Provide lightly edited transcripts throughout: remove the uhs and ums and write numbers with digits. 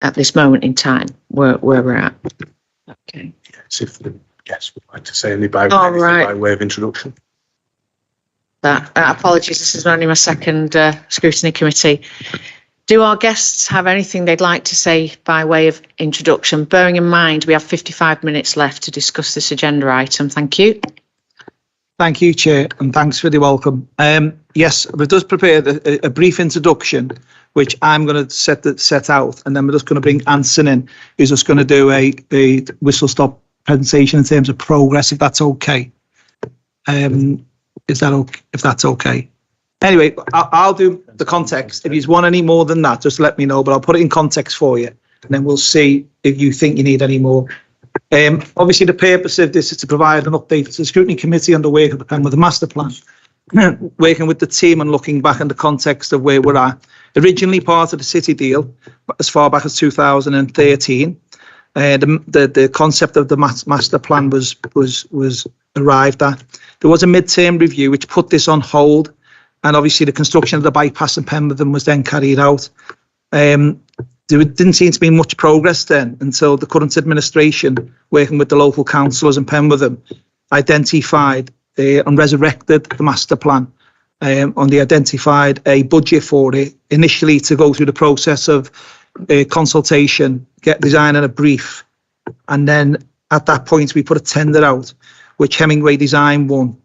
at this moment in time where we're at. Okay. Yes, if the guests would like to say anything by way of introduction. Apologies, this is only my second scrutiny committee. Do our guests have anything they'd like to say by way of introduction? Bearing in mind we have 55 minutes left to discuss this agenda item. Thank you. Thank you, Chair, and thanks for the welcome. Yes, we've just prepared a brief introduction, which I'm going to set out, and then we're just going to bring Anson in, who's just going to do a whistle-stop presentation in terms of progress, if that's okay. If that's okay. Anyway, I'll do the context. If you want any more than that, just let me know, but I'll put it in context for you, and then we'll see if you think you need any more. Obviously, the purpose of this is to provide an update to the Scrutiny Committee on the work of the Penwortham Masterplan, working with the team and looking back in the context of where we're at. Originally part of the city deal, as far back as 2013, the concept of the master plan was arrived at. There was a mid-term review which put this on hold, and obviously the construction of the bypass in Penwortham was then carried out. There didn't seem to be much progress then until the current administration, working with the local councillors in Penwortham, identified and resurrected the master plan. And they identified a budget for it, initially to go through the process of consultation, get designing a brief, and then at that point we put a tender out, which Hemingway Design won.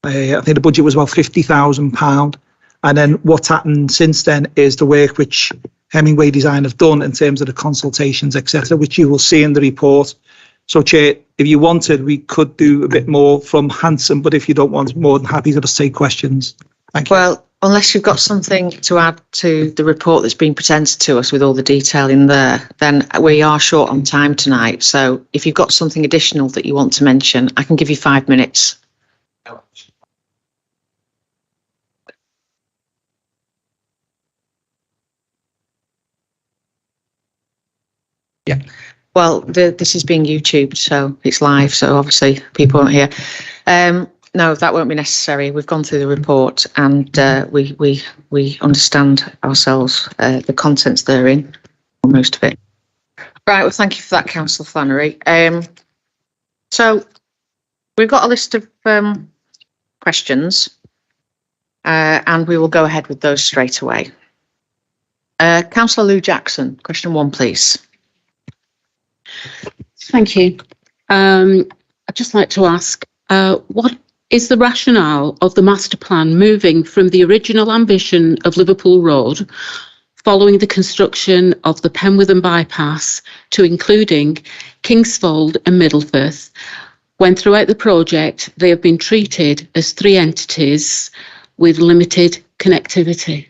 I think the budget was about £50,000, and then what's happened since then is the work which Hemingway Design have done in terms of the consultations, etc., which you will see in the report. So, Chair, if you wanted, we could do a bit more from Hanson, but if you don't want, more than happy to just take questions. Thank you. Well, unless you've got something to add to the report that's been presented to us with all the detail in there, then we are short on time tonight. So if you've got something additional that you want to mention, I can give you 5 minutes. Yeah. Well, this is being YouTubed, so it's live, so obviously people won't hear. No, that won't be necessary. We've gone through the report, and we understand ourselves the contents therein, or most of it. Right. Well, thank you for that, Councillor Flannery. So we've got a list of questions, and we will go ahead with those straight away. Councillor Lou Jackson, question 1, please. Thank you. I'd just like to ask, what is the rationale of the master plan moving from the original ambition of Liverpool Road, following the construction of the Penwortham bypass, to including Kingsfold and Middlefirth, when throughout the project they have been treated as 3 entities with limited connectivity?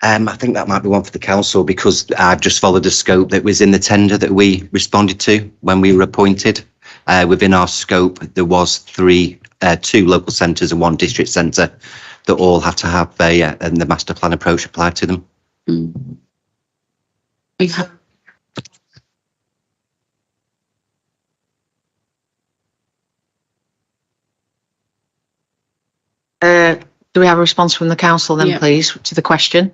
I think that might be one for the council, because I've just followed the scope that was in the tender that we responded to when we were appointed. Within our scope, there was 2 local centres and 1 district centre that all have to have the master plan approach applied to them. Do we have a response from the council then, please, to the question?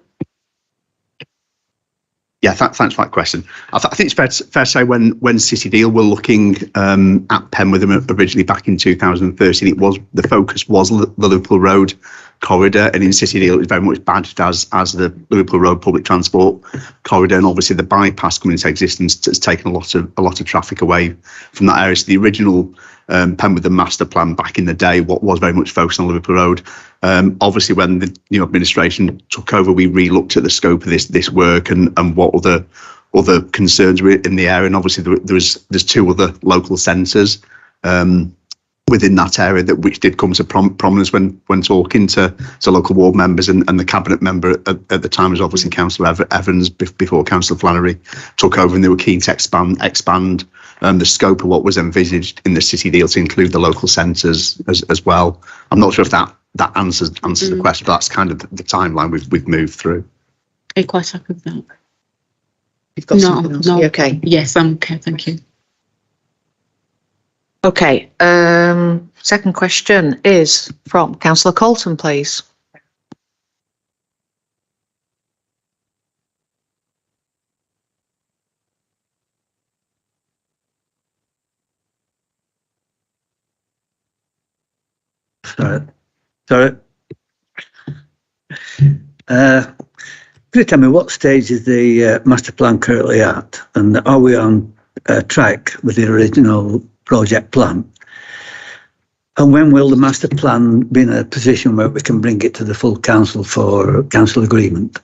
Yeah, thanks for that question. I think it's fair to say when City Deal were looking at Penwortham originally back in 2013, the focus was the Liverpool Road corridor, and in City Deal it was very much badged as the Liverpool Road public transport corridor, and obviously the bypass coming into existence has taken a lot of traffic away from that area. So the original Penwortham master plan back in the day was very much focused on Liverpool Road. Obviously, when the new administration took over, we re-looked at the scope of this work and what other concerns were in the area. And obviously, there's 2 other local centres within that area which did come to prominence when talking to local ward members, and the cabinet member at the time was obviously Councillor Evans before Councillor Flannery took over, and they were keen to expand the scope of what was envisaged in the City Deal to include the local centres as well. I'm not sure if that answers the question, but that's kind of the timeline we've moved through. Are you quite happy with that? You've got something else? No. Okay. Yes, I'm okay. Thank you. Okay. Second question is from Councillor Colton, please. Sorry. Can you tell me what stage is the master plan currently at, and are we on track with the original project plan? And when will the master plan be in a position where we can bring it to the full council for council agreement?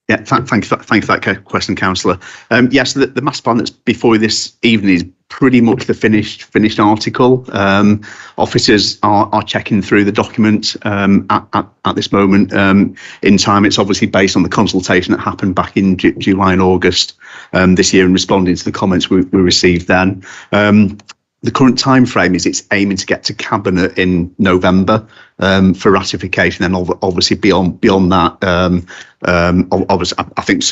Yeah, thank you for that question, Councillor. Yes, the master plan that's before you this evening is pretty much the finished article. Officers are checking through the document at this moment in time. It's obviously based on the consultation that happened back in July and August this year, and responding to the comments we received then. The current time frame is it's aiming to get to cabinet in November for ratification, and obviously beyond that, obviously I think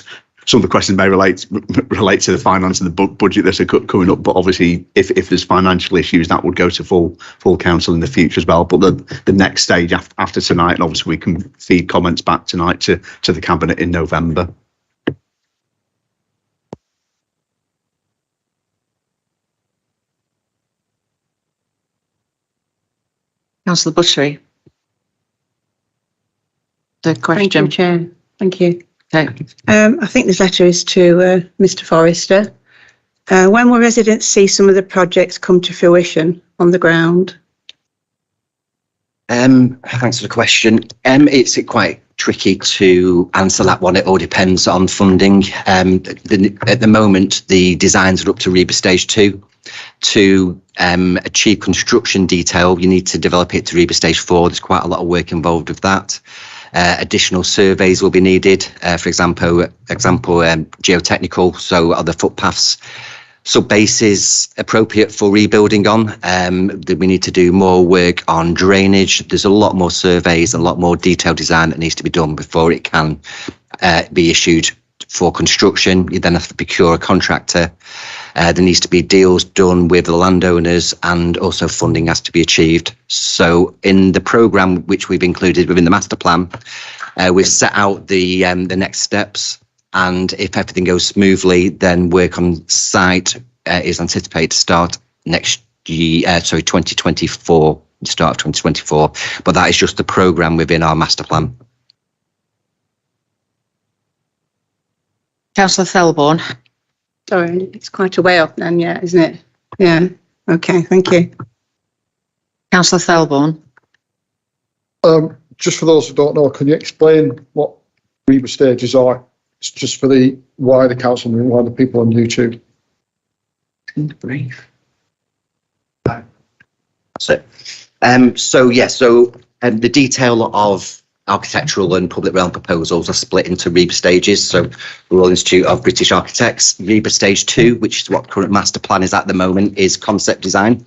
some of the questions may relate to the finance and the budget that's coming up, but obviously if there's financial issues, that would go to full council in the future as well. But the next stage after tonight, and obviously we can feed comments back tonight to the cabinet in November. Councillor Buttery. The question. Thank you, Chair. Thank you. Okay. I think this letter is to Mr. Forrester. When will residents see some of the projects come to fruition on the ground? Thanks for the question. It's quite tricky to answer that one. It all depends on funding. At the moment, the designs are up to REBA stage 2. To achieve construction detail, you need to develop it to REBA stage 4. There's quite a lot of work involved with that. Additional surveys will be needed. For example, geotechnical, so are the footpaths, sub-bases appropriate for rebuilding on. We need to do more work on drainage. There's a lot more surveys, a lot more detailed design that needs to be done before it can be issued for construction. You then have to procure a contractor. There needs to be deals done with the landowners, and also funding has to be achieved. So in the programme which we've included within the master plan, we've set out the next steps, and if everything goes smoothly, then work on site is anticipated to start next year, 2024, the start of 2024. But that is just the programme within our master plan. Councillor Thelbourne. Sorry, it's quite a way off then, yeah, isn't it? Yeah. Okay, thank you. Councillor Thelbourne. Just for those who don't know, can you explain what REBA stages are? It's just for the wider council and wider people on YouTube. Brief. That's it. The detail of architectural and public realm proposals are split into REBA stages. So the Royal Institute of British Architects, REBA stage 2, which is what current master plan is at the moment, is concept design.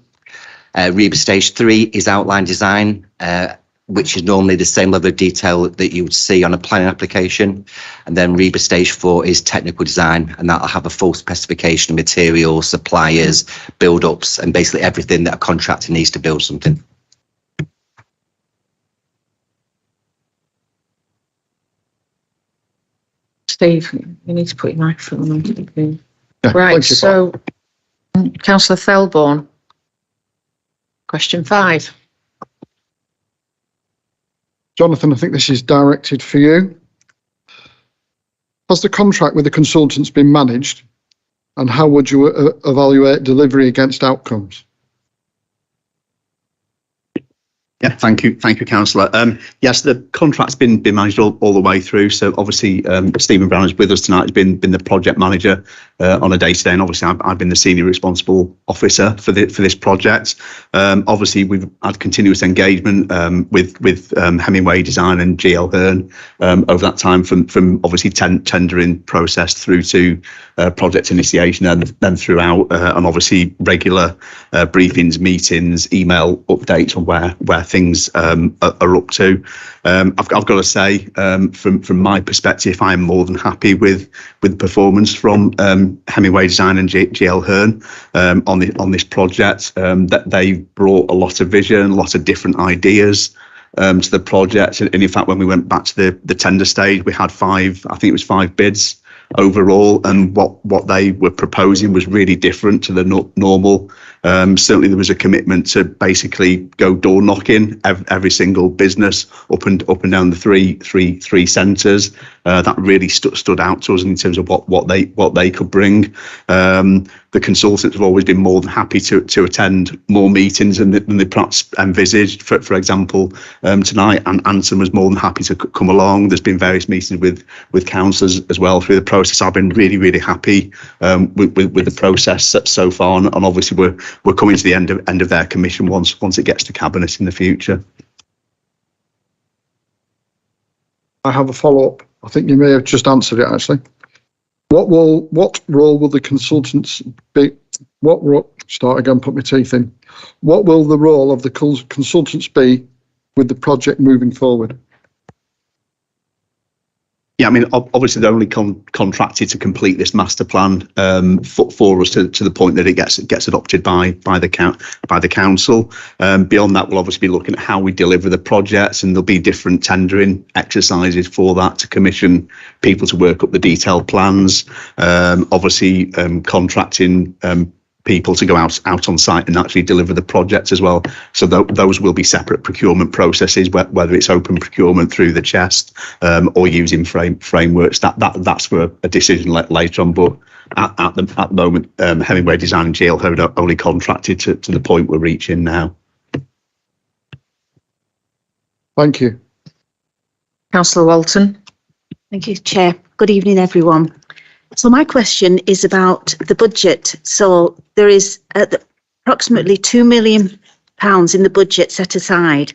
REBA stage 3 is outline design, which is normally the same level of detail that you would see on a planning application. And then REBA stage 4 is technical design, and that'll have a full specification of materials, suppliers, build-ups, and basically everything that a contractor needs to build something. Steve, you need to put your microphone on. Yeah, Right, so Councillor Thelbourne, question 5. Jonathan, I think this is directed for you. Has the contract with the consultants been managed, and how would you evaluate delivery against outcomes? Yeah, thank you, Councillor. Yes, the contract's been managed all the way through. So obviously, Stephen Brown is with us tonight. Has been the project manager on a day-to-day, and obviously I've been the senior responsible officer for this project. Obviously, we've had continuous engagement with Hemingway Design and GL Hearn over that time, from obviously tendering process through to project initiation, and then throughout, and obviously regular briefings, meetings, email updates on where things are up to. I've got to say, from my perspective, I'm more than happy with the performance from Hemingway Design and GL Hearn on this project. That they brought a lot of vision, a lot of different ideas to the project. And in fact, when we went back to the tender stage, we had 5 bids overall, and what they were proposing was really different to the normal. Certainly there was a commitment to basically go door knocking every single business up and down the three centres. That really stood out to us in terms of what they could bring. The consultants have always been more than happy to attend more meetings than they perhaps envisaged. For example, tonight, and Anson was more than happy to come along. There's been various meetings with councillors as well through the process. I've been really happy with the process so far, and obviously we're coming to the end of their commission once it gets to cabinet in the future. I have a follow-up. I think you may have just answered it actually. What role will the consultants be? Start again, put my teeth in. What will the role of the consultants be with the project moving forward? Yeah, I mean, obviously they're only contracted to complete this master plan for us to the point that it gets adopted by the council. Beyond that, we'll obviously be looking at how we deliver the projects, and there'll be different tendering exercises for that to commission people to work up the detailed plans. Obviously, contracting people to go out on site and actually deliver the project as well. So those will be separate procurement processes, whether it's open procurement through the chest or using frameworks. That's for a decision later on. But at the moment, Hemingway Design and GL are only contracted to the point we're reaching now. Thank you. Councillor Walton. Thank you, Chair. Good evening, everyone. So my question is about the budget. So there is approximately £2 million in the budget set aside,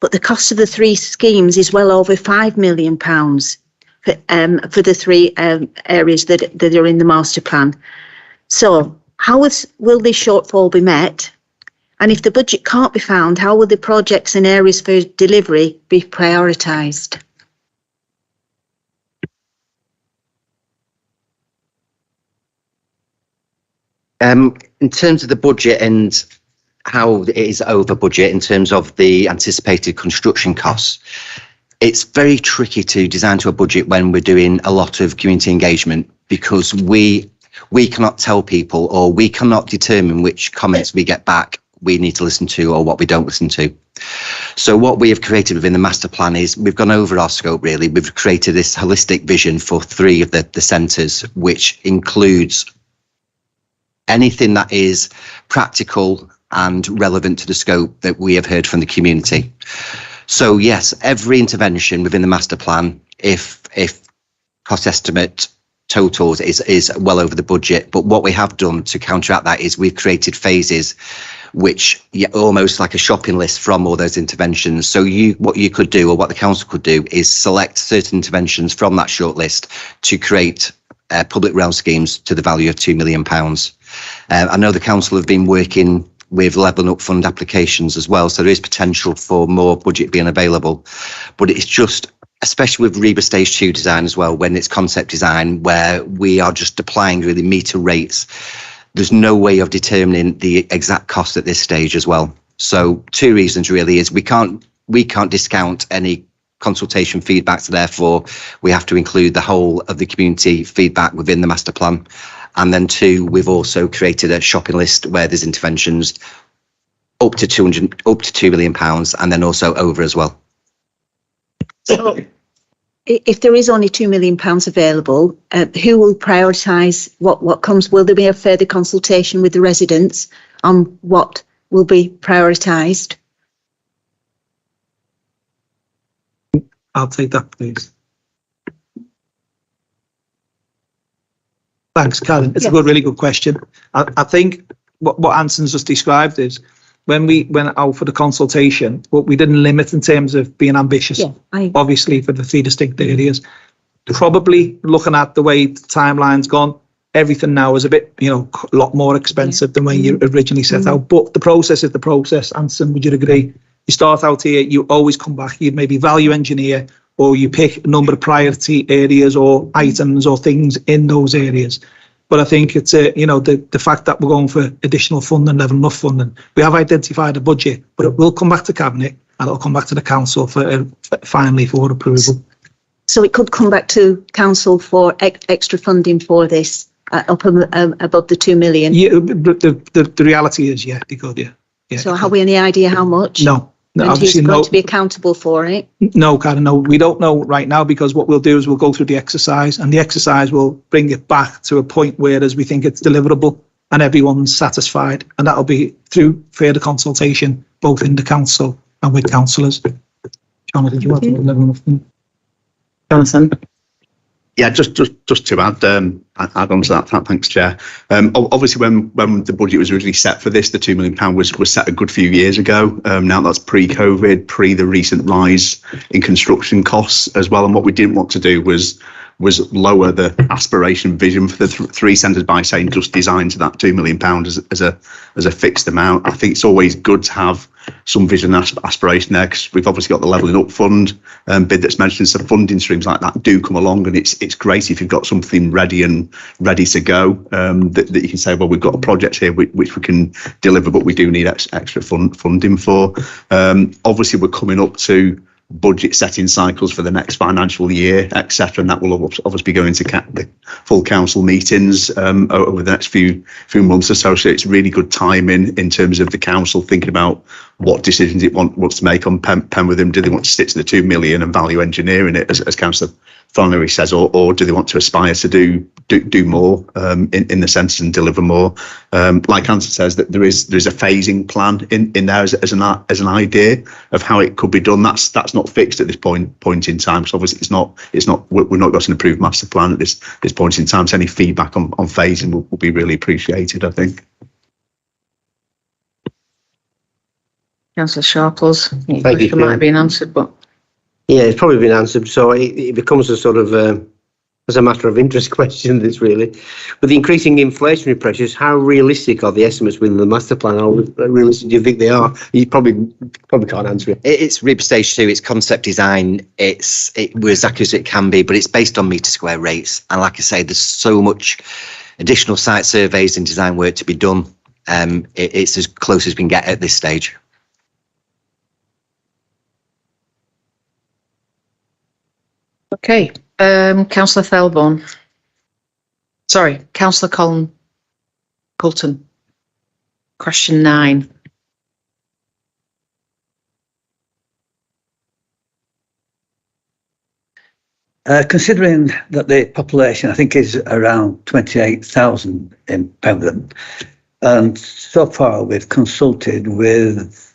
but the cost of the three schemes is well over £5 million for the three areas that are in the master plan. So how will this shortfall be met? And if the budget can't be found, how will the projects and areas for delivery be prioritised? In terms of the budget and how it is over budget in terms of the anticipated construction costs, it's very tricky to design to a budget when we're doing a lot of community engagement, because we cannot tell people, or we cannot determine which comments we get back we need to listen to or what we don't listen to. So what we have created within the master plan is we've gone over our scope really. We've created this holistic vision for three of the centres, which includes anything that is practical and relevant to the scope that we have heard from the community. So yes, every intervention within the master plan, if cost estimate totals is well over the budget, but what we have done to counteract that is we've created phases which almost like a shopping list from all those interventions. So what you could do, or what the council could do, is select certain interventions from that short list to create public realm schemes to the value of £2 million. I know the council have been working with Levelling Up Fund applications as well, so there is potential for more budget being available. But it's just, especially with REBA Stage 2 design as well, when it's concept design, where we are just applying really meter rates, there's no way of determining the exact cost at this stage as well. So two reasons really is we can't discount any consultation feedback, so therefore we have to include the whole of the community feedback within the master plan. And then two, we've also created a shopping list where there's interventions up to £2 million, and then also over as well. So if there is only £2 million available, who will prioritise what comes? Will there be a further consultation with the residents on what will be prioritised? I'll take that, please. Thanks, Karen. It's a really good question. I think what Anson's just described is when we went out for the consultation, what we didn't limit in terms of being ambitious, obviously for the three distinct areas. Probably looking at the way the timeline's gone, everything now is a bit, a lot more expensive than when you originally set out. But the process is the process. Anson, would you agree? You start out here, you always come back, you maybe value engineer, or you pick a number of priority areas or items or things in those areas. But I think it's the fact that we're going for additional funding, level up funding. We have identified a budget, but it will come back to cabinet and it'll come back to the council for finally for approval. So it could come back to council for extra funding for this up above the 2 million. Yeah, the reality is, yeah, they could, yeah. So have we any idea how much? No, And obviously who's going no. to be accountable for it? No, Karen, no, we don't know right now, because what we'll do is we'll go through the exercise, and the exercise will bring it back to a point where as we think it's deliverable and everyone's satisfied, and that'll be through further consultation, both in the council and with councillors. Jonathan, do you want to deliver anything? Jonathan? Yeah, just to add on to that, thanks, Chair. Obviously, when the budget was originally set for this, the £2 million was set a good few years ago. Now that's pre-COVID, pre the recent rise in construction costs as well. And what we didn't want to do was lower the aspiration vision for the three centres by saying just design to that £2 million as a fixed amount. I think it's always good to have some vision and aspiration there, because we've obviously got the levelling up fund bid that's mentioned. So funding streams like that do come along, and it's great if you've got something ready to go, that you can say, well, we've got a project here which we can deliver, but we do need extra funding for. Obviously, we're coming up to budget setting cycles for the next financial year, etc., and that will obviously be going to the full council meetings over the next few months or so. So it's really good timing in terms of the council thinking about what decisions it wants to make on Penwortham. Do they want to stick to the 2 million and value engineering it, as Councillor Flannery says, or do they want to aspire to do more in the centres and deliver more? Like Councillor says, that there is a phasing plan in there as an idea of how it could be done. That's not fixed at this point in time. So obviously it's not we've not got an approved master plan at this point in time. So any feedback on phasing will be really appreciated, I think. Councillor Sharples, Thank you, might have been answered, but Yeah, it's probably been answered. So it becomes a sort of as a matter of interest question. This really, with the increasing inflationary pressures, how realistic are the estimates within the master plan? How realistic do you think they are? You probably can't answer it. It's RIB stage 2. It's concept design. We're as accurate as it can be, but it's based on metre square rates. And like I say, there's so much additional site surveys and design work to be done. It's as close as we can get at this stage. okay. Councillor Thelborn. Sorry, Councillor Colton. Question 9. Considering that the population, I think, is around 28,000 in Penwortham, and so far we've consulted with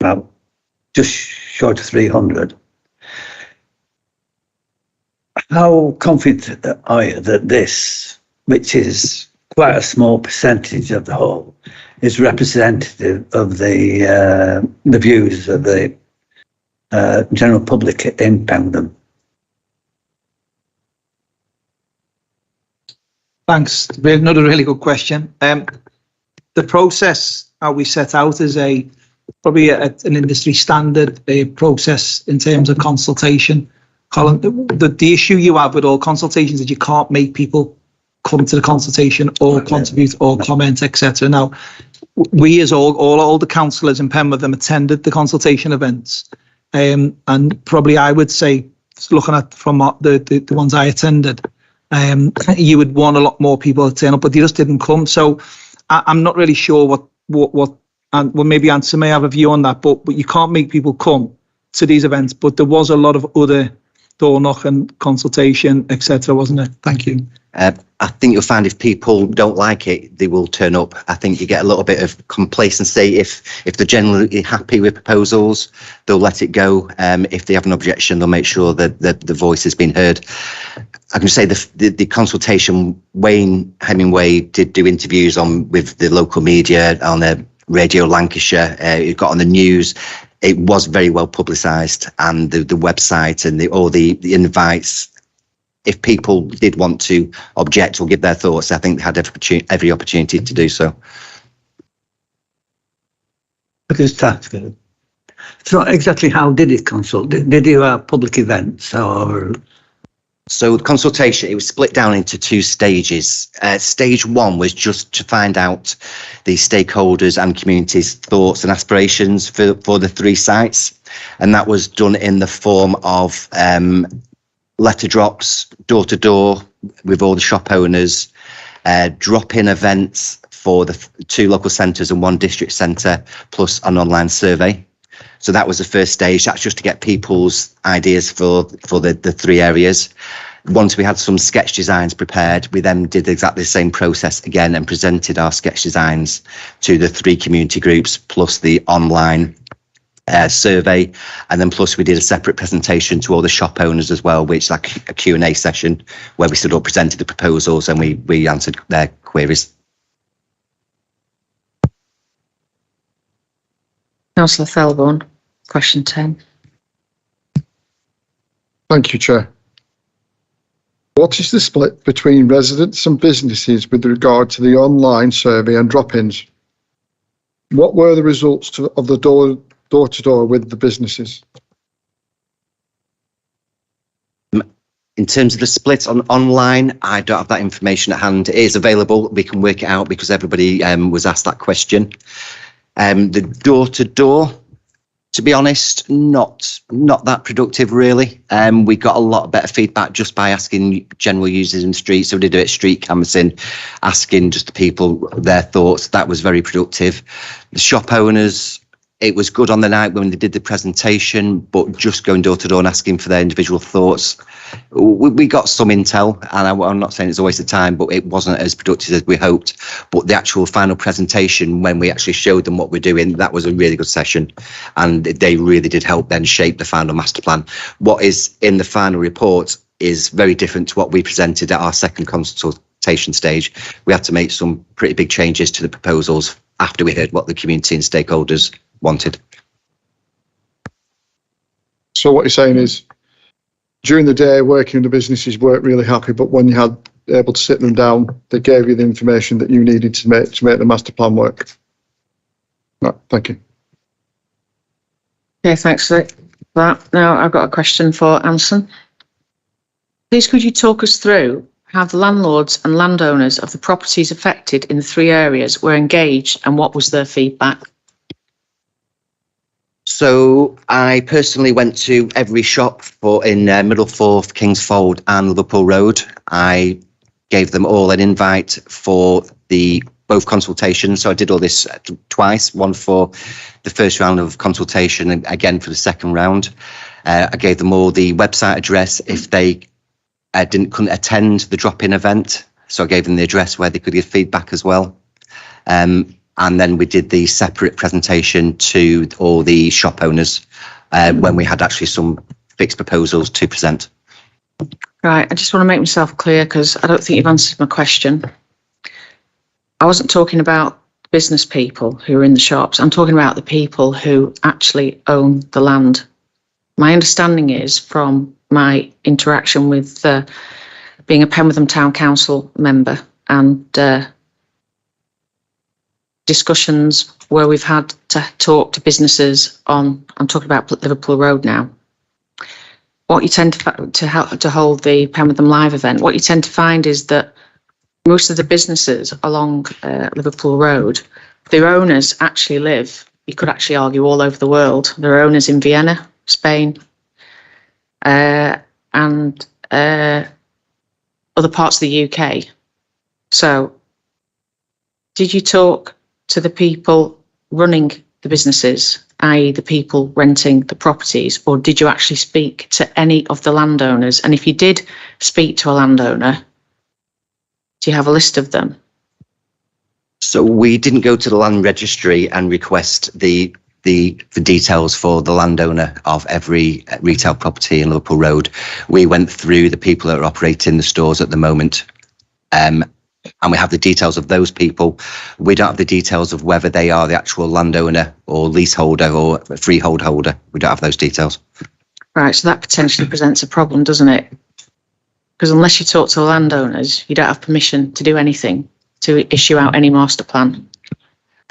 about just short of 300. How confident are you that this, which is quite a small percentage of the whole, is representative of the views of the general public in Penwortham? Thanks. Another really good question. The process how we set out is probably an industry standard process in terms of consultation. Colin, the issue you have with all consultations is you can't make people come to the consultation or contribute or comment, etc. Now, we as all the councillors in Penwortham attended the consultation events, and probably I would say, looking at from the ones I attended, you would want a lot more people to turn up, but they just didn't come. So I'm not really sure what and well, maybe Answer may have a view on that, but you can't make people come to these events. But there was a lot of other door knocking, consultation, etc., wasn't it? Thank you. I think you'll find if people don't like it, they will turn up. I think you get a little bit of complacency. If they're generally happy with proposals, they'll let it go. If they have an objection, they'll make sure that the voice has been heard. I can say the consultation, Wayne Hemingway did do interviews with the local media on the Radio Lancashire. It got on the news. It was very well publicised, and the website and all the invites. If people did want to object or give their thoughts, I think they had every opportunity to do so. Because so exactly how did it consult? Did you have public events or? So the consultation, it was split down into 2 stages. Stage 1 was just to find out the stakeholders and community's thoughts and aspirations for the 3 sites. And that was done in the form of letter drops, door to door with all the shop owners, drop-in events for the 2 local centres and 1 district centre, plus an online survey. So that was the first stage. That's just to get people's ideas for the 3 areas. Once we had some sketch designs prepared, we then did exactly the same process again and presented our sketch designs to the 3 community groups, plus the online survey. And then plus we did a separate presentation to all the shop owners as well, which is like a Q&A session where we stood up, presented the proposals, and we answered their queries. Councillor Thelbourne, question 10. Thank you, Chair. What is the split between residents and businesses with regard to the online survey and drop-ins? What were the results of the door-to-door with the businesses? In terms of the split on online, I don't have that information at hand. It is available. We can work it out because everybody was asked that question. The door-to-door, to be honest, not that productive really. We got a lot better feedback just by asking general users in the street. So we did it street canvassing, asking just the people their thoughts. That was very productive. The shop owners, it was good on the night when they did the presentation, but just going door to door and asking for their individual thoughts. We got some intel, and I'm not saying it's a waste of time, but it wasn't as productive as we hoped. But the actual final presentation, when we actually showed them what we're doing, that was a really good session, and they really did help then shape the final master plan. What is in the final report is very different to what we presented at our second consultation stage. We had to make some pretty big changes to the proposals after we heard what the community and stakeholders wanted. So what you're saying is, during the day, working with the businesses weren't really happy, but when you had able to sit them down, they gave you the information that you needed to make the master plan work. No, thank you. Okay, thanks for that. Now I've got a question for Anson. Please could you talk us through how the landlords and landowners of the properties affected in the 3 areas were engaged and what was their feedback? So I personally went to every shop in Middleforth, Kingsfold and Liverpool Road. I gave them all an invite for both consultations. So I did all this twice, one for the first round of consultation and again for the second round. I gave them all the website address if they couldn't attend the drop-in event. So I gave them the address where they could give feedback as well. And then we did the separate presentation to all the shop owners when we had actually some fixed proposals to present. Right, I just want to make myself clear because I don't think you've answered my question. I wasn't talking about business people who are in the shops. I'm talking about the people who actually own the land. My understanding is from my interaction with being a Penwortham Town Council member and discussions where we've had to talk to businesses I'm talking about Liverpool Road now. What you tend to hold the Penwortham Live event, what you tend to find is that most of the businesses along Liverpool Road, their owners actually live, you could actually argue, all over the world. There are owners in Vienna, Spain, and other parts of the UK. So did you talk to the people running the businesses, i.e. the people renting the properties, or did you actually speak to any of the landowners? And if you did speak to a landowner, do you have a list of them? So we didn't go to the land registry and request the details for the landowner of every retail property in Liverpool Road. We went through the people that are operating the stores at the moment. And we have the details of those people. We don't have the details of whether they are the actual landowner or leaseholder or freehold holder. We don't have those details. Right, so that potentially presents a problem, doesn't it? Because unless you talk to the landowners, you don't have permission to do anything, to issue out any master plan.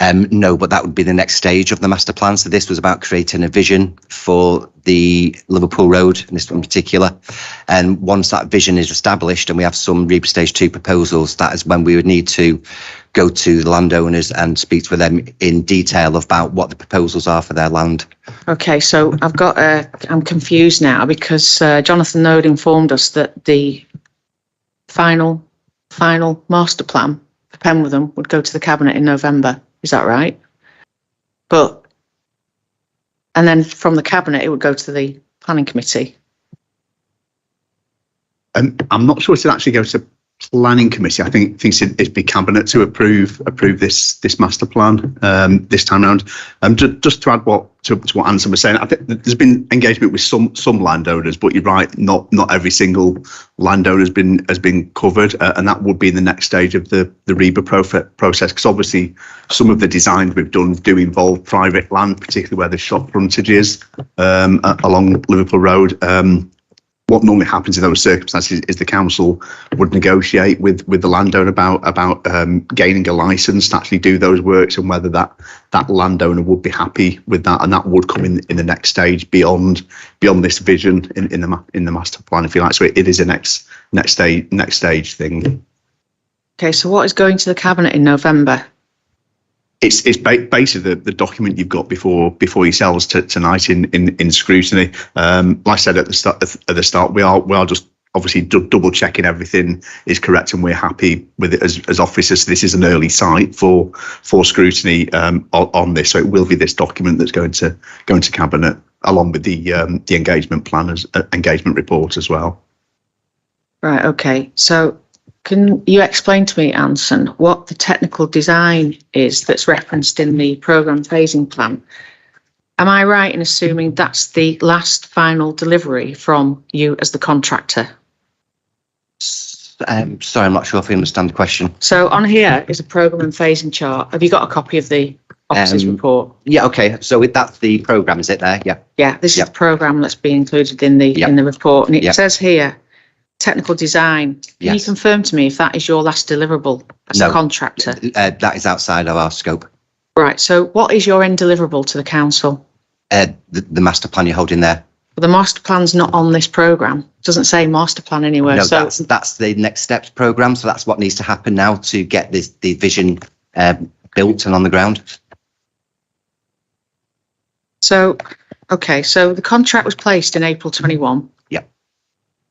No, but that would be the next stage of the master plan. So this was about creating a vision for the Liverpool Road, and this one in particular. And once that vision is established and we have some REBA Stage 2 proposals, that is when we would need to go to the landowners and speak to them in detail about what the proposals are for their land. Okay, so I'm confused now because Jonathan Node informed us that the final master plan for Penwortham would go to the Cabinet in November. Is that right? And then from the Cabinet, it would go to the Planning Committee. I'm not sure it actually goes to Planning Committee. I think it'd be Cabinet to approve this master plan this time round. Just to add to what Anson was saying, I think there's been engagement with some landowners, but you're right, not every single landowner has been covered, and that would be in the next stage of the REBA process, because obviously some of the designs we've done do involve private land, particularly where the shop frontage is along Liverpool Road. What normally happens in those circumstances is the council would negotiate with the landowner about gaining a licence to actually do those works, and whether that landowner would be happy with that, and that would come in the next stage beyond this vision in the master plan, if you like. So it is a next stage thing. Okay, so what is going to the Cabinet in November? It's basically the document you've got before yourselves tonight in scrutiny. Like I said at the start, we are just obviously double checking everything is correct, and we're happy with it as officers. This is an early site for scrutiny on this, so it will be this document that's going to Cabinet along with the engagement plan engagement report as well. Right. Okay. So, can you explain to me, Anson, what the technical design is that's referenced in the programme phasing plan? Am I right in assuming that's the last final delivery from you as the contractor? Sorry, I'm not sure if I understand the question. So on here is a programme and phasing chart. Have you got a copy of the officer's report? Yeah, okay. So that's the programme, is it there? Yeah. Yeah, this is the programme that's been included in the report, and it says here, technical design. Can you confirm to me if that is your last deliverable as a contractor? That is outside of our scope. Right. So what is your end deliverable to the council? The master plan you're holding there. Well, the master plan's not on this programme. It doesn't say master plan anywhere. No, so that's the next steps programme. So that's what needs to happen now to get the vision built and on the ground. So, okay. So the contract was placed in April 21.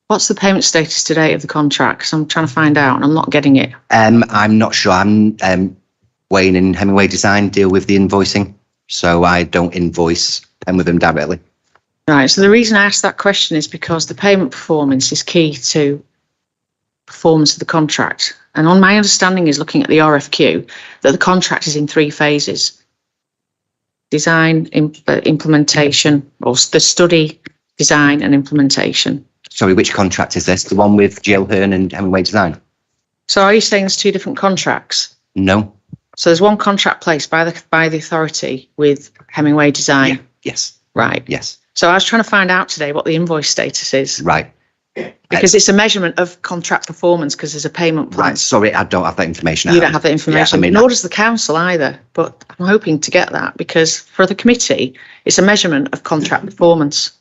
What's the payment status today of the contract? Because I'm trying to find out and I'm not getting it. I'm not sure. Wayne and Hemingway Design deal with the invoicing, so I don't invoice with them directly. Right. So the reason I asked that question is because the payment performance is key to performance of the contract. And on my understanding is looking at the RFQ that the contract is in 3 phases: design, implementation, or the study, design and implementation. Sorry, which contract is this? The one with GL Hearn and Hemingway Design? So are you saying there's 2 different contracts? No. So there's one contract placed by the authority with Hemingway Design? Yeah. Yes. Right. Yes. So I was trying to find out today what the invoice status is. Right. Because it's a measurement of contract performance, because there's a payment plan. Right. Sorry, I don't have that information. You don't have that information, Yeah, nor does the council either. But I'm hoping to get that, because for the committee, it's a measurement of contract performance.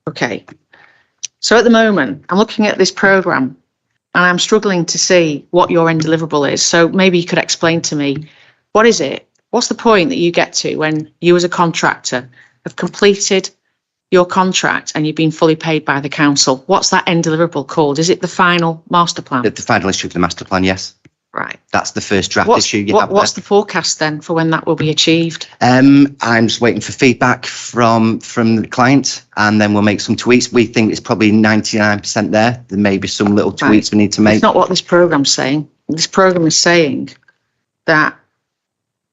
Okay. So at the moment, I'm looking at this programme and I'm struggling to see what your end deliverable is. So maybe you could explain to me, what is it? What's the point that you get to when you as a contractor have completed your contract and you've been fully paid by the council? What's that end deliverable called? Is it the final master plan? The final issue of the master plan, yes. Right. That's the first draft issue you have. What's the forecast then for when that will be achieved? I'm just waiting for feedback from the client, and then we'll make some tweaks. We think it's probably 99% there. There may be some little tweaks we need to make. It's not what this programme's saying. This programme is saying that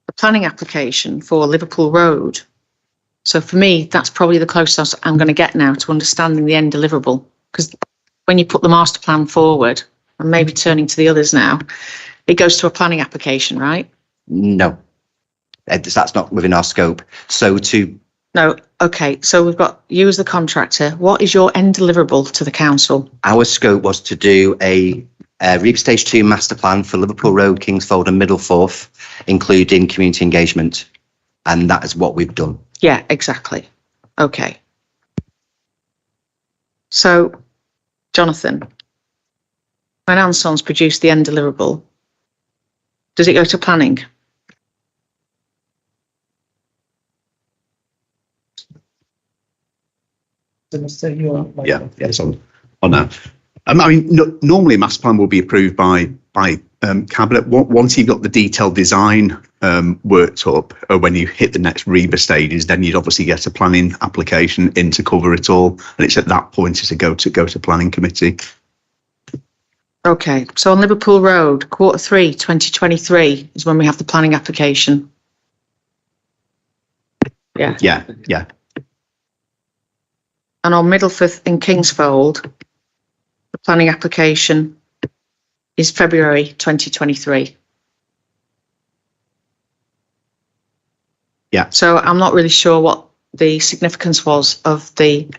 the planning application for Liverpool Road, so for me, that's probably the closest I'm going to get now to understanding the end deliverable. Because when you put the master plan forward, and maybe turning to the others now, it goes to a planning application, right? No, that's not within our scope. No, okay. So we've got you as the contractor. What is your end deliverable to the council? Our scope was to do a REAP Stage 2 master plan for Liverpool Road, Kingsfold and Middleforth, including community engagement. And that is what we've done. Yeah, exactly. Okay. So, Jonathan, when Anson's produced the end deliverable, does it go to planning? Yeah, it's on that. I mean, normally a master plan will be approved by cabinet. Once you've got the detailed design worked up, or when you hit the next REBA stages, then you'd obviously get a planning application in to cover it all, and it's at that point it's a go to planning committee. Okay, so on Liverpool Road, Q3 2023 is when we have the planning application. Yeah. Yeah. And on Middleforth and Kingsfold, the planning application is February 2023. Yeah. So I'm not really sure what the significance was of the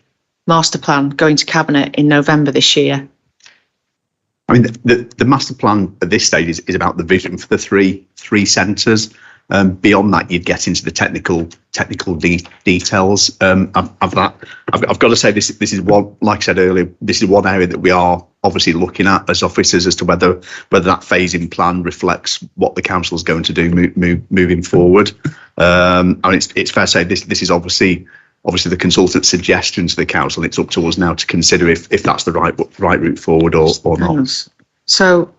master plan going to cabinet in November this year. I mean, the master plan at this stage is about the vision for the three centres. Beyond that, you'd get into the technical details of that. I've got to say this is one, like I said earlier, this is one area that we are obviously looking at as officers as to whether that phasing plan reflects what the council is going to do moving forward. I mean, it's fair to say this is obviously the consultant's suggestion to the council. It's up to us now to consider if that's the right route forward or not. So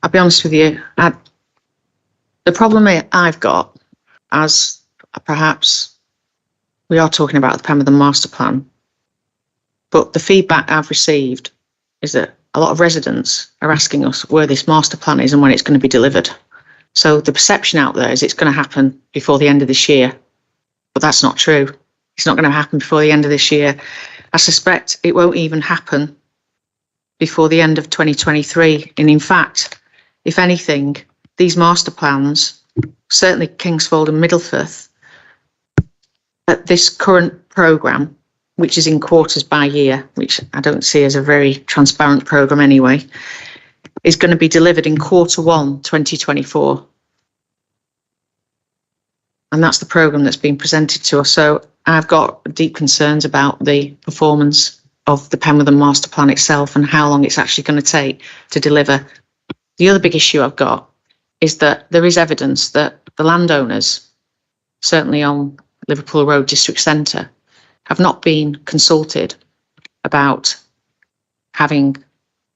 I'll be honest with you. The problem I've got, as perhaps we are talking about the Penwortham Masterplan, but the feedback I've received is that a lot of residents are asking us where this master plan is and when it's going to be delivered. So the perception out there is it's going to happen before the end of this year, but that's not true. It's not going to happen before the end of this year. I suspect it won't even happen before the end of 2023. And in fact, if anything, these master plans, certainly Kingsfold and Middleforth, at this current programme, which is in quarters by year, which I don't see as a very transparent programme anyway, is going to be delivered in Q1 2024. And that's the programme that's been presented to us. So I've got deep concerns about the performance of the Penwortham Master Plan itself and how long it's actually going to take to deliver. The other big issue I've got is that there is evidence that the landowners, certainly on Liverpool Road District Centre, have not been consulted about having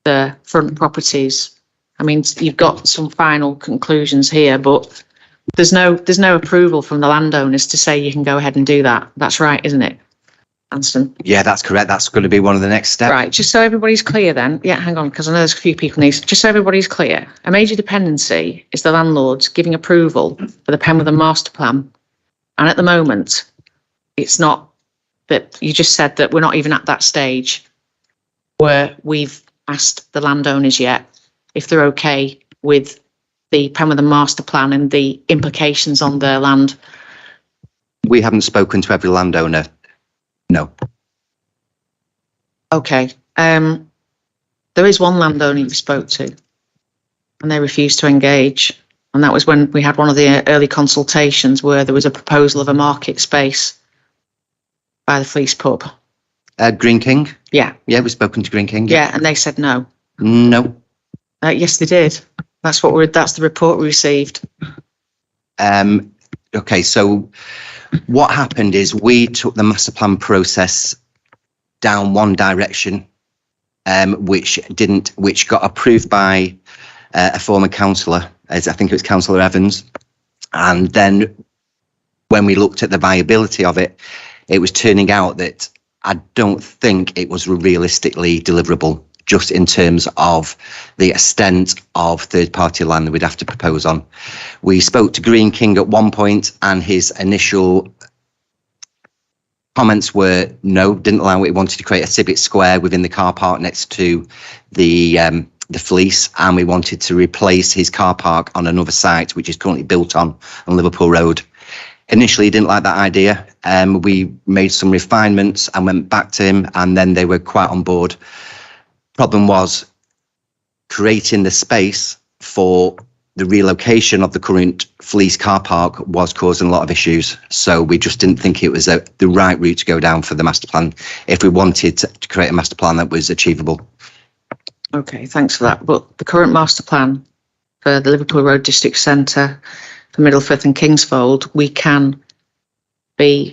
the front properties. I mean, you've got some final conclusions here, but there's no approval from the landowners to say you can go ahead and do that. That's right, isn't it, Anston? Yeah, that's correct. That's going to be one of the next steps. Right, just so everybody's clear then. Yeah, hang on, because I know there's a few people need. Just so everybody's clear, a major dependency is the landlords giving approval for the Penwortham Master Plan. And at the moment, it's not that you just said that we're not even at that stage where we've asked the landowners yet if they're okay with the Penwortham Master Plan and the implications on their land. We haven't spoken to every landowner. No. Okay. There is one landowner you spoke to and they refused to engage. And that was when we had one of the early consultations where there was a proposal of a market space by the Fleece pub. Green King? Yeah. Yeah, we've spoken to Green King. Yeah, and they said no. No. Yes, they did. That's the report we received. Okay, so what happened is we took the master plan process down one direction, which got approved by a former councillor, as I think it was Councillor Evans. And then when we looked at the viability of it, it was turning out that I don't think it was realistically deliverable, just in terms of the extent of third-party land that we'd have to propose on. We spoke to Green King at one point, and his initial comments were no, didn't allow it. He wanted to create a civic square within the car park next to the Fleece, and we wanted to replace his car park on another site, which is currently built on Liverpool Road. Initially, he didn't like that idea. We made some refinements and went back to him, and then they were quite on board. Problem was, creating the space for the relocation of the current Fleece car park was causing a lot of issues. So we just didn't think it was the right route to go down for the master plan if we wanted to create a master plan that was achievable. Okay, thanks for that. But the current master plan for the Liverpool Road District Centre, for Middlefirth and Kingsfold,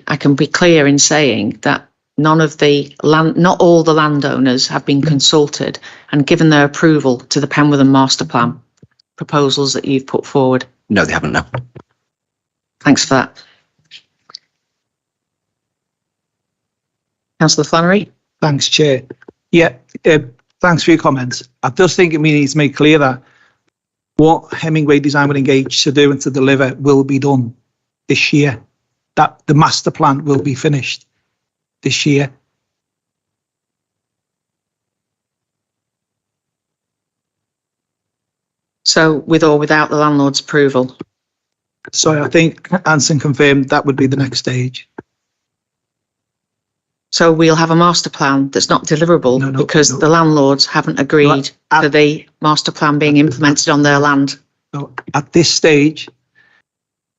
I can be clear in saying that not all the landowners have been consulted and given their approval to the Penwortham Masterplan proposals that you've put forward. No, they haven't, no. Thanks for that. Councillor Flannery? Thanks, Chair. Yeah, thanks for your comments. I just think we need to make clear that what Hemingway Design will engage to do and to deliver will be done this year. That the master plan will be finished this year. So with or without the landlord's approval? So I think Anson confirmed that would be the next stage. So we'll have a master plan that's not deliverable because the landlords haven't agreed to the master plan being implemented on their land. So at this stage,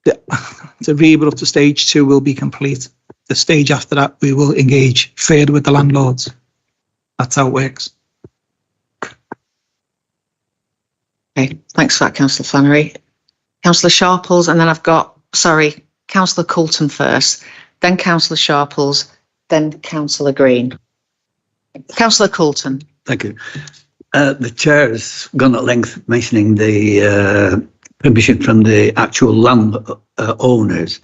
the rebuild up to stage 2 will be complete. The stage after that, we will engage further with the landlords. That's how it works. Okay, thanks for that, Councillor Flannery. Councillor Sharples, and then I've got, Councillor Coulton first, then Councillor Sharples, then Councillor Green. Councillor Coulton. Thank you. The chair has gone at length mentioning the permission from the actual land owners.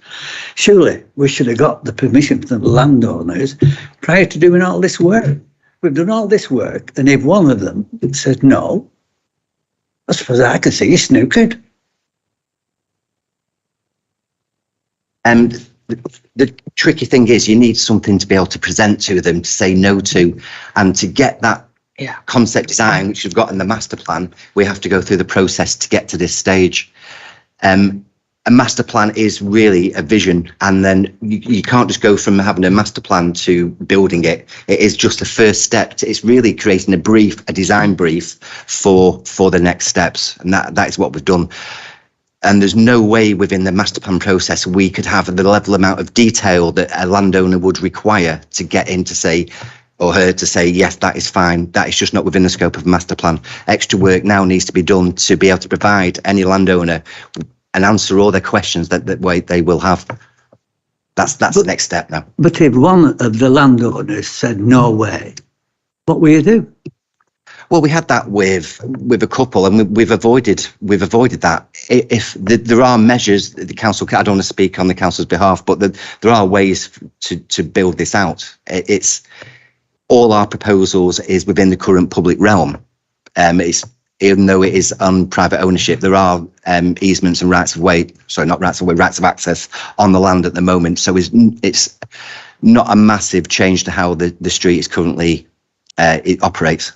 Surely we should have got the permission from the landowners prior to doing all this work. We've done all this work, and if one of them says no, as far as I can see, he's snookered. And the tricky thing is you need something to be able to present to them to say no to, and to get that concept design, which we've got in the master plan, we have to go through the process to get to this stage. A master plan is really a vision, and then you can't just go from having a master plan to building it. It is just a first step. It's really creating a design brief for the next steps, and that is what we've done. And there's no way within the master plan process we could have the level amount of detail that a landowner would require to get in to say, or her to say, yes, that is fine. That is just not within the scope of a master plan. Extra work now needs to be done to be able to provide any landowner and answer all their questions that they will have. That's the next step now. But if one of the landowners said no way, what will you do? Well, we had that with a couple, and we've avoided that. If there are measures, the council, I don't want to speak on the council's behalf, but there are ways to build this out. It's all our proposals is within the current public realm. Even though it is on private ownership, there are easements and rights of access on the land at the moment. So it's not a massive change to how the street is currently it operates.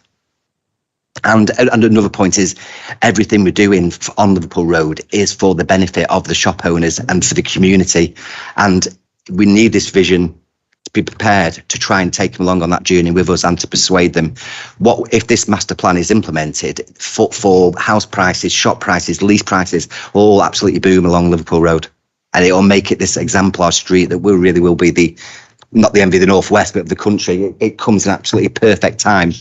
And another point is everything we're doing on Liverpool Road is for the benefit of the shop owners and for the community. And we need this vision to be prepared to try and take them along on that journey with us and to persuade them. What if this master plan is implemented for house prices, shop prices, lease prices, all absolutely boom along Liverpool Road. And it will make it this exemplar street that will be not the envy of the Northwest, but of the country. It comes in absolutely perfect time.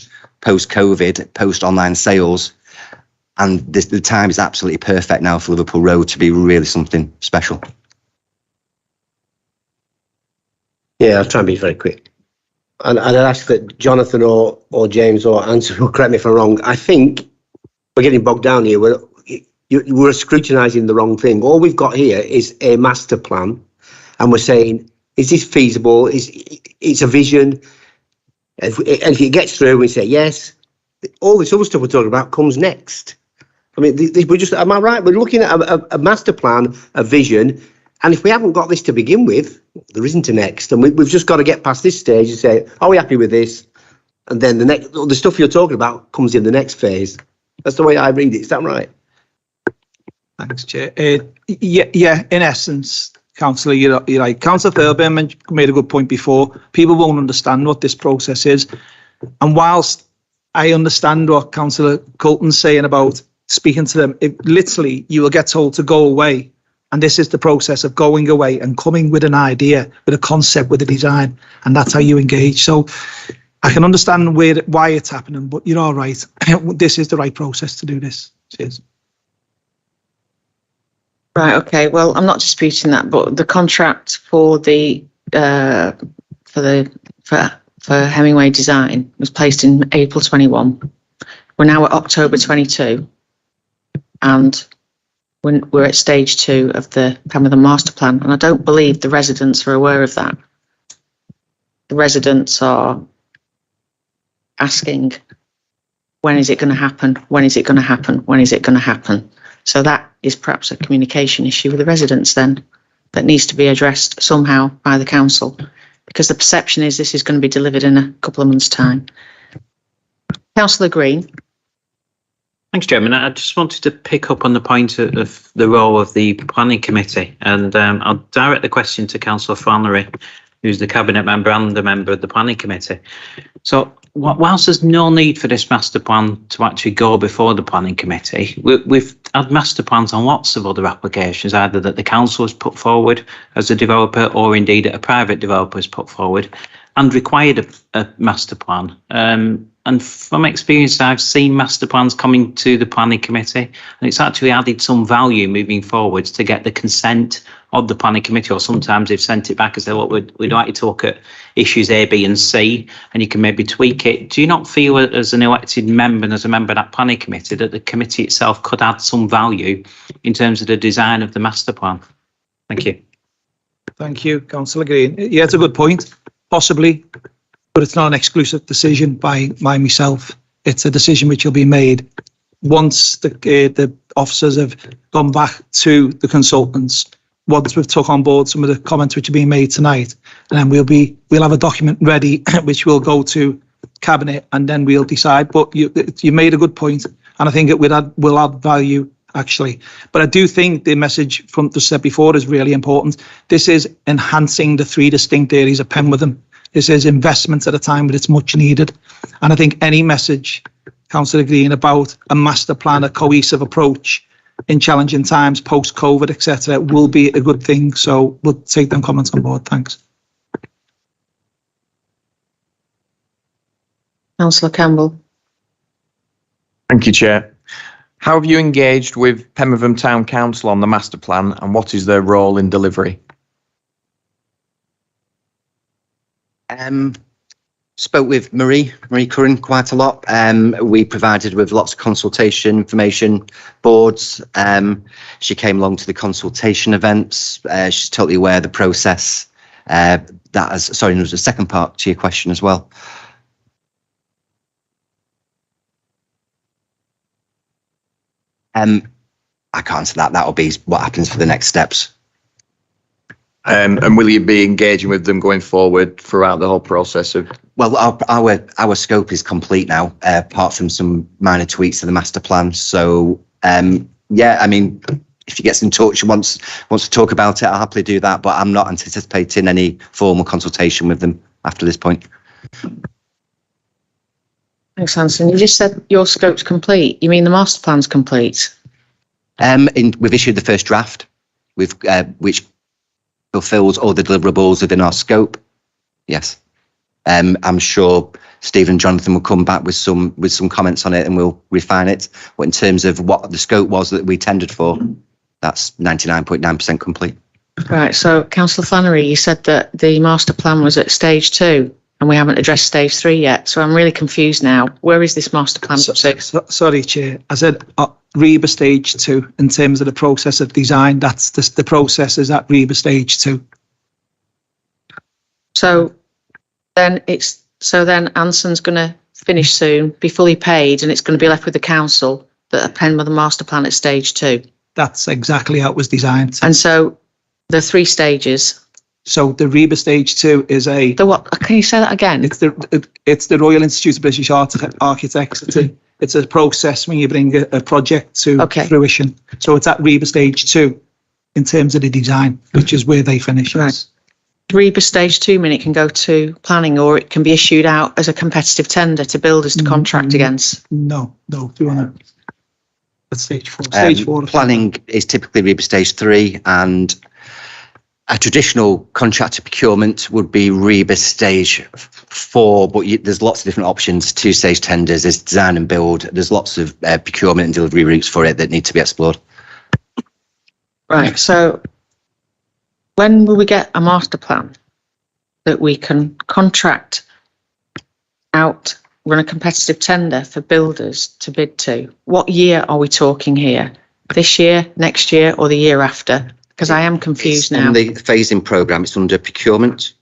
Post-COVID, post-online sales, and the time is absolutely perfect now for Liverpool Road to be really something special. Yeah, I'll try and be very quick. And I'd ask that Jonathan or James or Anson will correct me if I'm wrong. I think we're getting bogged down here. We're scrutinising the wrong thing. All we've got here is a master plan, and we're saying, is this feasible? It's a vision. And if it gets through, we say yes. All this other stuff we're talking about comes next. I mean, am I right? We're looking at a master plan, a vision, and if we haven't got this to begin with, there isn't a next. And we've just got to get past this stage and say, are we happy with this? And then the stuff you're talking about comes in the next phase. That's the way I read it. Is that right? Thanks, Chair. Yeah, in essence, Councillor, you're right. Councillor Fairbairn made a good point before. People won't understand what this process is. And whilst I understand what Councillor Colton's saying about speaking to them. Literally, you will get told to go away. And this is the process of going away and coming with an idea, with a concept, with a design. And that's how you engage. So I can understand why it's happening, but you're all right. This is the right process to do this. Cheers. Right, okay. Well, I'm not disputing that, but the contract for the for Hemingway Design was placed in April 21. We're now at October 22, and we're at stage 2 of the Penwortham Masterplan, and I don't believe the residents are aware of that. The residents are asking, when is it going to happen? When is it going to happen? When is it going to happen? So that is perhaps a communication issue with the residents then that needs to be addressed somehow by the council, because the perception is this is going to be delivered in a couple of months' time. Councillor Green. Thanks, Chairman. I just wanted to pick up on the point of the role of the planning committee, and I'll direct the question to Councillor Flannery, who's the cabinet member and a member of the planning committee. So whilst there's no need for this master plan to actually go before the planning committee, we've had master plans on lots of other applications, either that the council has put forward as a developer or indeed that a private developer has put forward and required a master plan. And from experience, I've seen master plans coming to the planning committee, and it's actually added some value moving forwards to get the consent of the planning committee, or sometimes they've sent it back and said, look, we'd like you to look at issues A, B and C, and you can maybe tweak it. Do you not feel as an elected member and as a member of that planning committee that the committee itself could add some value in terms of the design of the master plan? Thank you. Thank you, Councillor Green. Yeah, it's a good point, possibly, but it's not an exclusive decision by myself. It's a decision which will be made once the officers have gone back to the consultants, once we've took on board some of the comments which are being made tonight, and then we'll have a document ready which will go to cabinet, and then we'll decide. But you made a good point, and I think it will add value actually. But I do think the message from the said before is really important. This is enhancing the 3 distinct areas of Penwortham. This is investment at a time when it's much needed. And I think any message, Councillor Green, about a master plan, a cohesive approach in challenging times, post-COVID, etc., will be a good thing. So we'll take them comments on board. Thanks. Councillor Campbell. Thank you, Chair. How have you engaged with Penwortham Town Council on the master plan, and what is their role in delivery? Spoke with Marie Curran quite a lot. We provided with lots of consultation information boards. She came along to the consultation events. She's totally aware of the process. Sorry, there was a second part to your question as well. I can't answer that. That'll be what happens for the next steps. And will you be engaging with them going forward throughout the whole process of? Well, our scope is complete now, apart from some minor tweaks to the master plan. So yeah, I mean, if she gets in touch and wants to talk about it, I'll happily do that. But I'm not anticipating any formal consultation with them after this point. Thanks, Hanson. You just said your scope's complete. You mean the master plan's complete? We've issued the first draft, which fulfills all the deliverables within our scope. Yes. I'm sure Steve and Jonathan will come back with some comments on it, and we'll refine it. But in terms of what the scope was that we tendered for, that's 99.9% complete. Right. So, Councillor Flannery, you said that the master plan was at stage 2, and we haven't addressed stage 3 yet. So I'm really confused now. Where is this master plan? Sorry, Chair. I said REBA stage 2 in terms of the process of design. That's the process is at REBA stage 2. So then Anson's going to finish soon, be fully paid, and it's going to be left with the council that are paying with the master plan at stage 2. That's exactly how it was designed. And so the 3 stages. So the REBA stage 2 is the what? Can you say that again? It's the Royal Institute of British Architects. It's a process when you bring a project to fruition. So it's at REBA stage 2 in terms of the design, which is where they finish. Right. Reba stage 2 mean it can go to planning, or it can be issued out as a competitive tender to builders to contract against? No. Do you want to? That's stage 4. Stage 4. Planning is typically Reba stage 3, and a traditional contractor procurement would be Reba stage 4, but there's lots of different options. 2-stage tenders, there's design and build. There's lots of procurement and delivery routes for it that need to be explored. Right. So when will we get a master plan that we can contract out, run a competitive tender for builders to bid to? What year are we talking here? This year, next year, or the year after? Because I am confused now. In the phasing programme, it's under procurement,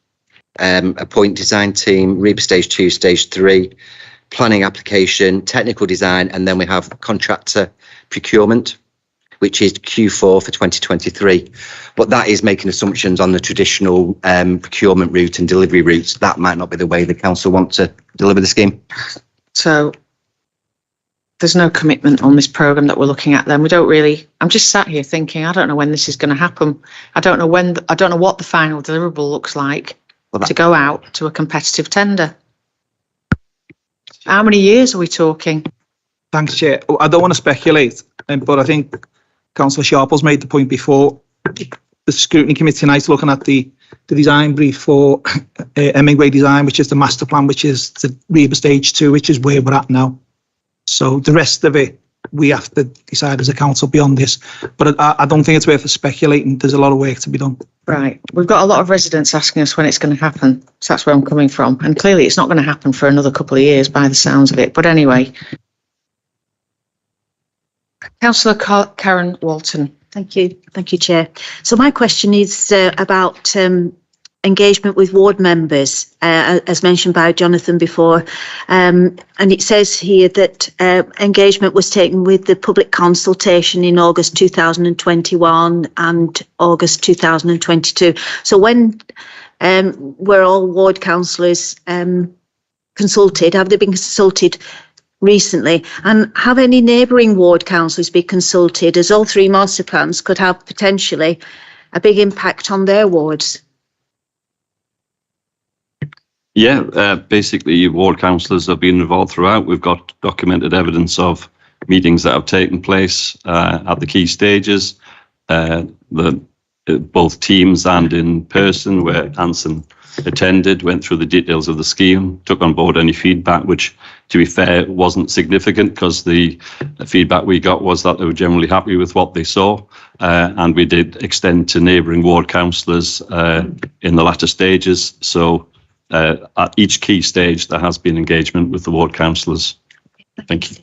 appoint design team, Reba stage 2, stage 3, planning application, technical design, and then we have contractor procurement, which is Q4 for 2023. But that is making assumptions on the traditional procurement route and delivery routes. That might not be the way the council want to deliver the scheme. So there's no commitment on this programme that we're looking at then. We don't really, I'm just sat here thinking, I don't know when this is going to happen. I don't know what the final deliverable looks like to go out to a competitive tender. How many years are we talking? Thanks, Chair. I don't want to speculate, but I think Councillor Sharple's made the point before. The Scrutiny Committee tonight is looking at the design brief for Hemingway Design, which is the master plan, which is the Reba stage 2, which is where we're at now. So the rest of it, we have to decide as a council beyond this. But I don't think it's worth speculating. There's a lot of work to be done. Right. We've got a lot of residents asking us when it's going to happen. So that's where I'm coming from. And clearly it's not going to happen for another couple of years by the sounds of it. But anyway. Councillor Karen Walton. Thank you, Chair. So my question is about engagement with ward members, as mentioned by Jonathan before. And it says here that engagement was taken with the public consultation in August 2021 and August 2022. So when were all ward councillors consulted? Have they been consulted recently? And have any neighbouring ward councillors been consulted, as all 3 master plans could have potentially a big impact on their wards? Yeah, basically ward councillors have been involved throughout. We've got documented evidence of meetings that have taken place at the key stages, both teams and in person, where Anson attended, went through the details of the scheme, took on board any feedback, which, to be fair, wasn't significant, because the feedback we got was that they were generally happy with what they saw. And we did extend to neighbouring ward councillors in the latter stages. So at each key stage, there has been engagement with the ward councillors. Thank you.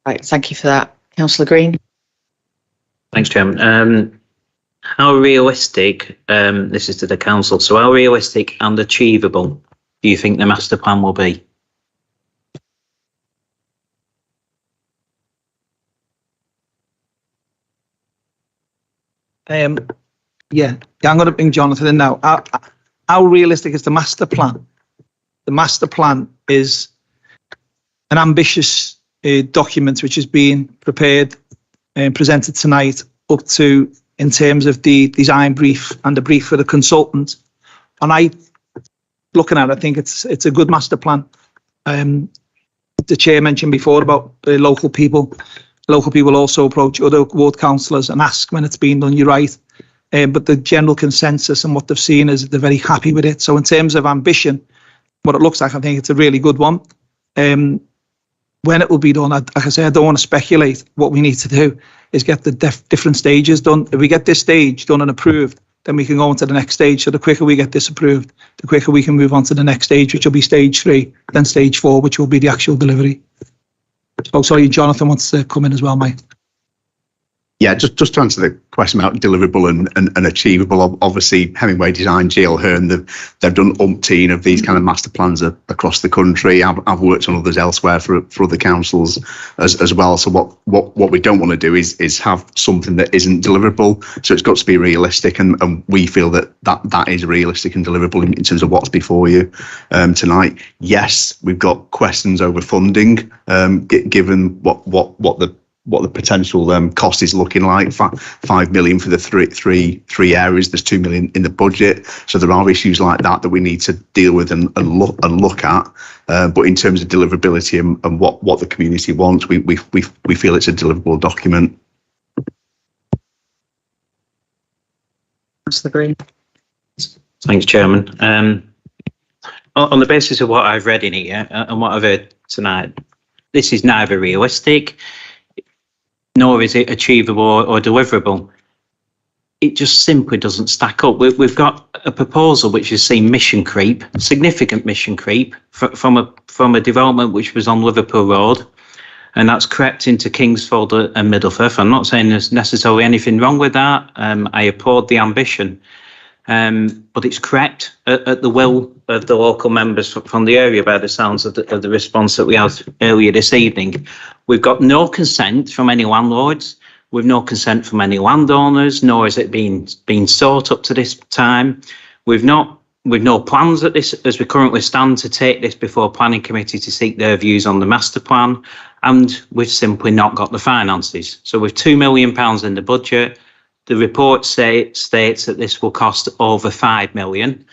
Right, thank you for that. Councillor Green. Thanks, Chairman. How realistic, this is to the council, so how realistic and achievable do you think the master plan will be? Yeah, I'm going to bring Jonathan in now. How realistic is the master plan? The master plan is an ambitious document which is being prepared and presented tonight, up to in terms of the design brief and the brief for the consultant. And looking at it, I think it's a good master plan. The chair mentioned before about the local people. Local people also approach other ward councillors and ask when it's been done. You're right. But the general consensus and what they've seen is they're very happy with it. So in terms of ambition, what it looks like, I think it's a really good one. When it will be done, like I say, I don't want to speculate. What we need to do is get the different stages done. If we get this stage done and approved, then we can go on to the next stage. So the quicker we get this approved, the quicker we can move on to the next stage, which will be stage 3, then stage 4, which will be the actual delivery. Oh, sorry, Jonathan wants to come in as well, mate. Yeah, just to answer the question about deliverable and achievable, obviously Hemingway Design, GL Hearn, they've done umpteen of these kind of master plans across the country. I've worked on others elsewhere for other councils as well. So what we don't want to do is have something that isn't deliverable. So it's got to be realistic, and we feel that is realistic and deliverable in terms of what's before you tonight. Yes, we've got questions over funding, given what the potential cost is looking like. 5 million for the three areas. There's 2 million in the budget, so there are issues like that we need to deal with and look at. But in terms of deliverability and what the community wants, we feel it's a deliverable document. Councillor Green. Thanks, Chairman. On the basis of what I've read in here and what I've heard tonight, this is neither realistic nor is it achievable or deliverable. It just simply doesn't stack up. We've got a proposal which has seen mission creep, significant mission creep from a development which was on Liverpool Road, and that's crept into Kingsfold and Middlefirth. I'm not saying there's necessarily anything wrong with that. I applaud the ambition. But it's crept at the will of the local members from the area by the sounds of the response that we had earlier this evening. We've got no consent from any landlords. We've no consent from any landowners, nor has it been sought up to this time. We've no plans at this as we currently stand to take this before planning committee to seek their views on the master plan, and we've simply not got the finances. So with £2 million in the budget, the report states that this will cost over 5 million.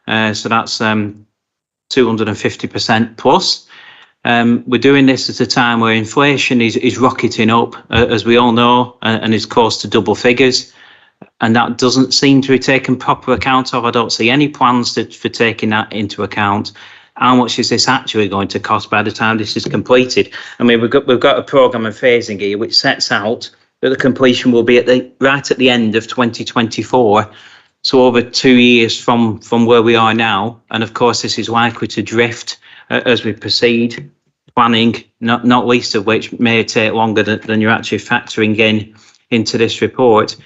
So that's 250% plus. We're doing this at a time where inflation is rocketing up, as we all know, and is close to double figures. And that doesn't seem to be taken proper account of. I don't see any plans for taking that into account. How much is this actually going to cost by the time this is completed? I mean, we've got a programme and phasing here which sets out that the completion will be right at the end of 2024, so over 2 years from where we are now. And of course, this is likely to drift as we proceed. Planning, not least of which may take longer than you're actually factoring into this report.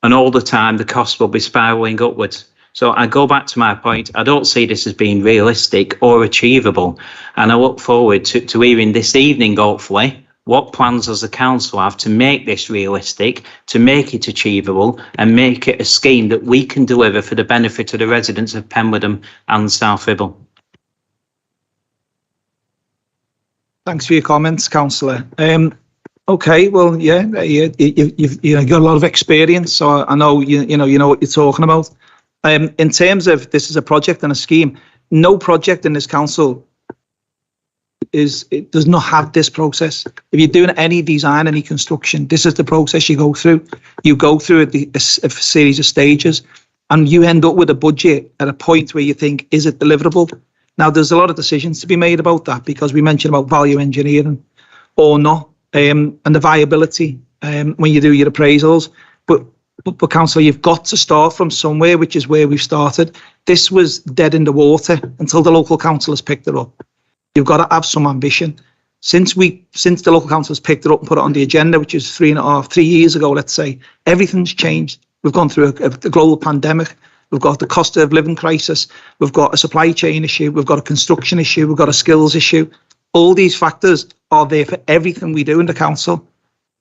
And all the time, the costs will be spiralling upwards. So I go back to my point. I don't see this as being realistic or achievable. And I look forward to hearing this evening, hopefully, what plans does the council have to make this realistic, to make it achievable, and make it a scheme that we can deliver for the benefit of the residents of Penwortham and South Ribble? Thanks for your comments, Councillor. Okay, well, yeah, you've got a lot of experience, so I know you know what you're talking about. In terms of this is a project and a scheme, no project in this council it does not have this process. If you're doing any design, any construction, this is the process you go through. You go through a series of stages, and you end up with a budget at a point where you think, is it deliverable? Now, there's a lot of decisions to be made about that, because we mentioned about value engineering or not, and the viability when you do your appraisals. But councillor, you've got to start from somewhere, which is where we've started. This was dead in the water until the local council has picked it up. You've got to have some ambition. Since the local council has picked it up and put it on the agenda, which is 3 years ago, let's say, everything's changed. We've gone through a global pandemic. We've got the cost of living crisis. We've got a supply chain issue. We've got a construction issue. We've got a skills issue. All these factors are there for everything we do in the council.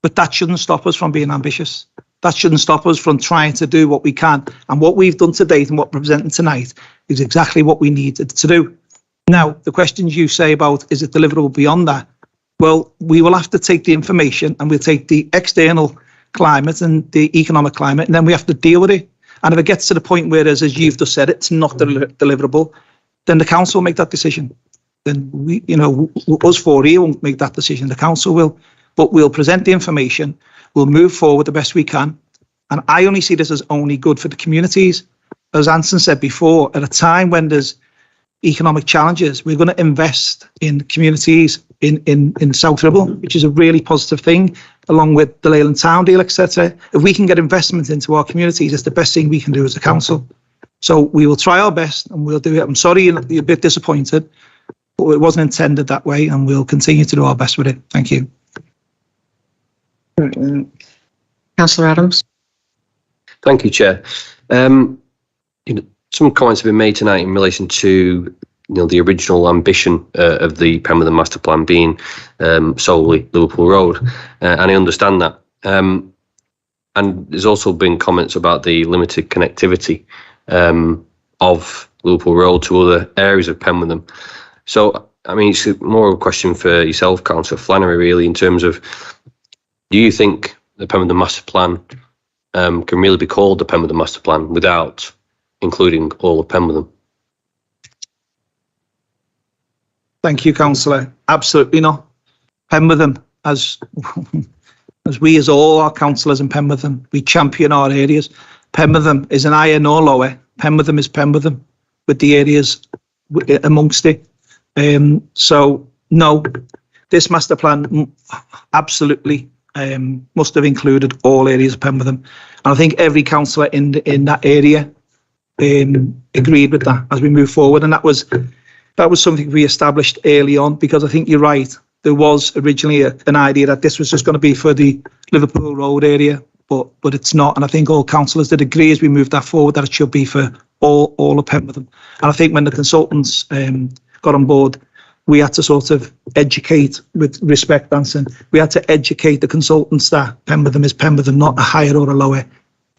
But that shouldn't stop us from being ambitious. That shouldn't stop us from trying to do what we can. And what we've done to date and what we're presenting tonight is exactly what we needed to do. Now, the questions you say about, is it deliverable beyond that? Well, we will have to take the information, and we'll take the external climate and the economic climate, and then we have to deal with it. And if it gets to the point where, as you've just said, it's not deliverable, then the council will make that decision. Then us four here won't make that decision. The council will. But we'll present the information. We'll move forward the best we can. And I only see this as only good for the communities. As Anson said before, at a time when there's economic challenges, we're going to invest in communities in South Ribble, which is a really positive thing, along with the Leyland Town deal, etc. If we can get investment into our communities, it's the best thing we can do as a council. So we will try our best, and we'll do it. I'm sorry you're a bit disappointed, but it wasn't intended that way, and we'll continue to do our best with it. Thank you. Councillor Adams. Thank you, Chair. Some comments have been made tonight in relation to the original ambition of the Penwortham Masterplan being solely Liverpool Road, and I understand that. And there's also been comments about the limited connectivity of Liverpool Road to other areas of Penwortham. So, I mean, it's more of a question for yourself, Councillor Flannery, really, in terms of, Do you think the Penwortham Master Plan can really be called the Penwortham Master Plan without including all of Penwortham? Thank you, councillor. Absolutely not. Penwortham, as we as all our councillors in Penwortham, we champion our areas. Penwortham is an higher nor lower. Penwortham is Penwortham with the areas amongst it. So no, this master plan absolutely must have included all areas of Penwortham. And I think every councillor in that area agreed with that as we move forward. And that was something we established early on, because I think you're right. There was originally an idea that this was just going to be for the Liverpool Road area, but it's not. And I think all councillors did agree as we moved that forward that it should be for all of Penwortham. And I think when the consultants got on board, we had to sort of educate, with respect, Anson, we had to educate the consultants that Penwortham is Penwortham, not a higher or a lower.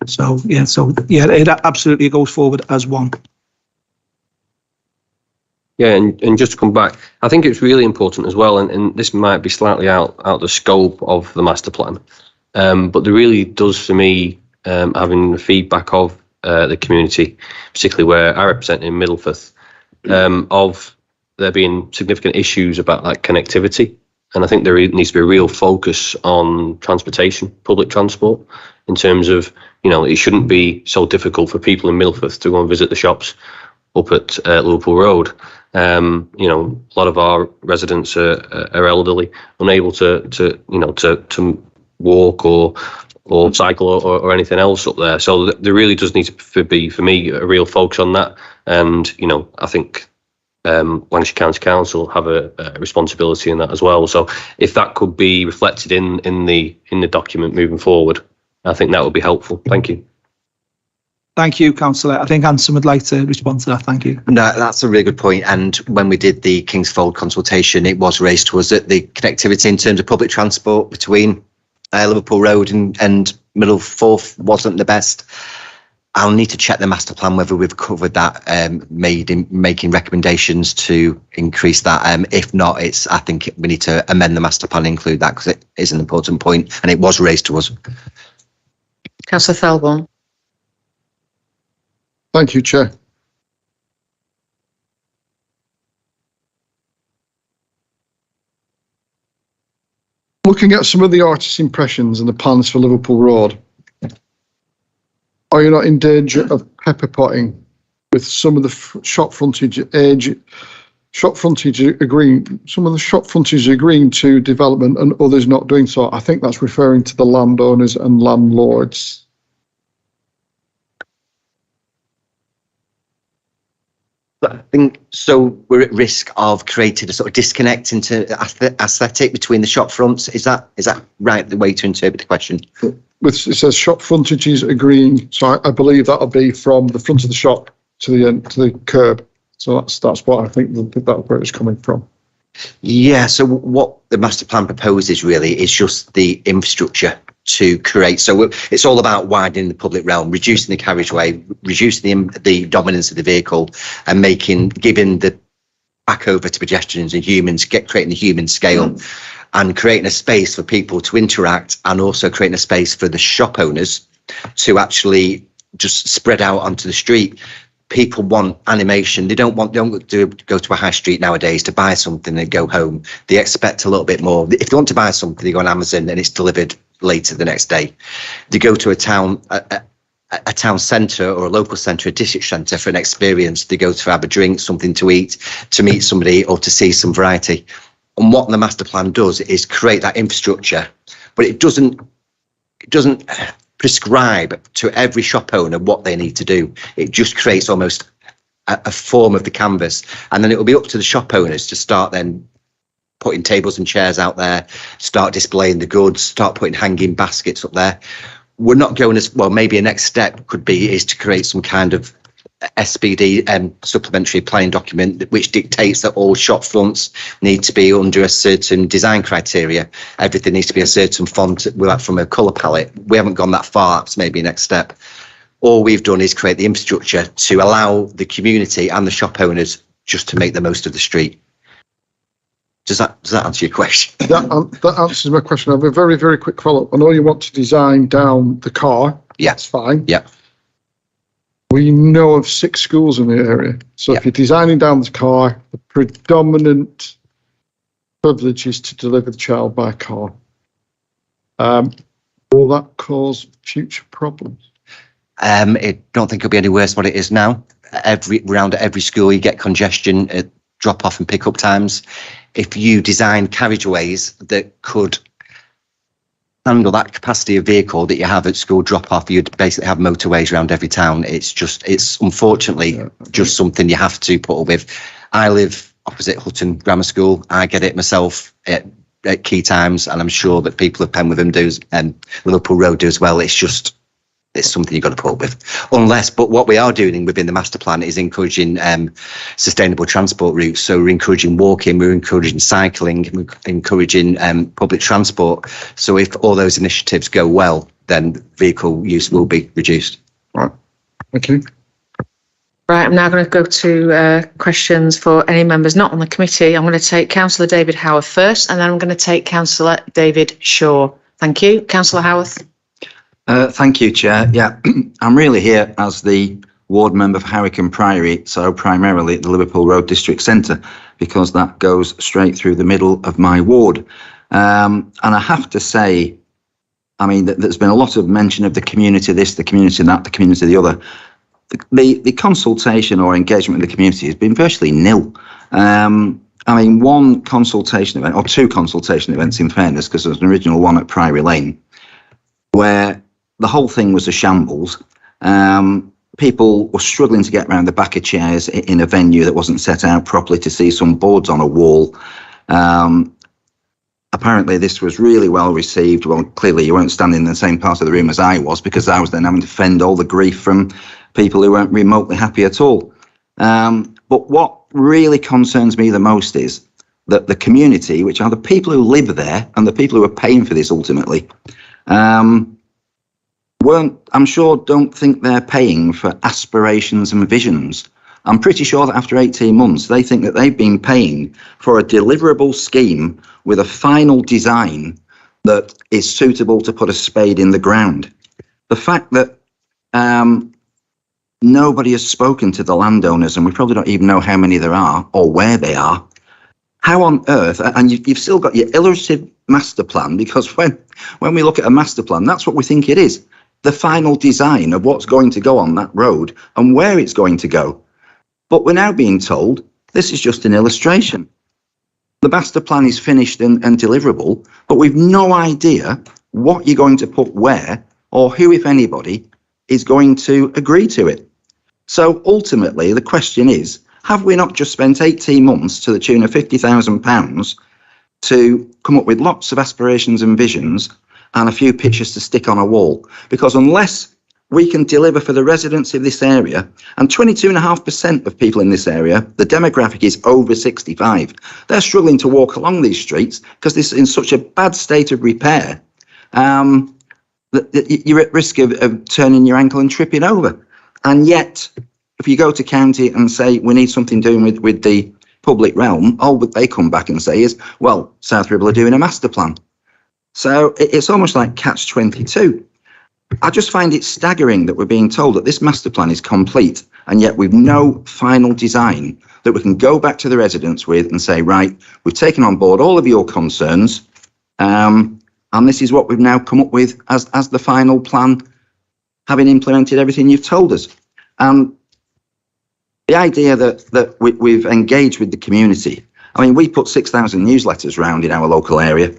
So yeah, it absolutely goes forward as one. Yeah, and just to come back, I think it's really important as well, and this might be slightly out the scope of the master plan, but there really does, for me, having the feedback of the community, particularly where I represent in Middleford, of there being significant issues about that connectivity. And I think there needs to be a real focus on transportation, public transport, in terms of, it shouldn't be so difficult for people in Middleford to go and visit the shops up at Liverpool Road. A lot of our residents are elderly, unable to walk or cycle or anything else up there. So there really does need to be, for me, a real focus on that. And I think Lancashire County Council have a responsibility in that as well. So if that could be reflected in the document moving forward, I think that would be helpful. Thank you. Thank you, councillor. I think Anson would like to respond to that. Thank you. No, that's a really good point. And when we did the Kingsfold consultation, it was raised to us that the connectivity in terms of public transport between Liverpool Road and Middleford wasn't the best. I'll need to check the master plan whether we've covered that, making recommendations to increase that. If not, I think we need to amend the master plan and include that, because it is an important point and it was raised to us. Councillor Thelbourne. Thank you, Chair. Looking at some of the artist's impressions and the plans for Liverpool Road, are you not in danger of pepper potting with some of the shop frontage agreeing, some of the shop frontage agreeing to development and others not doing so? I think that's referring to the landowners and landlords. I think so. We're at risk of creating a sort of disconnect into aesthetic between the shop fronts. Is that right? The way to interpret the question? It says shop frontages agreeing. So I believe that'll be from the front of the shop to the curb. So that's what I think that's where it's coming from. Yeah. So what the master plan proposes really is just the infrastructure to create. So it's all about widening the public realm, reducing the carriageway, reducing the dominance of the vehicle, and giving the back over to pedestrians and humans, creating the human scale, and creating a space for people to interact, and also creating a space for the shop owners to actually just spread out onto the street. People want animation. They don't want to go to a high street nowadays to buy something and go home. They expect a little bit more. If they want to buy something, they go on Amazon and it's delivered later the next day. They go to a town centre or a local centre, a district centre for an experience. They go to have a drink, something to eat, to meet somebody, or to see some variety. And what the master plan does is create that infrastructure, but it doesn't prescribe to every shop owner what they need to do. It just creates almost a form of the canvas, and then it will be up to the shop owners to start then putting tables and chairs out there, start displaying the goods, start putting hanging baskets up there. We're not going as well. Maybe a next step is to create some kind of SPD supplementary planning document which dictates that all shop fronts need to be under a certain design criteria. Everything needs to be a certain font from a colour palette. We haven't gone that far. That's maybe next step. All we've done is create the infrastructure to allow the community and the shop owners just to make the most of the street. Does that answer your question? That answers my question. I have a very, very quick follow-up. I know you want to design down the car. Yeah. That's fine. Yeah. We know of 6 schools in the area. So if you're designing down the car, the predominant privilege is to deliver the child by car. Will that cause future problems? I don't think it'll be any worse than what it is now. Around every school, you get congestion at drop-off and pick-up times. If you design carriageways that could handle that capacity of vehicle that you have at school drop-off, you'd basically have motorways around every town. It's unfortunately just something you have to put up with. I live opposite Hutton Grammar School. I get it myself at key times, and I'm sure that people of Penwortham do, and Liverpool Road do as well. It's something you've got to put up with. But what we are doing within the master plan is encouraging sustainable transport routes. So we're encouraging walking, we're encouraging cycling, we're encouraging public transport. So if all those initiatives go well, then vehicle use will be reduced. Right. Thank you. Right, I'm now going to go to questions for any members not on the committee. I'm going to take Councillor David Howarth first, and then I'm going to take Councillor David Shaw. Thank you. Councillor Howarth. Thank you, Chair. Yeah, I'm really here as the ward member for Howick and Priory, so primarily the Liverpool Road District Centre, because that goes straight through the middle of my ward. And I have to say, I mean, there's been a lot of mention of the community this, the community that, the community the other. The consultation or engagement with the community has been virtually nil. I mean, one consultation event, or 2 consultation events in fairness, because there's an original one at Priory Lane, where the whole thing was a shambles. People were struggling to get around the back of chairs in a venue that wasn't set out properly to see some boards on a wall. Apparently this was really well received. Well, clearly you weren't standing in the same part of the room as I was, because I was then having to fend all the grief from people who weren't remotely happy at all. But what really concerns me the most is that the community, which are the people who live there and the people who are paying for this ultimately, don't think they're paying for aspirations and visions. I'm pretty sure that after 18 months, they think that they've been paying for a deliverable scheme with a final design that is suitable to put a spade in the ground. The fact that nobody has spoken to the landowners, and we probably don't even know how many there are or where they are. How on earth, and you've still got your illustrative master plan, because when we look at a master plan, that's what we think it is. The final design of what's going to go on that road and where it's going to go. But we're now being told this is just an illustration. The master plan is finished and deliverable, but we've no idea what you're going to put where, or who, if anybody, is going to agree to it. So ultimately, the question is, have we not just spent 18 months to the tune of £50,000 to come up with lots of aspirations and visions and a few pictures to stick on a wall? Because unless we can deliver for the residents of this area, and 22.5% of people in this area, the demographic is over 65. They're struggling to walk along these streets because this is in such a bad state of repair that you're at risk of turning your ankle and tripping over. And yet, if you go to county and say, we need something doing with the public realm, all that they come back and say is, well, South Ribble are doing a master plan. So it's almost like catch-22. I just find it staggering that we're being told that this master plan is complete, and yet we've no final design that we can go back to the residents with and say, right, we've taken on board all of your concerns, and this is what we've now come up with as the final plan, having implemented everything you've told us. The idea that we've engaged with the community, I mean, we put 6,000 newsletters around in our local area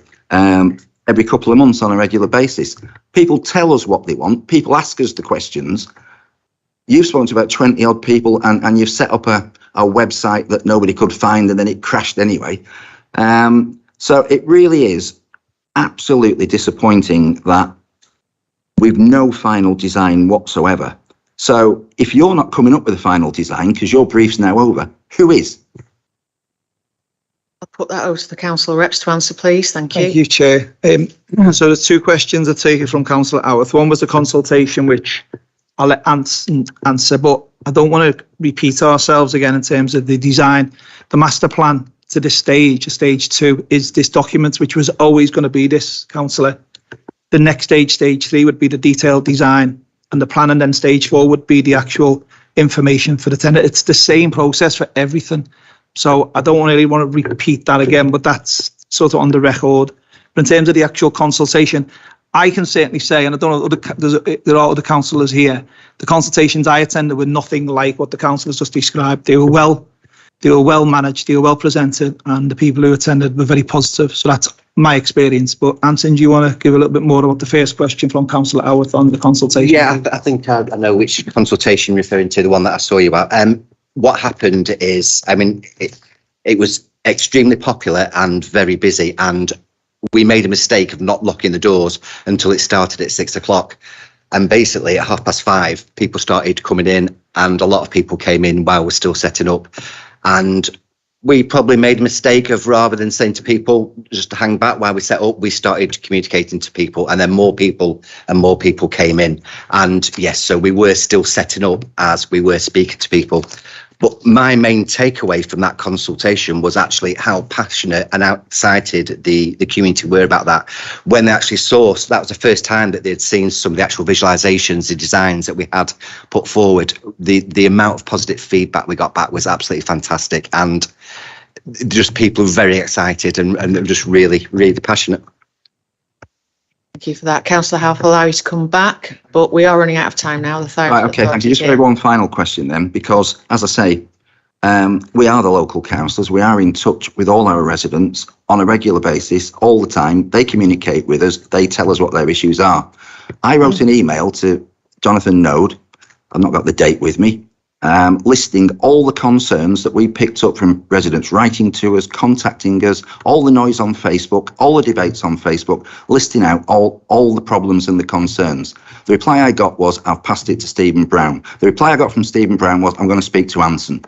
every couple of months on a regular basis. People tell us what they want. People ask us the questions. You've spoken to about 20 odd people, and you've set up a website that nobody could find, and then it crashed anyway. So it really is absolutely disappointing that we've no final design whatsoever. So if you're not coming up with a final design because your brief's now over, who is? I'll put that over to the council reps to answer, please. Thank you. Thank you, Chair. So there's 2 questions I take it from Councillor Howarth. One was the consultation, which I'll let answer, but I don't want to repeat ourselves again in terms of the design. The master plan to this stage, stage 2, is this document, which was always going to be this, councillor. The next stage, stage 3, would be the detailed design and the plan, and then stage 4 would be the actual information for the tenant. It's the same process for everything. So I don't really want to repeat that again, but that's sort of on the record. But in terms of the actual consultation, I can certainly say, and I don't know, there are other councillors here, the consultations I attended were nothing like what the councillors just described. They were well managed, they were well presented, and the people who attended were very positive. So that's my experience. But Anson, do you want to give a little bit more about the first question from Councillor Howarth on the consultation? Yeah, I think I know which consultation you're referring to, the one that I saw you about. What happened is, I mean, it was extremely popular and very busy, and we made a mistake of not locking the doors until it started at 6 o'clock. And basically at 5:30, people started coming in, and a lot of people came in while we're still setting up. And we probably made a mistake of, rather than saying to people, just to hang back while we set up, we started communicating to people, and then more people came in. And yes, so we were still setting up as we were speaking to people. But my main takeaway from that consultation was actually how passionate and excited the community were about that. When they actually saw, so that was the first time that they'd seen some of the actual visualizations, the designs that we had put forward. The amount of positive feedback we got back was absolutely fantastic, and just people were very excited and just really, really passionate. Thank you for that. Councillor Howarth, I'll allow you to come back, but we are running out of time now. Right, okay, thank you. Just for one final question then, because as I say, we are the local councillors. We are in touch with all our residents on a regular basis, all the time. They communicate with us. They tell us what their issues are. I wrote an email to Jonathan Node. I've not got the date with me. Listing all the concerns that we picked up from residents writing to us, contacting us, all the noise on Facebook, all the debates on Facebook, listing out all the problems and the concerns. The reply I got was, I've passed it to Stephen Brown. The reply I got from Stephen Brown was, I'm going to speak to Anson.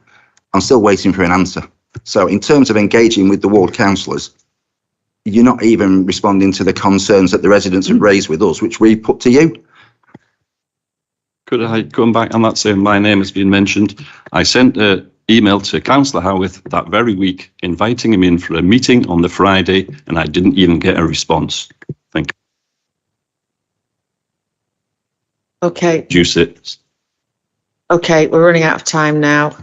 I'm still waiting for an answer. So in terms of engaging with the ward councillors, you're not even responding to the concerns that the residents have raised with us, which we put to you. Could I come back on that, saying my name has been mentioned? I sent an email to Councillor Howarth that very week, inviting him in for a meeting on the Friday, and I didn't even get a response. Thank you. Okay. Juice it. Okay, we're running out of time now.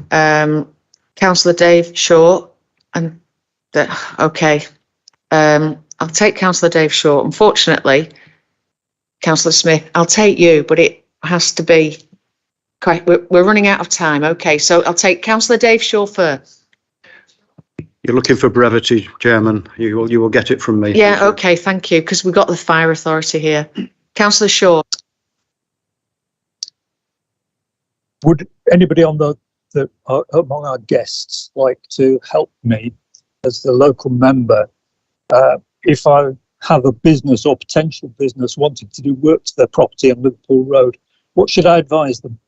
Councillor Dave Shaw, and okay. I'll take Councillor Dave Shaw. Unfortunately, Councillor Smith, I'll take you, but it has to be quite, we're running out of time. Okay, so I'll take Councillor Dave Shaw first. You're looking for brevity, Chairman. You will get it from me. Yeah, okay, thank you, because we've got the fire authority here. Councillor Shaw. Would anybody on among our guests like to help me as the local member if I have a business or potential business wanting to do work to their property on Liverpool Road? What should I advise them?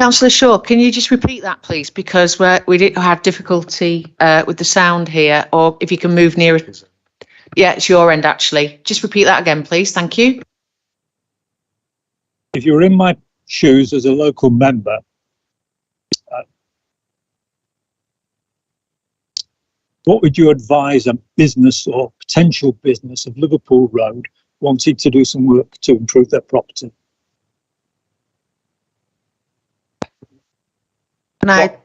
Councillor Shaw, can you just repeat that, please? Because we did have difficulty with the sound here, or if you can move nearer. Yeah, it's your end, actually. Just repeat that again, please. Thank you. If you're in my shoes as a local member, what would you advise a business or potential business of Liverpool Road wanting to do some work to improve their property? Can I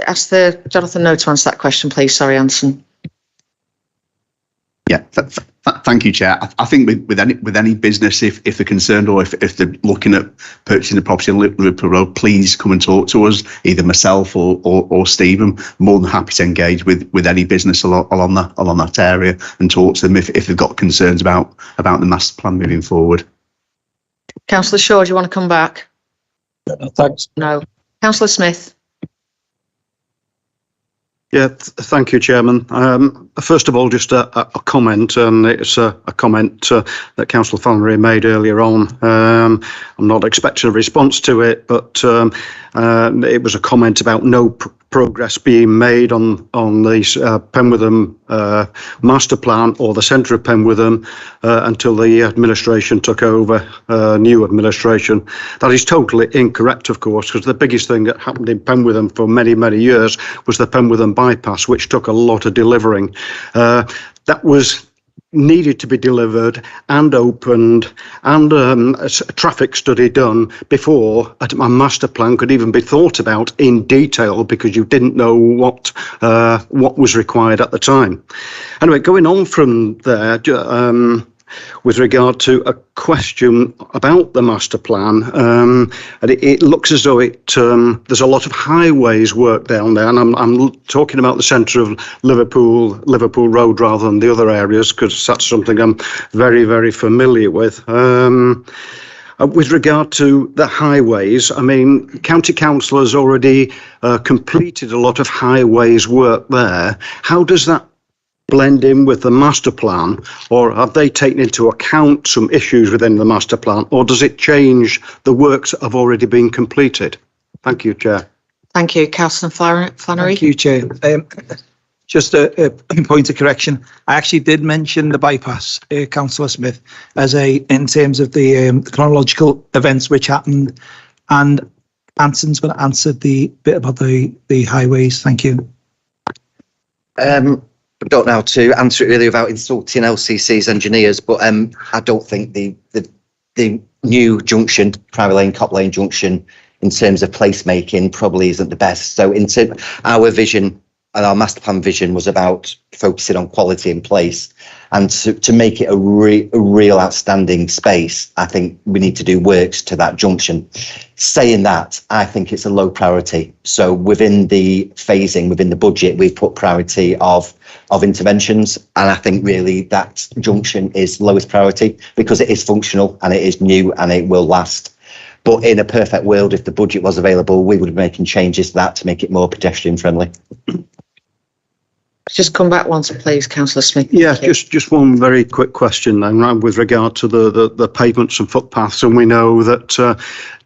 ask the Jonathan Node to answer that question, please? Sorry, Anson. Yeah, thank you, Chair. I think with any business, if they're concerned or if they're looking at purchasing a property on Liverpool Road, please come and talk to us, either myself or Stephen. More than happy to engage with any business along that area and talk to them if they've got concerns about the master plan moving forward. Councillor Shaw, do you want to come back? No, thanks. No. Councillor Smith. Yeah, thank you, Chairman. First of all, just a comment, and it's a comment that Councillor Flannery made earlier on. I'm not expecting a response to it, but It was a comment about no progress being made on the Penwortham master plan or the centre of Penwortham until the administration took over, new administration. That is totally incorrect, of course, because the biggest thing that happened in Penwortham for many, many years was the Penwortham bypass, which took a lot of delivering. That was needed to be delivered and opened, and a traffic study done before a master plan could even be thought about in detail, because you didn't know what was required at the time. Anyway, going on from there, with regard to a question about the master plan, and it looks as though there's a lot of highways work down there, and I'm talking about the centre of Liverpool Road rather than the other areas, because that's something I'm very, very familiar with. With regard to the highways, I mean, County Council has already completed a lot of highways work there. How does that blend in with the master plan, or have they taken into account some issues within the master plan, or does it change the works that have already been completed? Thank you, Chair. Thank you, Councillor Flannery. Thank you, Chair. Just a point of correction. I actually did mention the bypass, Councillor Smith, as in terms of the chronological events which happened, and Anson's going to answer the bit about the highways. Thank you. I don't know how to answer it really without insulting LCC's engineers, but I don't think the new junction, Priory Lane, Cop Lane junction, in terms of placemaking, probably isn't the best. So our vision and our master plan vision was about focusing on quality in place, and to make it a real outstanding space, I think we need to do works to that junction. Saying that, I think it's a low priority. So within the phasing, within the budget, we've put priority of interventions, and I think really that junction is lowest priority because it is functional and it is new and it will last. But in a perfect world, if the budget was available, we would be making changes to that to make it more pedestrian friendly. Just come back once, please, Councillor Smith. Yeah, just one very quick question then, with regard to the pavements and footpaths. And we know that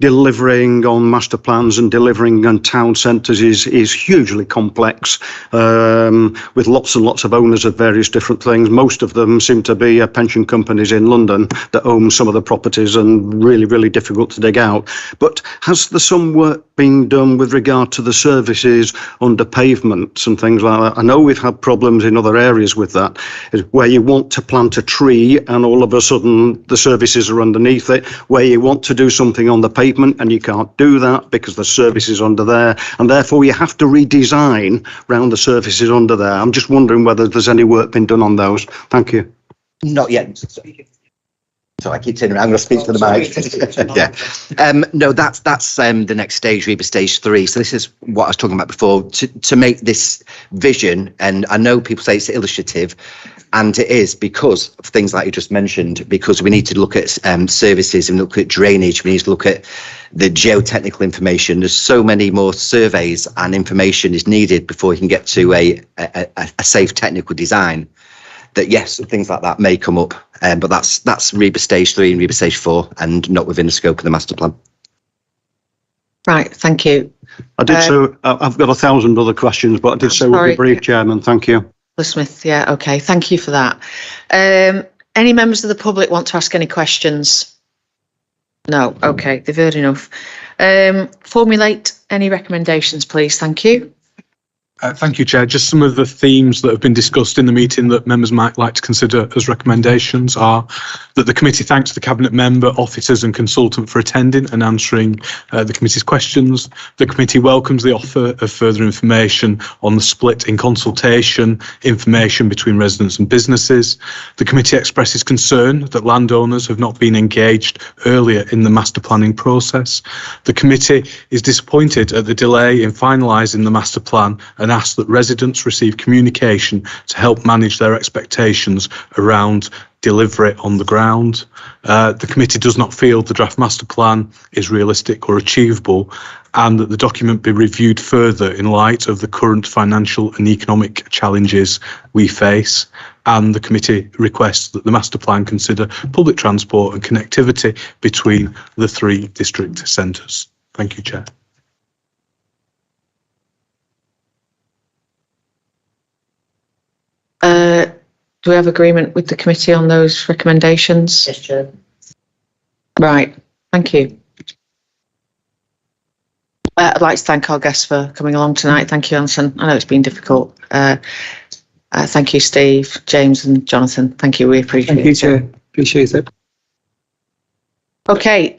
delivering on master plans and delivering on town centres is hugely complex, with lots and lots of owners of various different things. Most of them seem to be pension companies in London that own some of the properties, and really, really difficult to dig out. But has there some work been done with regard to the services under pavements and things like that? I know we've had problems in other areas with that, where you want to plant a tree and all of a sudden the services are underneath it, where you want to do something on the pavement and you can't do that because the service is under there, and therefore you have to redesign around the surfaces under there. I'm just wondering whether there's any work been done on those. Thank you. Not yet. So I keep turning around. I'm going to speak to the mic. Yeah. No, that's the next stage, REBA stage 3. So this is what I was talking about before, to make this vision, and I know people say it's illustrative, and it is because of things like you just mentioned, because we need to look at services, and look at drainage, we need to look at the geotechnical information. There's so many more surveys and information is needed before you can get to a safe technical design. That yes, things like that may come up, but that's REBA stage 3 and REBA stage 4, and not within the scope of the master plan. Right, thank you. I did so. I've got 1,000 other questions, but I did say we'll be brief, Chairman. Thank you. Smith, yeah, okay, thank you for that. Any members of the public want to ask any questions? No, okay, they've heard enough. Formulate any recommendations, please. Thank you. Thank you, Chair. Just some of the themes that have been discussed in the meeting that members might like to consider as recommendations are that the committee thanks the Cabinet member, officers and consultant for attending and answering the committee's questions. The committee welcomes the offer of further information on the split in consultation information between residents and businesses. The committee expresses concern that landowners have not been engaged earlier in the master planning process. The committee is disappointed at the delay in finalising the master plan and ask that residents receive communication to help manage their expectations around delivery on the ground. The committee does not feel the draft master plan is realistic or achievable, and that the document be reviewed further in light of the current financial and economic challenges we face. And the committee requests that the master plan consider public transport and connectivity between the 3 district centres. Thank you, Chair. do we have agreement with the committee on those recommendations? Yes, Chair. Right, thank you. I'd like to thank our guests for coming along tonight. Thank you, Anson. I know it's been difficult. Thank you, Steve, James and Jonathan. Thank you, we appreciate it. Thank you, Chair. Appreciate it. Okay,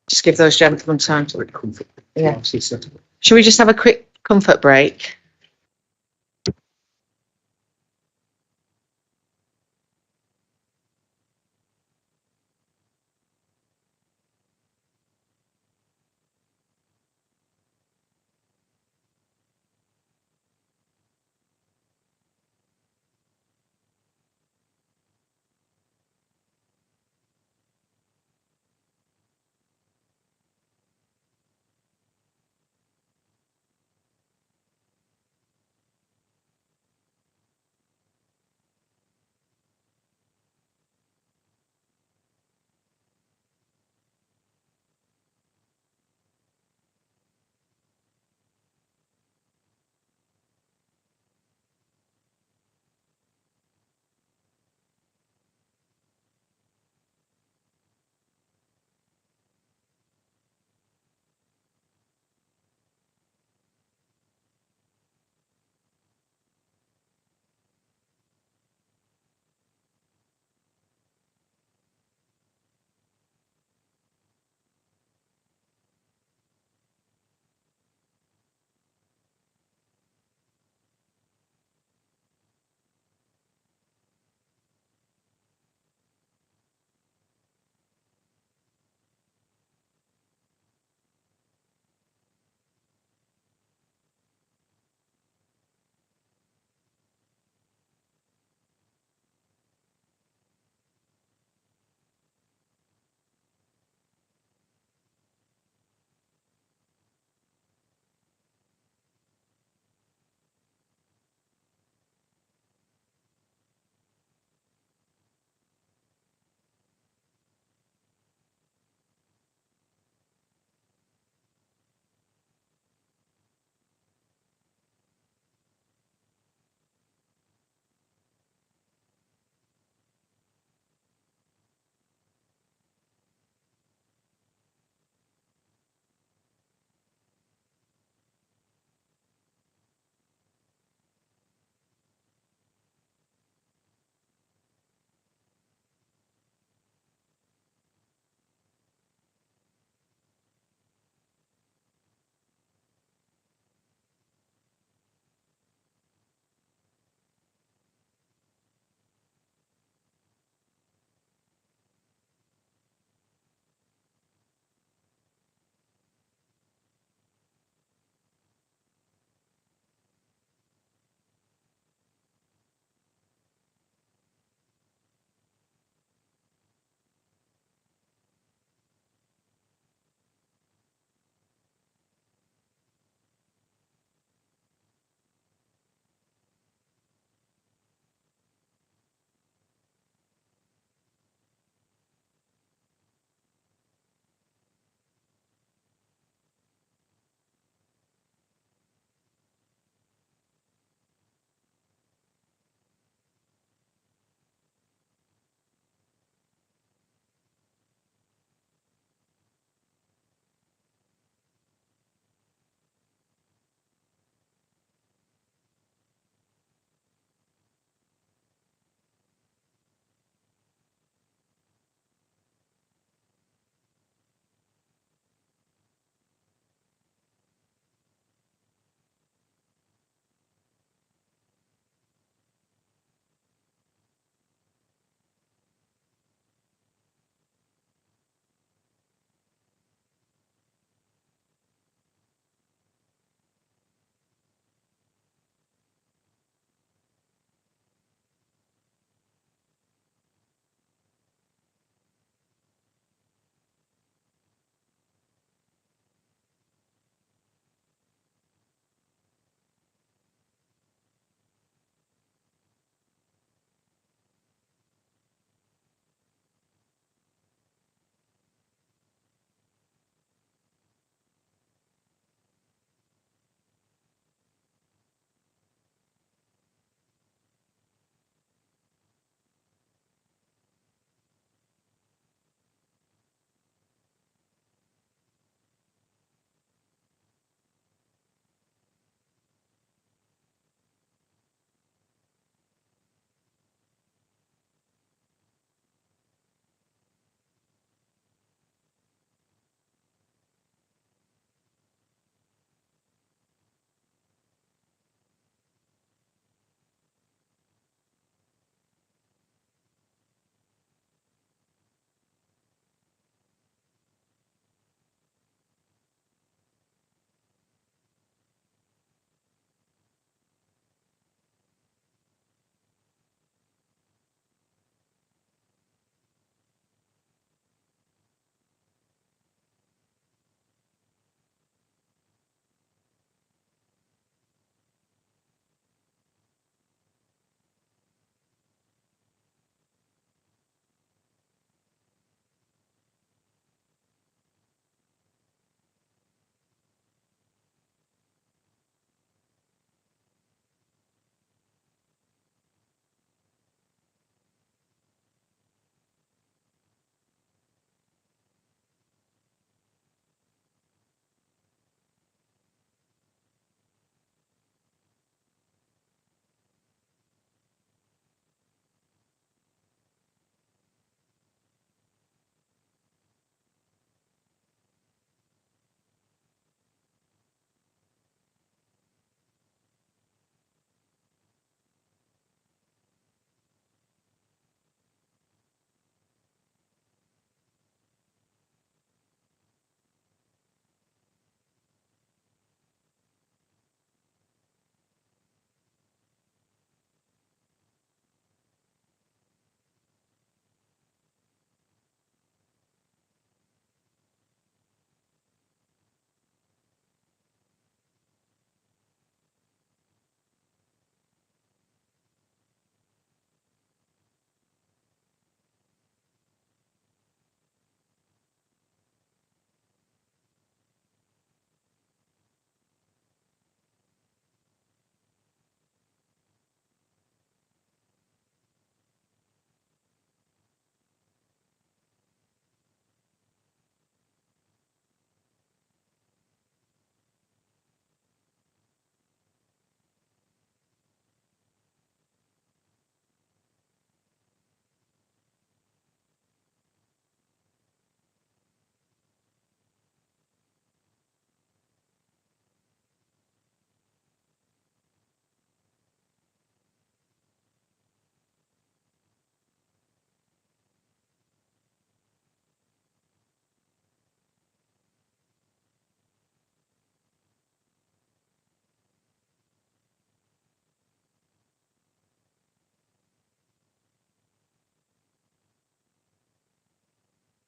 just give those gentlemen time to... Yeah. Should we just have a quick comfort break?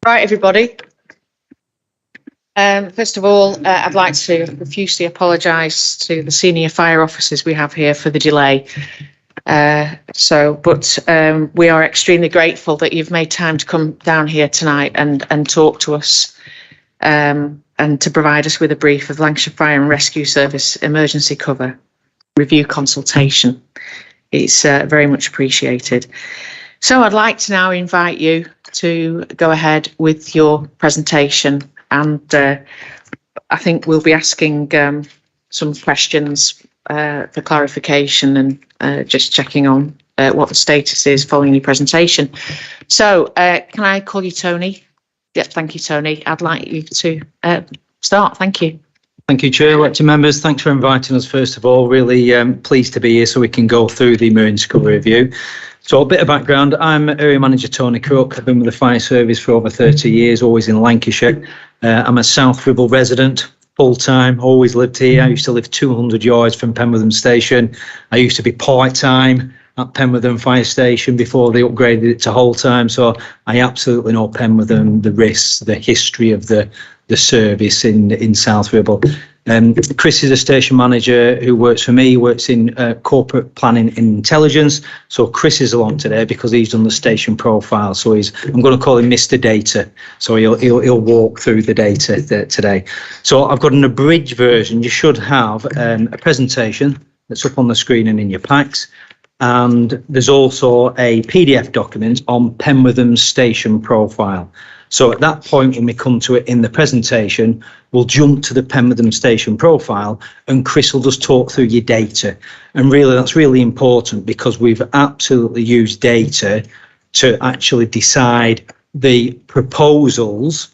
Right, everybody. First of all, I'd like to profusely apologise to the senior fire officers we have here for the delay. But we are extremely grateful that you've made time to come down here tonight and talk to us and to provide us with a brief of Lancashire Fire and Rescue Service emergency cover review consultation. It's very much appreciated. So I'd like to now invite you to go ahead with your presentation, and I think we'll be asking some questions for clarification and just checking on what the status is following your presentation. So can I call you Tony? Yeah, thank you, Tony. I'd like you to start. Thank you. Thank you, Chair. Elected members, thanks for inviting us. First of all, really pleased to be here so we can go through the emergency cover review. So a bit of background, I'm Area Manager Tony Crook. I've been with the Fire Service for over 30 years, always in Lancashire. I'm a South Ribble resident, full-time, always lived here. I used to live 200 yards from Penwortham Station. I used to be part-time at Penwortham Fire Station before they upgraded it to whole-time. So I absolutely know Penwortham, the risks, the history of the service in South Ribble. Chris is a station manager who works for me, works in corporate planning and intelligence. So Chris is along today because he's done the station profile. So I'm going to call him Mr. Data. So he'll walk through the data today. So I've got an abridged version. You should have a presentation that's up on the screen and in your packs. And there's also a PDF document on Penwortham station profile. So at that point, when we come to it in the presentation, we'll jump to the Penwortham station profile and Chris will just talk through your data. And really, that's really important because we've absolutely used data to actually decide the proposals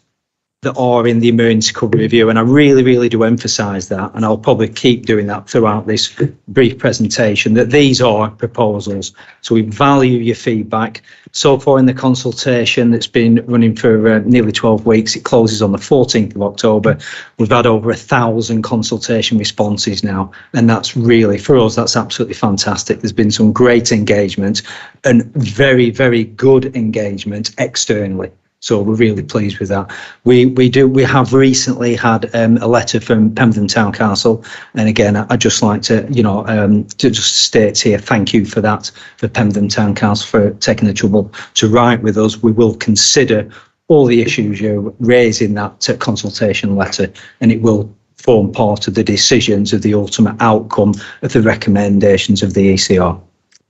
that are in the emergency cover review. And I really do emphasise that, and I'll probably keep doing that throughout this brief presentation, that these are proposals. So we value your feedback. So far in the consultation that's been running for nearly 12 weeks, it closes on the 14th of October. We've had over 1,000 consultation responses now, and that's really, for us, that's absolutely fantastic. There's been some great engagement and very good engagement externally. So we're really pleased with that. We have recently had a letter from Penwortham Town Council, and again, I'd just like to to just state here, thank you for that, for Penwortham Town Council for taking the trouble to write with us. We will consider all the issues you raise in that consultation letter, and it will form part of the decisions of the ultimate outcome of the recommendations of the ECR.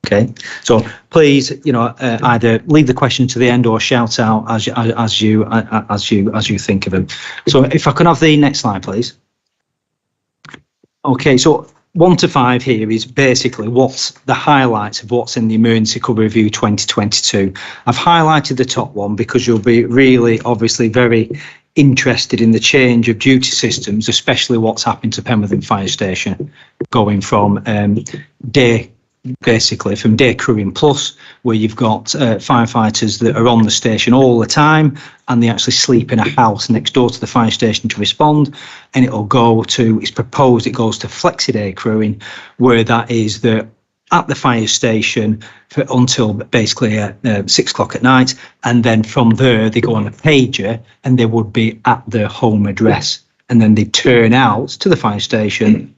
Okay, so please, either leave the question to the end or shout out as you think of them. So if I could have the next slide, please. Okay, so 1 to 5 here is basically what's the highlights of what's in the emergency cover review 2022. I've highlighted the top one because you'll be really, obviously, very interested in the change of duty systems, especially what's happened to Penwortham Fire Station, going from basically from day crewing plus, where you've got firefighters that are on the station all the time and they actually sleep in a house next door to the fire station to respond, and it'll go to, it's proposed it goes to flexi day crewing, where that is the at the fire station until basically 6 o'clock at night, and then from there they go on a pager and they would be at their home address, and then they turn out to the fire station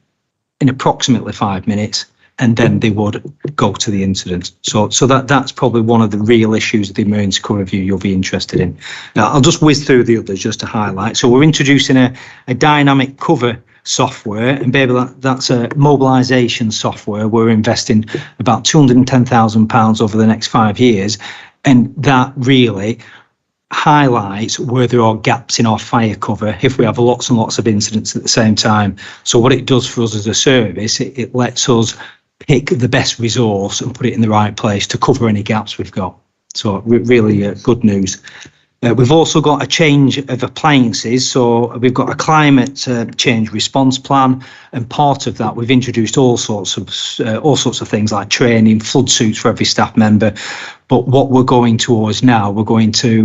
in approximately 5 minutes, and then they would go to the incident. So that's probably one of the real issues of the emergency cover review you'll be interested in. Now, I'll just whiz through the others just to highlight. So we're introducing a dynamic cover software, and that's a mobilisation software. We're investing about £210,000 over the next 5 years, and that really highlights where there are gaps in our fire cover if we have lots and lots of incidents at the same time. So what it does for us as a service, it lets us pick the best resource and put it in the right place to cover any gaps we've got. So really good news. We've also got a change of appliances. So we've got a climate change response plan, and part of that we've introduced all sorts of things like training, flood suits for every staff member. But what we're going towards now, we're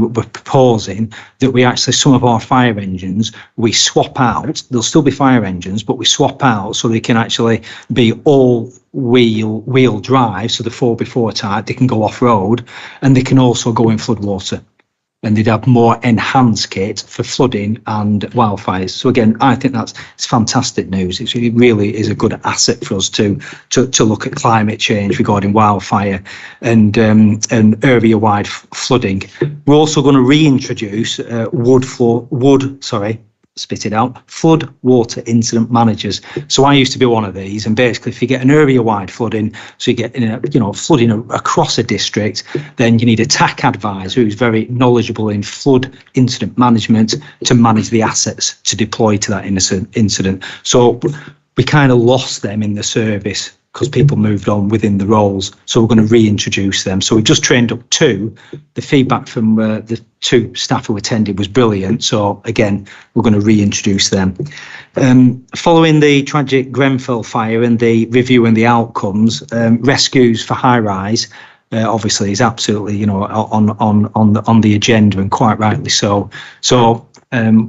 proposing that we actually, some of our fire engines, we swap out. There'll still be fire engines, but we swap out so they can actually be all wheel drive, so the 4x4 type. They can go off road, and they can also go in floodwater. and they'd have more enhanced kit for flooding and wildfires. So again, I think it's fantastic news. It really is a good asset for us to look at climate change regarding wildfire and area-wide flooding. We're also going to reintroduce flood water incident managers. So I used to be one of these, and basically if you get an area-wide flooding, so you get flooding across a district, then you need a TAC advisor who's very knowledgeable in flood incident management to manage the assets to deploy to that incident. So we kind of lost them in the service because people moved on within the roles. So we're going to reintroduce them. So we've just trained up 2. The feedback from the 2 staff who attended was brilliant. So again, we're going to reintroduce them. Following the tragic Grenfell fire and the review and the outcomes, rescues for high rise obviously is absolutely on the agenda, and quite rightly so. So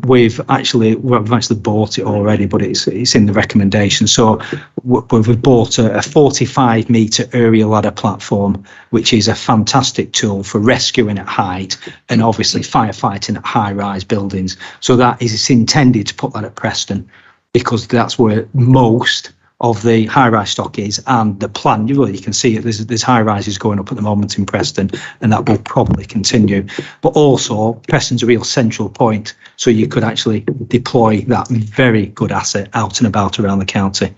we've actually bought it already, but it's in the recommendation. So we've bought a 45-metre area ladder platform, which is a fantastic tool for rescuing at height and obviously firefighting at high-rise buildings. So it's intended to put that at Preston, because that's where most of the high-rise stock is, and the plan, you can see it, there's high-rises going up at the moment in Preston, and that will probably continue. But also, Preston's a real central point, so you could actually deploy that very good asset out and about around the county.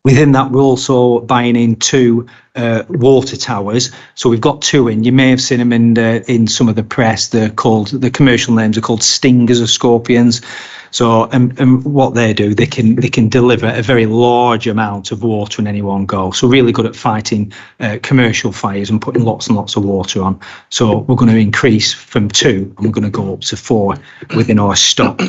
Within that, we're also buying in 2 water towers. So we've got 2 in. You may have seen them in some of the press. The commercial names are called stingers or scorpions. So and what they do, they can deliver a very large amount of water in any one go. So really good at fighting commercial fires and putting lots and lots of water on. So we're going to increase from 2, and we're going to go up to 4 within our stock.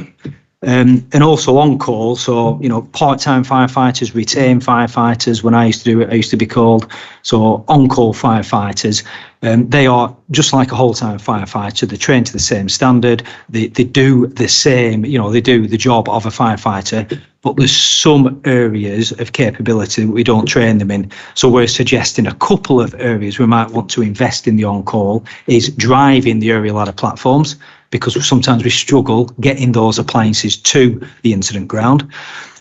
And also on call, so part-time firefighters, retained firefighters. When I used to do it, I used to be called. So on-call firefighters, they are just like a whole-time firefighter. They're trained to the same standard. They do the same, they do the job of a firefighter, but there's some areas of capability that we don't train them in. So we're suggesting a couple of areas we might want to invest in the on-call is driving the area ladder platforms, because sometimes we struggle getting those appliances to the incident ground.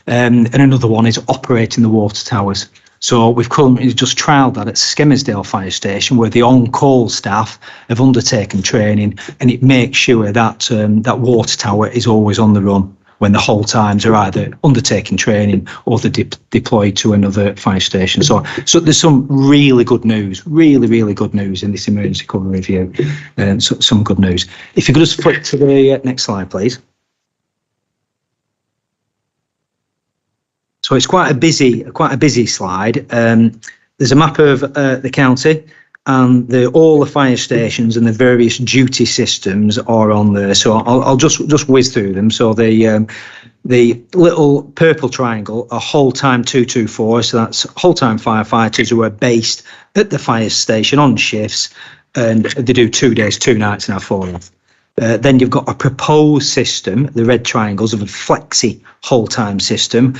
And another one is operating the water towers. So we've currently just trialled that at Skemersdale Fire Station, where the on-call staff have undertaken training, and it makes sure that that water tower is always on the run when the whole times are either undertaking training or they're deployed to another fire station. So there's some really good news, really good news in this emergency cover review, and some good news. If you could just flip to the next slide, please. So it's quite a busy slide. There's a map of the county, and all the fire stations and the various duty systems are on there. So I'll just whiz through them. So the little purple triangle are whole-time 224. So that's whole-time firefighters who are based at the fire station on shifts, and they do 2 days, 2 nights, and have 4 off. Then you've got a proposed system, the red triangles, of a flexi whole-time system,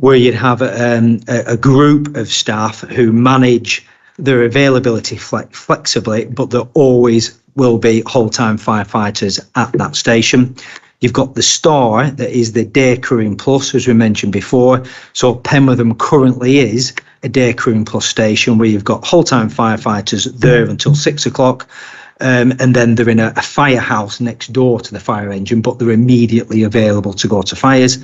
where you'd have a group of staff who manage their availability flexibly, but there always will be whole-time firefighters at that station. You've got the star, that is the day crewing plus, as we mentioned before. So Penwortham currently is a day crewing plus station where you've got whole-time firefighters there until 6 o'clock. And then they're in a firehouse next door to the fire engine, but they're immediately available to go to fires.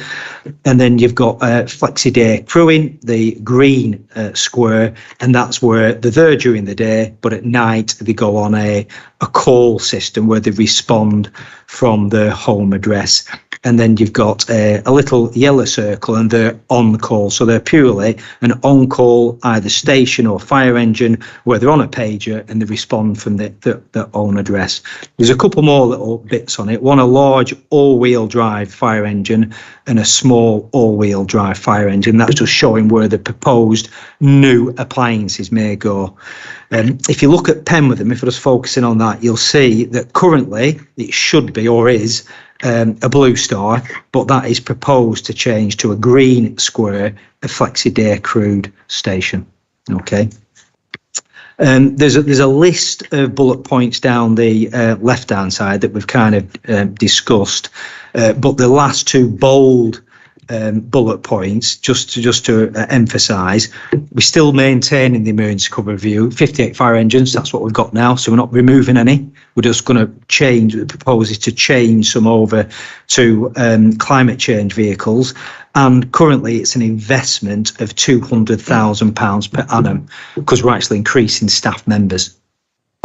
And then you've got flexi day crewing, the green square, and that's where they're there during the day, but at night they go on a call system where they respond from their home address. And then you've got a little yellow circle, and they're on call. So they're purely an on-call, either station or fire engine, where they're on a pager and they respond from their own address. There's a couple more little bits on it. One, a large all-wheel drive fire engine, and a small all-wheel drive fire engine. That's just showing where the proposed new appliances may go. If you look at Penwortham, if we're just focusing on that, you'll see that currently it should be, or is, a blue star, but that is proposed to change to a green square, a flexi day crewed station. Okay. There's a list of bullet points down the left-hand side that we've kind of discussed, but the last two bold bullet points, just to emphasise, we're still maintaining the emergency cover review. 58 fire engines, that's what we've got now, so we're not removing any. We're just going to propose is to change some over to climate change vehicles, and currently it's an investment of £200,000 per annum because we're actually increasing staff members.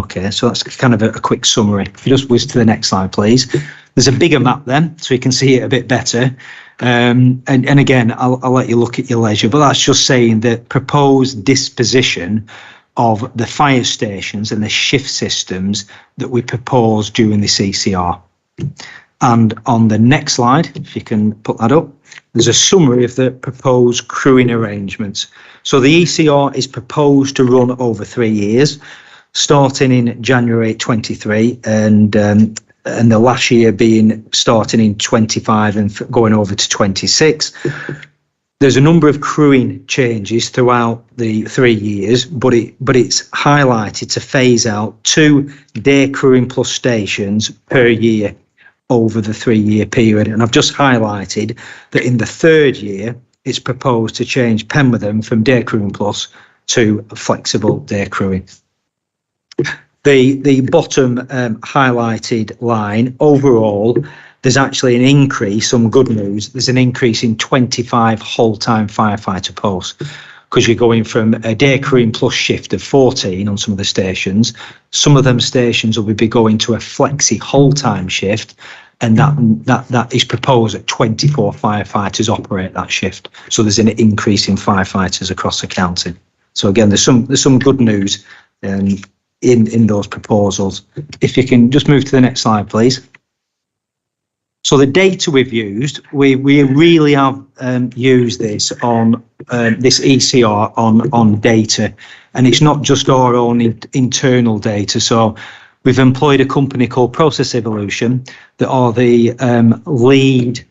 Okay, so that's kind of a quick summary. If you just whiz to the next slide, please. There's a bigger map then, so you can see it a bit better. And again, I'll let you look at your leisure, but that's just saying that proposed disposition of the fire stations and the shift systems that we propose during the CCR. And on the next slide, if you can put that up, there's a summary of the proposed crewing arrangements. So the ECR is proposed to run over 3 years, starting in January 23 and the last year being starting in 25 and going over to 26. There's a number of crewing changes throughout the 3 years, but it's highlighted to phase out 2 day crewing plus stations per year over the 3 year period. And I've just highlighted that in the 3rd year, it's proposed to change Penwortham from day crewing plus to flexible day crewing. The bottom highlighted line, overall, there's actually an increase, some good news, there's an increase in 25 whole-time firefighter posts because you're going from a day crewing plus shift of 14 on some of the stations. Some of them stations will be going to a flexi whole-time shift, and that is proposed that 24 firefighters operate that shift. So there's an increase in firefighters across the county. So again, there's some good news in those proposals. If you can just move to the next slide, please. So the data we've used, we really have used this on this ECR on data, and it's not just our own internal data. So we've employed a company called Process Evolution that are the lead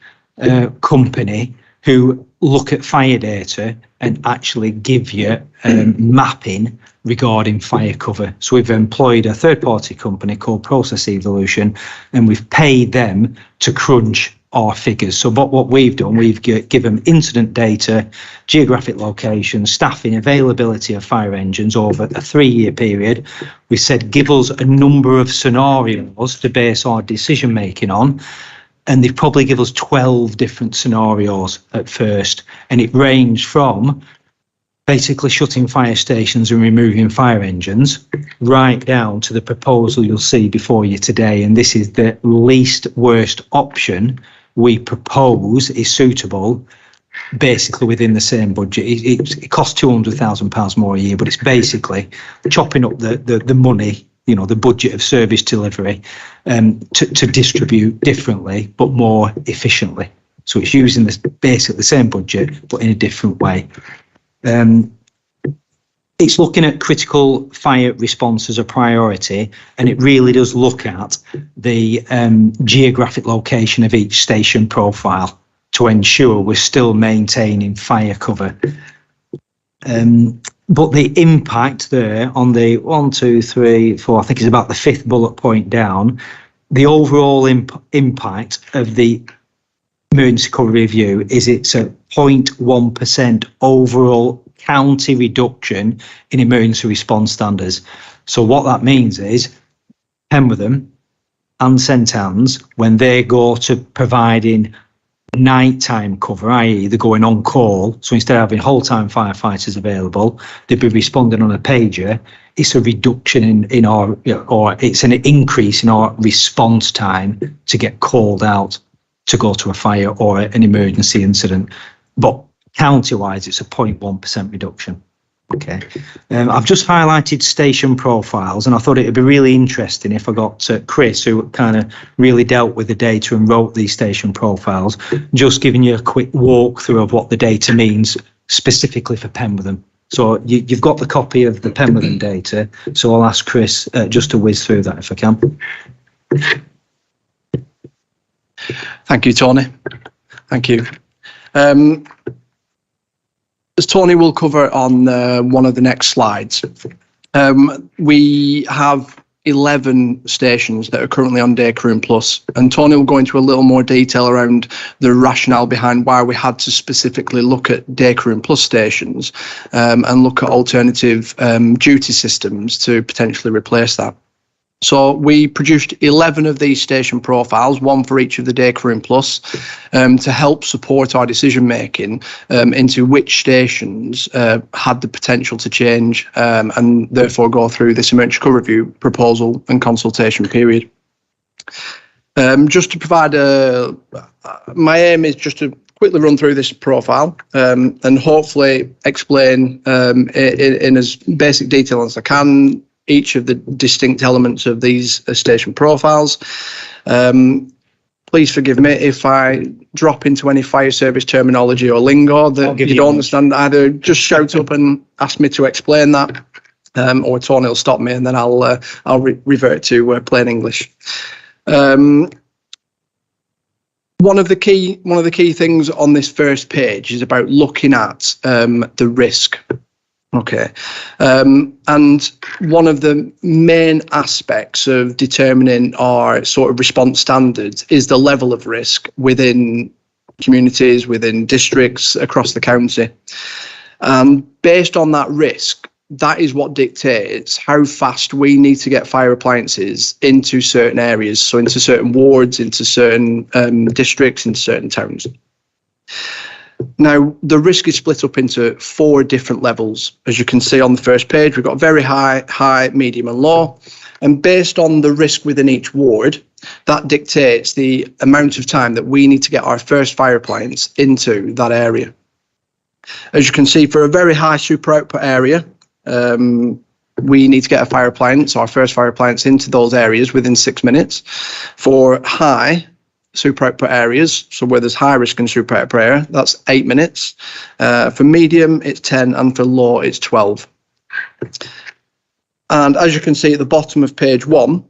company who look at fire data and actually give you mapping regarding fire cover. So we've employed a third-party company called Process Evolution, and we've paid them to crunch our figures. So what we've done, we've given incident data, geographic location, staffing, availability of fire engines over a 3 year period. We said, give us a number of scenarios to base our decision making on. And they probably give us 12 different scenarios at first. And it ranged from basically shutting fire stations and removing fire engines right down to the proposal you'll see before you today. And this is the least worst option we propose is suitable, basically within the same budget. It costs £200,000 more a year, but it's basically chopping up the money, you know, the budget of service delivery to distribute differently, but more efficiently. So it's using basically the same budget, but in a different way. It's looking at critical fire response as a priority, and it really does look at the geographic location of each station profile to ensure we're still maintaining fire cover. But the impact there on the 1, 2, 3, 4, I think is about the 5th bullet point down, the overall impact of the emergency cover review is it's a 0.1% overall county reduction in emergency response standards. So what that means is Penwortham and St Anne's, when they go to providing nighttime cover, i.e. they're going on call, so instead of having whole-time firefighters available, they'd be responding on a pager. It's a reduction in our, or it's an increase in our response time to get called out to go to a fire or an emergency incident. But county-wise, it's a 0.1% reduction. Okay, I've just highlighted station profiles, and I thought it'd be really interesting if I got Chris, who kind of really dealt with the data and wrote these station profiles, just giving you a quick walkthrough of what the data means specifically for Penwortham. So you've got the copy of the Penwortham data, so I'll ask Chris just to whiz through that if I can. Thank you, Tony. Thank you. As Tony will cover on one of the next slides, We have 11 stations that are currently on Day Career Plus, and Tony will go into a little more detail around the rationale behind why we had to specifically look at Day Career Plus stations and look at alternative duty systems to potentially replace that. So we produced 11 of these station profiles, one for each of the Day Career Plus, to help support our decision making into which stations had the potential to change and therefore go through this emergency cover review proposal and consultation period. Just to provide my aim is just to quickly run through this profile and hopefully explain in as basic detail as I can each of the distinct elements of these station profiles. Please forgive me if I drop into any fire service terminology or lingo that you don't understand. Either just shout up and ask me to explain that, or Tony will stop me and then I'll revert to plain English. One of the key things on this first page is about looking at the risk. Okay, and one of the main aspects of determining our sort of response standards is the level of risk within communities, within districts across the county. And based on that risk, that is what dictates how fast we need to get fire appliances into certain areas, so into certain wards, into certain districts, into certain towns. Now, the risk is split up into 4 different levels. As you can see on the first page, we've got very high, medium and low. And based on the risk within each ward, that dictates the amount of time that we need to get our first fire appliance into that area. As you can see, for a very high super output area, we need to get a fire appliance, our first fire appliance, into those areas within 6 minutes. For high super output areas, so where there's high risk and super output area, that's 8 minutes. For medium, it's 10, and for low, it's 12. And as you can see at the bottom of page 1,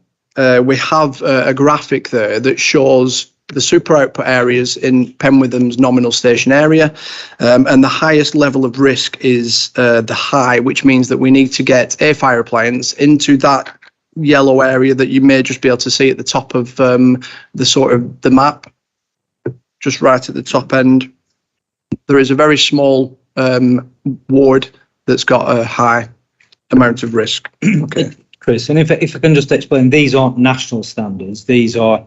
we have a graphic there that shows the super output areas in Penwortham's nominal station area, and the highest level of risk is the high, which means that we need to get a fire appliance into that yellow area that you may just be able to see at the top of the map, just right at the top end. There is a very small ward that's got a high amount of risk. Okay, Chris, and if I can just explain, these aren't national standards, these are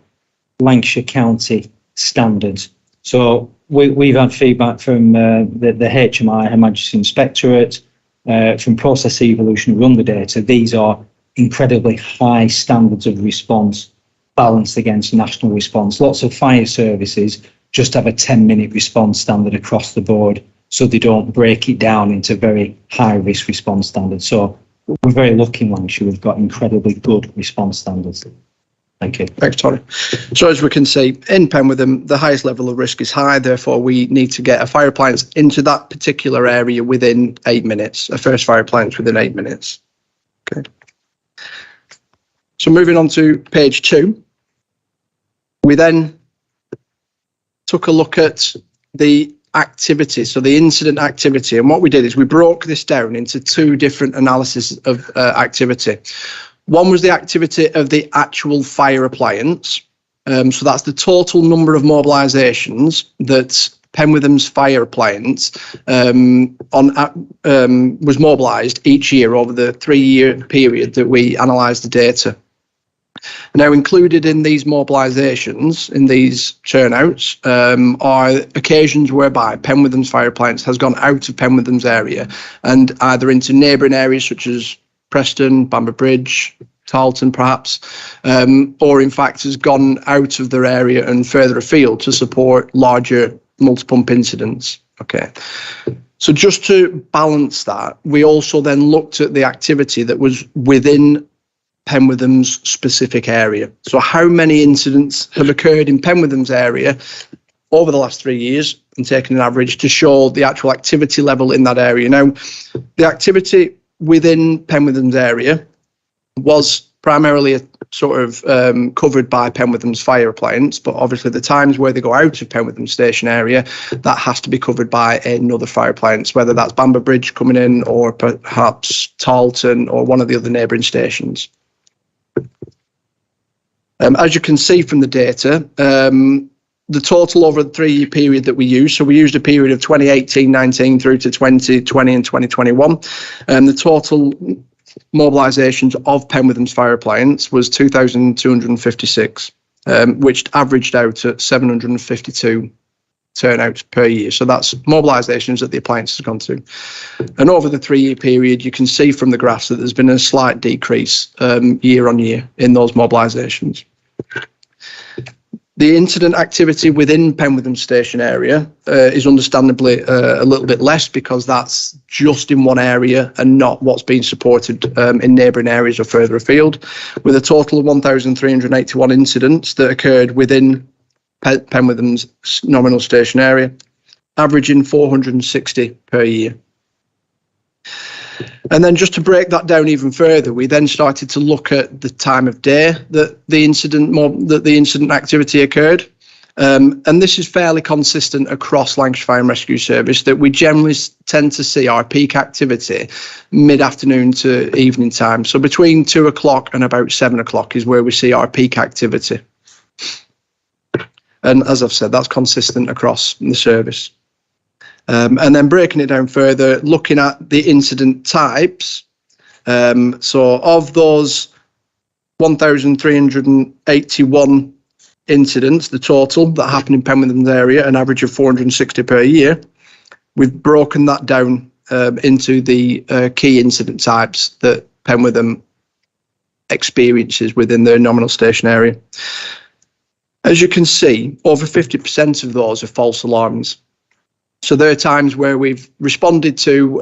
Lancashire County standards. So we've had feedback from the HMI, Her Majesty's Inspectorate, from Process Evolution who run the data. These are incredibly high standards of response balanced against national response. Lots of fire services just have a 10-minute response standard across the board, so they don't break it down into very high risk response standards. So we're very lucky in Lancashire, we've got incredibly good response standards. Thank you. Thanks, Tony. So as we can see, in Penwortham, the highest level of risk is high, therefore we need to get a fire appliance into that particular area within 8 minutes, a first fire appliance within 8 minutes. Okay. So moving on to page 2, we then took a look at the activity, so the incident activity, and what we did is we broke this down into 2 different analyses of activity. One was the activity of the actual fire appliance, so that's the total number of mobilisations that Penwortham's fire appliance was mobilised each year over the 3-year period that we analysed the data. Now, included in these mobilisations, in these turnouts, are occasions whereby Penwortham's fire appliance has gone out of Penwortham's area and either into neighbouring areas such as Preston, Bamber Bridge, Tarleton perhaps, or in fact has gone out of their area and further afield to support larger multi-pump incidents. Okay. So just to balance that, we also then looked at the activity that was within Penwortham's specific area. So how many incidents have occurred in Penwortham's area over the last 3 years, and taken an average to show the actual activity level in that area. Now, the activity within Penwortham's area was primarily a sort of covered by Penwortham's fire appliance, but obviously the times where they go out of Penwortham station area, that has to be covered by another fire appliance, whether that's Bamber Bridge coming in or perhaps Tarleton or one of the other neighbouring stations. As you can see from the data, the total over the 3-year period that we used, so we used a period of 2018-19 through to 2020 and 2021, and the total mobilisations of Penwortham's fire appliance was 2,256, which averaged out at 752 turnouts per year. So that's mobilisations that the appliance has gone to. And over the 3-year period, you can see from the graphs that there's been a slight decrease year on year in those mobilisations. The incident activity within Penwortham station area is understandably a little bit less, because that's just in one area and not what's being supported in neighbouring areas or further afield, with a total of 1,381 incidents that occurred within Penwortham's nominal station area, averaging 460 per year. And then just to break that down even further, we then started to look at the time of day that the incident activity occurred. And this is fairly consistent across Lancashire Fire and Rescue Service, that we generally tend to see our peak activity mid-afternoon to evening time. So between 2 o'clock and about 7 o'clock is where we see our peak activity. And as I've said, that's consistent across the service. And then breaking it down further, looking at the incident types. So of those 1,381 incidents, the total that happened in Penwortham's area, an average of 460 per year, we've broken that down into the key incident types that Penwortham experiences within their nominal station area. As you can see, over 50% of those are false alarms. So there are times where we've responded to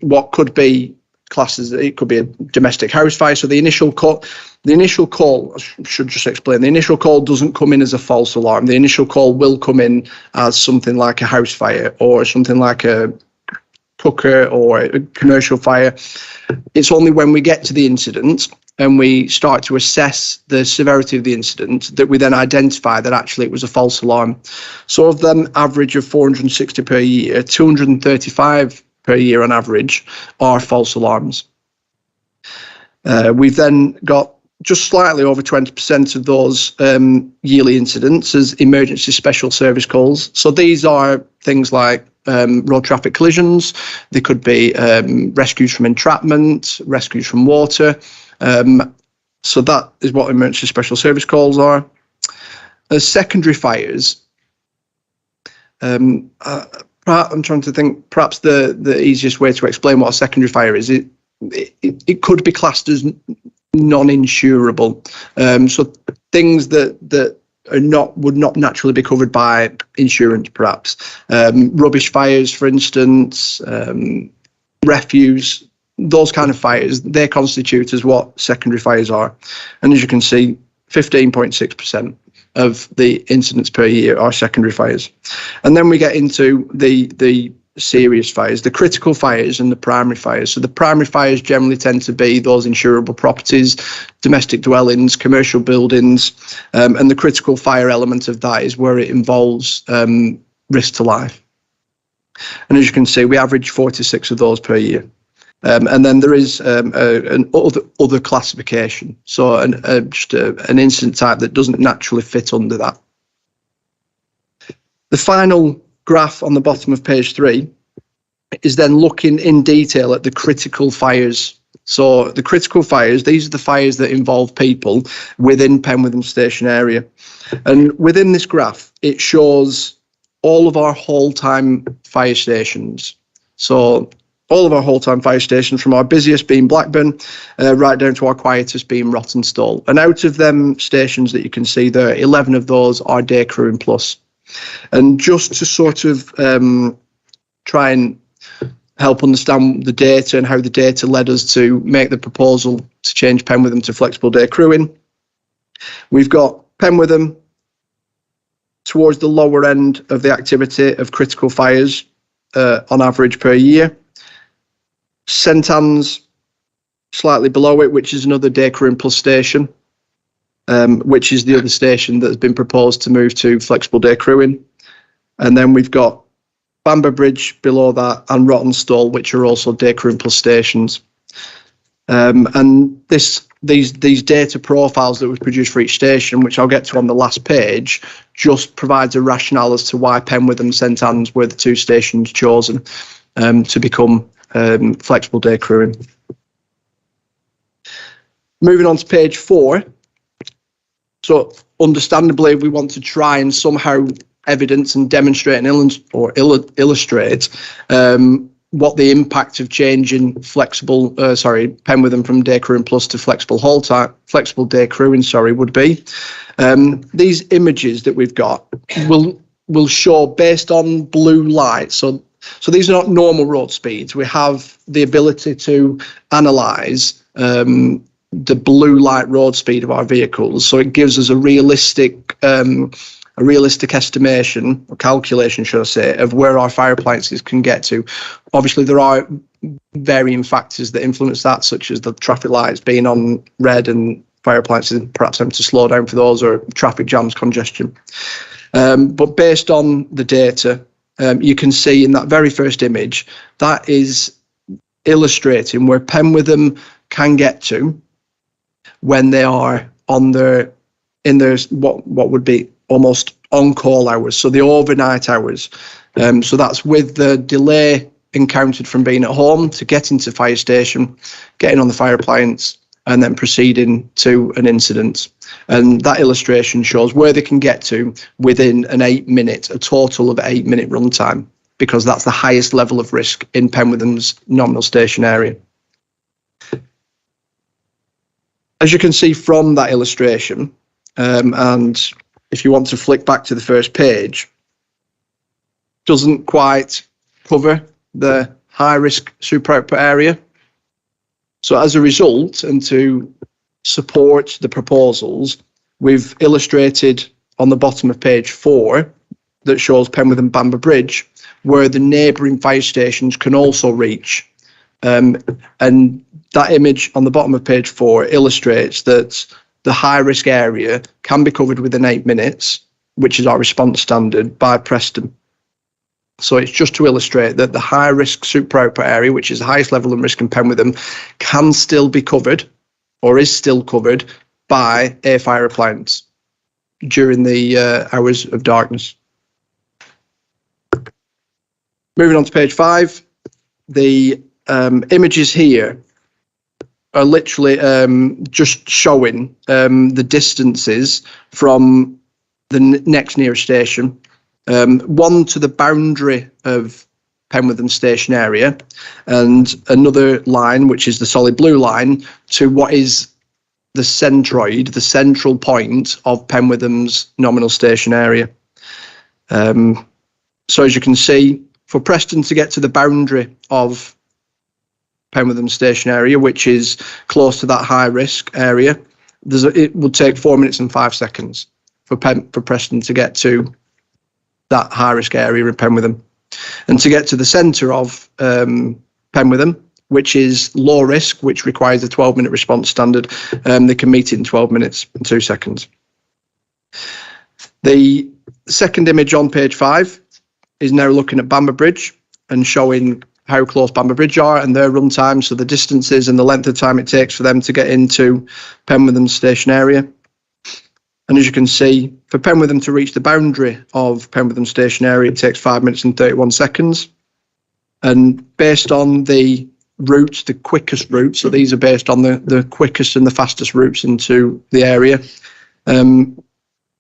what could be classed as, it could be a domestic house fire. So the initial call, I should just explain, the initial call doesn't come in as a false alarm. The initial call will come in as something like a house fire or something like a cooker or a commercial fire. It's only when we get to the incident and we start to assess the severity of the incident that we then identify that actually it was a false alarm. So of them average of 460 per year, 235 per year on average are false alarms. We've then got just slightly over 20% of those yearly incidents as emergency special service calls. So these are things like road traffic collisions. They could be rescues from entrapment, rescues from water. So that is what emergency special service calls are. As secondary fires, I'm trying to think, perhaps the easiest way to explain what a secondary fire is, it could be classed as non-insurable. So things that would not naturally be covered by insurance, perhaps. Rubbish fires, for instance, refuse, those kind of fires, they constitute as what secondary fires are. And as you can see, 15.6% of the incidents per year are secondary fires. And then we get into the serious fires, the critical fires and the primary fires. So the primary fires generally tend to be those insurable properties, domestic dwellings, commercial buildings, and the critical fire element of that is where it involves risk to life. And as you can see, we average 46 of those per year. And then there is an other classification, so just an incident type that doesn't naturally fit under that. The final graph on the bottom of page 3 is then looking in detail at the critical fires. So the critical fires, these are the fires that involve people within Penwortham station area. And within this graph, it shows all of our whole-time fire stations. So all of our whole-time fire stations, from our busiest being Blackburn, right down to our quietest being Rottenstall. And out of them stations that you can see there, 11 of those are day crewing plus. And just to sort of try and help understand the data and how the data led us to make the proposal to change Penwortham to flexible day crewing, we've got Penwortham towards the lower end of the activity of critical fires on average per year. St Anne's slightly below it, which is another day crewing plus station. which is the other station that's been proposed to move to flexible day crewing. And then we've got Bamber Bridge below that and Rottenstall, which are also day crewing plus stations. And these data profiles that we've produced for each station, which I'll get to on the last page, just provides a rationale as to why Penwortham and St Anne's were the two stations chosen to become flexible day crewing. Moving on to page 4. So understandably, we want to try and somehow evidence and demonstrate and illustrate what the impact of changing Penwortham from day crewing plus to flexible day crewing, would be. These images that we've got will show based on blue light. So these are not normal road speeds. We have the ability to analyse the blue light road speed of our vehicles. So it gives us a realistic estimation or calculation, should I say, of where our fire appliances can get to. Obviously, there are varying factors that influence that, such as the traffic lights being on red and fire appliances perhaps having to slow down for those, or traffic jams, congestion. But based on the data, you can see in that very first image, that is illustrating where Penwortham can get to when they are in their what would be almost on-call hours, so the overnight hours. So that's with the delay encountered from being at home to getting to fire station, getting on the fire appliance, and then proceeding to an incident. And that illustration shows where they can get to within a total of 8-minute runtime, because that's the highest level of risk in Penwortham's nominal station area. As you can see from that illustration, and if you want to flick back to the first page, doesn't quite cover the high risk super output area. So as a result, and to support the proposals, we've illustrated on the bottom of page 4 that shows Penwortham Bamber Bridge, where the neighbouring fire stations can also reach. And that image on the bottom of page 4 illustrates that the high risk area can be covered within 8 minutes, which is our response standard, by Preston. So it's just to illustrate that the high risk super output area, which is the highest level of risk in Penwortham, can still be covered, or is still covered, by a fire appliance during the hours of darkness. Moving on to page 5, the images here are literally just showing the distances from the next nearest station. One to the boundary of Penwortham station area, and another line, which is the solid blue line, to what is the centroid, the central point of Penwortham's nominal station area. So as you can see, for Preston to get to the boundary of Penwortham station area, which is close to that high risk area, it would take 4 minutes and 5 seconds for Preston to get to that high risk area in Penwortham. And to get to the centre of Penwortham, which is low risk, which requires a 12-minute response standard, they can meet it in 12 minutes and 2 seconds. The second image on page 5 is now looking at Bamber Bridge and showing how close Bamber Bridge are and their run time, so the distances and the length of time it takes for them to get into Penwortham station area. And as you can see, for Penwortham to reach the boundary of Penwortham station area, it takes 5 minutes and 31 seconds. And based on the routes, the quickest routes, so these are based on the quickest and the fastest routes into the area,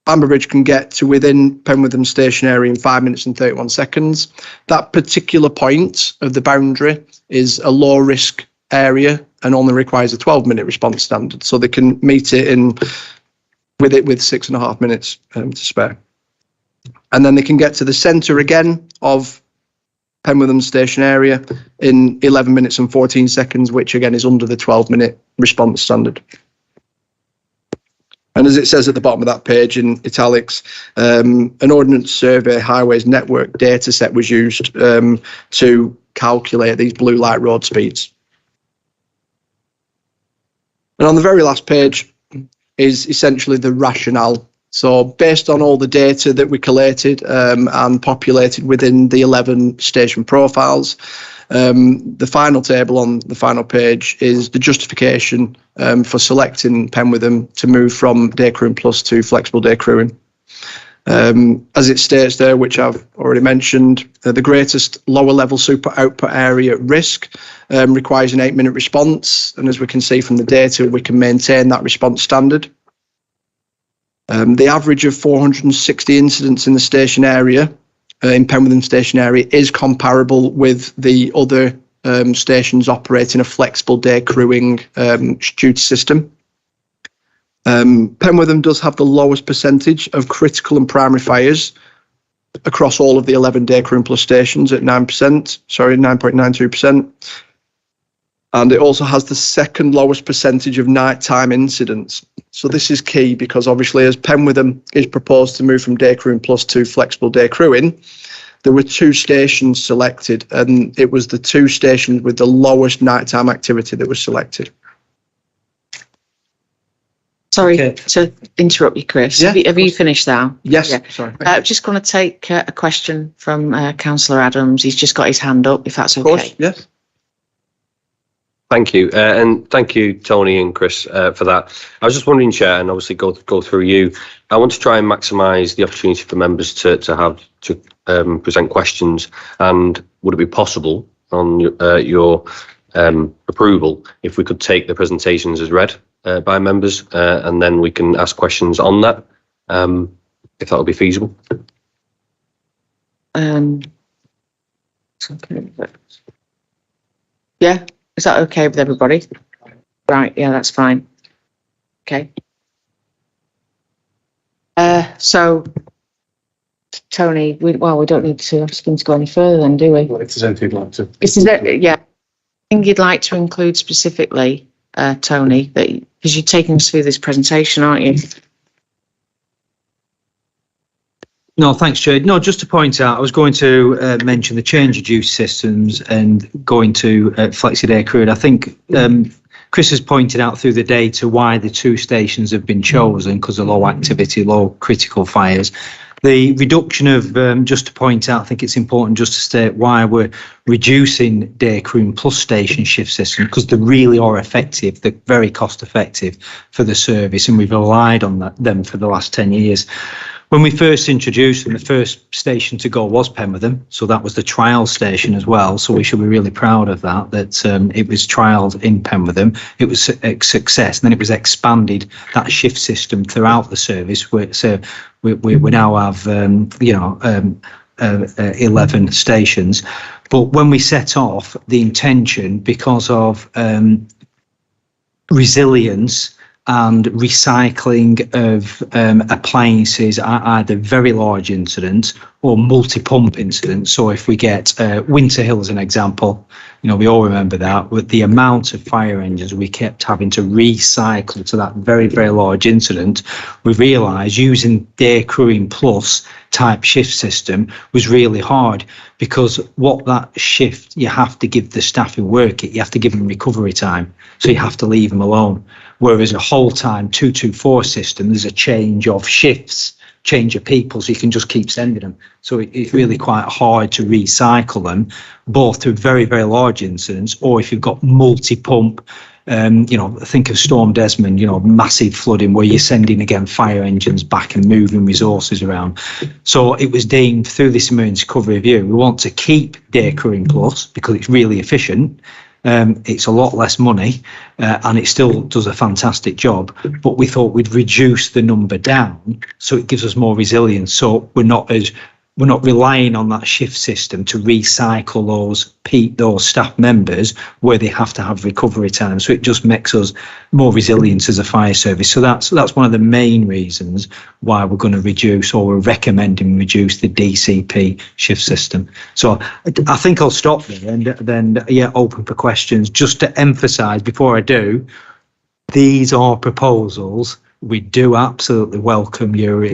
Bamber Bridge can get to within Penwortham station area in 5 minutes and 31 seconds. That particular point of the boundary is a low risk area and only requires a 12-minute response standard. So they can meet it with 6.5 minutes to spare. And then they can get to the centre again of Penwortham station area in 11 minutes and 14 seconds, which again is under the 12-minute response standard. And as it says at the bottom of that page in italics, an Ordnance Survey Highways Network data set was used to calculate these blue light road speeds. And on the very last page is essentially the rationale. So based on all the data that we collated and populated within the 11 station profiles, the final table on the final page is the justification for selecting Penwortham to move from day crewing plus to flexible day crewing. As it states there, which I've already mentioned, the greatest lower level super output area at risk requires an 8-minute response. And as we can see from the data, we can maintain that response standard. The average of 460 incidents in the station area, in Penwortham station area, is comparable with the other stations operating a flexible day crewing duty system. Penwortham does have the lowest percentage of critical and primary fires across all of the 11 day crewing plus stations at 9.92%. And it also has the second lowest percentage of nighttime incidents. So this is key because obviously as Penwortham is proposed to move from day crewing plus to flexible day crewing, there were 2 stations selected and it was the 2 stations with the lowest nighttime activity that was selected. Sorry to interrupt you, Chris. Yeah, Have you finished now? Yes, Yeah. sorry. Just going to take a question from Councillor Adams. He's just got his hand up, if that's okay. Of course, yes. Thank you, and thank you, Tony and Chris, for that. I was just wondering, Chair, and obviously go through you. I want to try and maximise the opportunity for members to present questions. And would it be possible on your approval if we could take the presentations as read by members, and then we can ask questions on that, if that would be feasible? Yeah. Is that okay with everybody? Right, yeah, that's fine. Okay. So, Tony, we don't need to ask him to go any further then, do we? Well, if there's anything you'd like to. Yeah. I think you'd like to include specifically, Tony, because you're taking us through this presentation, aren't you? No, thanks, Chair. No, just to point out, I was going to mention the change of duty systems and going to flexi-day crewing. I think Chris has pointed out through the data why the 2 stations have been chosen because of low activity, low critical fires. The reduction of, just to point out, I think it's important just to state why we're reducing day crewing plus station shift system, because they really are effective. They're very cost effective for the service, and we've relied on them for the last 10 years. When we first introduced them, the first station to go was Penwortham, so that was the trial station as well. So we should be really proud of that it was trialled in Penwortham. It was a success, and then it was expanded, that shift system, throughout the service. So we now have 11 stations. But when we set off, the intention, because of resilience and recycling of appliances at either very large incidents or multi-pump incidents. So if we get Winter Hill as an example, we all remember that, with the amount of fire engines we kept having to recycle to that very, very large incident, we realised using day crewing plus type shift system was really hard, because what that shift, you have to give the staff who work it, you have to give them recovery time. So you have to leave them alone. Whereas a whole time 224 system, there's a change of shifts, change of people, so you can just keep sending them. So it's really quite hard to recycle them, both to very, very large incidents, or if you've got multi-pump, think of Storm Desmond, massive flooding where you're sending again fire engines back and moving resources around. So it was deemed through this emergency recovery review, we want to keep day crewing plus because it's really efficient. It's a lot less money, and it still does a fantastic job, but we thought we'd reduce the number down so it gives us more resilience. So we're not relying on that shift system to recycle those staff members where they have to have recovery time. So it just makes us more resilient as a fire service. So that's one of the main reasons why we're going to reduce, or we're recommending reduce, the DCP shift system. So I think I'll stop there and then open for questions. Just to emphasise before I do, these are proposals. We do absolutely welcome your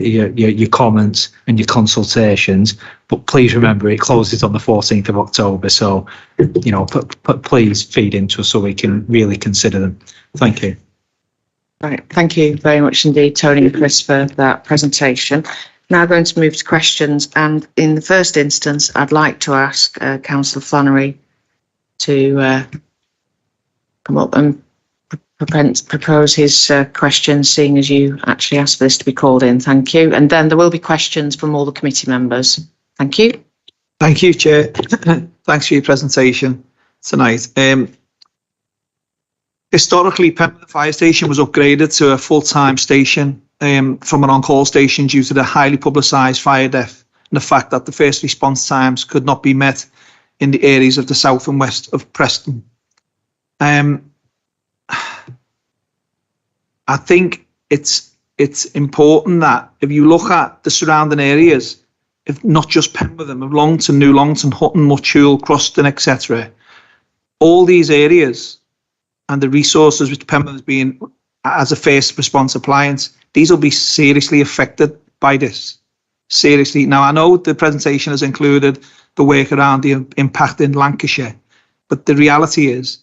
comments and your consultations, but please remember it closes on the 14th of October. So, please feed into us so we can really consider them. Thank you. Right, thank you very much indeed, Tony and Chris, for that presentation. Now going to move to questions, and in the first instance, I'd like to ask Councillor Flannery to come up and propose his questions, seeing as you actually asked for this to be called in. Thank you. And then there will be questions from all the committee members. Thank you. Thank you, Chair. Thanks for your presentation tonight. Historically, Penwortham Fire Station was upgraded to a full-time station from an on-call station due to the highly publicised fire death and the fact that the first response times could not be met in the areas of the south and west of Preston. I think it's important that if you look at the surrounding areas, if not just Penwortham, of Longton, New Longton, Hutton, Muchule, Croston, etc., all these areas and the resources which Penwortham is being as a first response appliance, these will be seriously affected by this. Seriously. Now, I know the presentation has included the work around the impact in Lancashire, but the reality is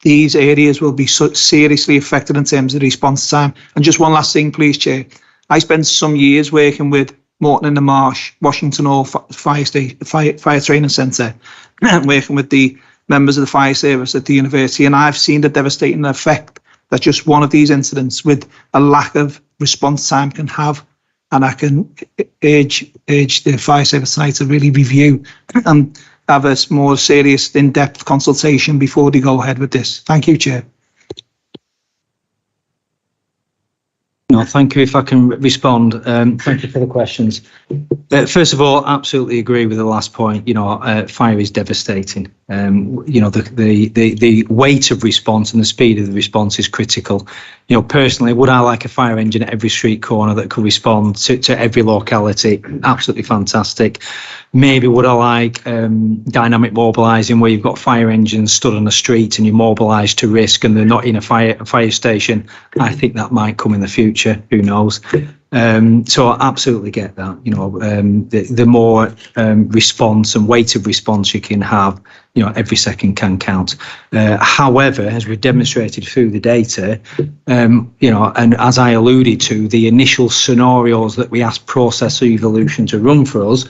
these areas will be so seriously affected in terms of the response time. And just one last thing, please, Chair. I spent some years working with Morton in the Marsh, Washington Hall Fire Training Centre, working with the members of the fire service at the university, and I've seen the devastating effect that just one of these incidents with a lack of response time can have. And I can urge the fire service tonight to really review and have a more serious, in-depth consultation before they go ahead with this. Thank you, Chair. No, thank you. If I can respond, thank you for the questions. First of all, absolutely agree with the last point. You know, fire is devastating. You know, the weight of response and the speed of the response is critical. You know, personally, would I like a fire engine at every street corner that could respond to every locality? Absolutely fantastic. Maybe would I like dynamic mobilising, where you've got fire engines stood on the street and you're mobilised to risk and they're not in a fire station? I think that might come in the future. Who knows? So I absolutely get that. You know, the more response and weight of response you can have, you know, every second can count. However, as we've demonstrated through the data, you know, and as I alluded to, the initial scenarios that we asked Process Evolution to run for us,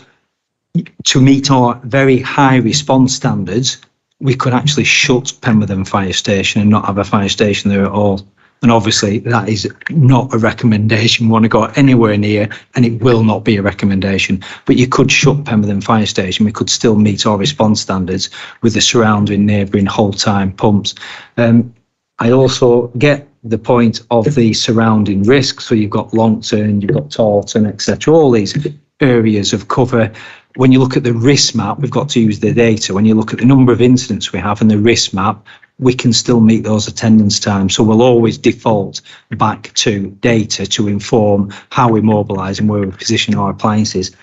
to meet our very high response standards, we could actually shut Penwortham Fire Station and not have a fire station there at all. And obviously that is not a recommendation we want to go anywhere near, and it will not be a recommendation. But you could shut Penwortham Fire Station. We could still meet our response standards with the surrounding neighbouring whole-time pumps. I also get the point of the surrounding risks. So you've got Longton, you've got Taunton, etc. All these areas of cover. When you look at the risk map, we've got to use the data. When you look at the number of incidents we have and the risk map, we can still meet those attendance times. So we'll always default back to data to inform how we mobilise and where we position our appliances.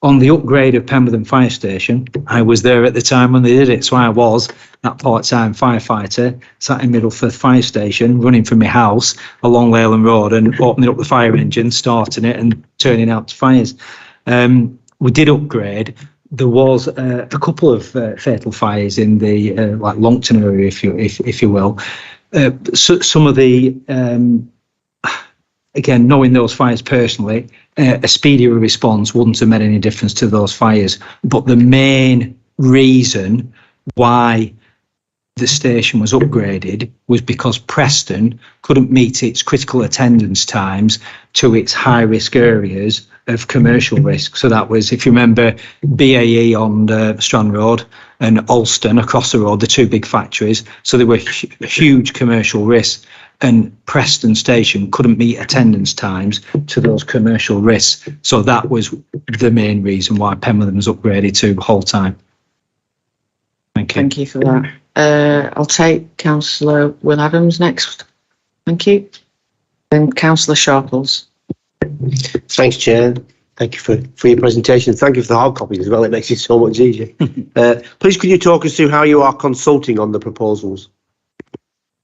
On the upgrade of Penwortham Fire Station, I was there at the time when they did it. So I was that part-time firefighter, sat in the middle of the fire station, running from my house along Leyland Road and opening up the fire engine, starting it and turning out to fires. We did upgrade. There was a couple of fatal fires in the like Longton area, if you will. So some of the again, knowing those fires personally, a speedier response wouldn't have made any difference to those fires. But the main reason why the station was upgraded was because Preston couldn't meet its critical attendance times to its high risk areas of commercial risk. So that was, if you remember, BAE on Strand Road and Alston across the road, the two big factories. So there were huge commercial risks, and Preston Station couldn't meet attendance times to those commercial risks. So that was the main reason why Penwortham was upgraded to whole time. Thank you. Thank you for that. I'll take Councillor Will Adams next. Thank you. Then Councillor Sharples. Thanks, Chair. Thank you for your presentation. Thank you for the hard copies as well. It makes it so much easier. Please, could you talk us through how you are consulting on the proposals?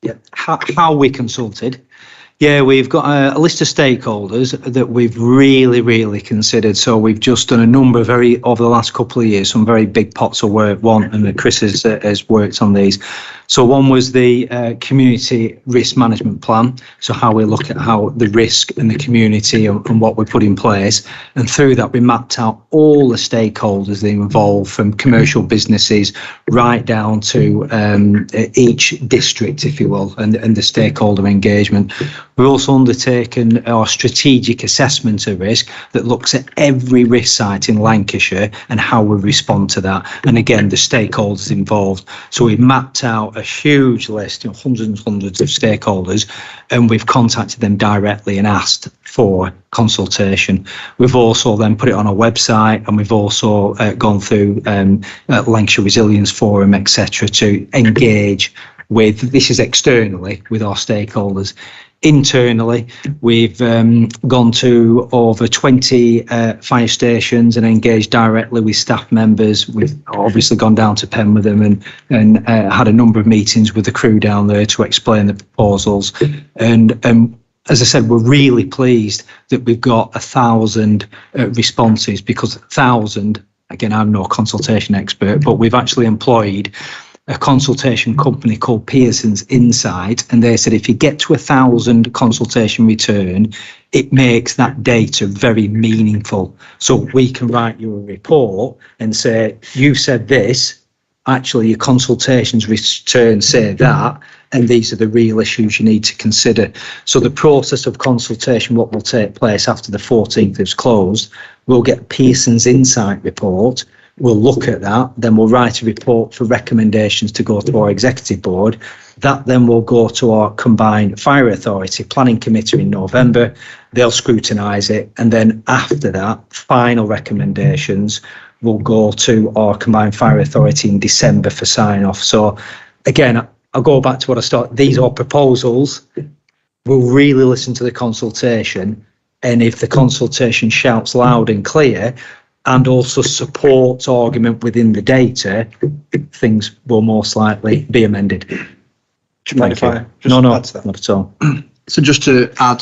Yeah, how we consulted. Yeah, we've got a list of stakeholders that we've really considered. So we've just done a number of over the last couple of years, some very big pots of work. And Chris has worked on these. So one was the community risk management plan. So how we look at how the risk and the community and what we put in place. And through that, we mapped out all the stakeholders that are involved, from commercial businesses right down to each district, if you will, and the stakeholder engagement. We've also undertaken our strategic assessment of risk that looks at every risk site in Lancashire and how we respond to that. And again, the stakeholders involved. So we've mapped out a huge list, hundreds and hundreds of stakeholders, and we've contacted them directly and asked for consultation. We've also then put it on our website, and we've also gone through Lancashire Resilience Forum, etc., to engage with, this is externally, with our stakeholders. Internally, we've gone to over 20 fire stations and engaged directly with staff members. We've obviously gone down to Penwortham and had a number of meetings with the crew down there to explain the proposals. And as I said, we're really pleased that we've got 1,000 responses, because 1,000, again, I'm no consultation expert, but we've actually employed a consultation company called Pearson's Insight, and they said if you get to 1,000 consultation return, it makes that data very meaningful. So we can write you a report and say, you said this, actually your consultations return say that, and these are the real issues you need to consider. So the process of consultation, what will take place after the 14th is closed, we'll get Pearson's Insight report. We'll look at that, then we'll write a report for recommendations to go to our executive board. That then will go to our combined fire authority planning committee in November. They'll scrutinise it, and then after that, final recommendations will go to our combined fire authority in December for sign off. So again, I'll go back to what I started. These are proposals. We'll really listen to the consultation, and if the consultation shouts loud and clear, and also supports argument within the data, things will most likely be amended. Do you mind if I just No, add to that? not at all. So just to add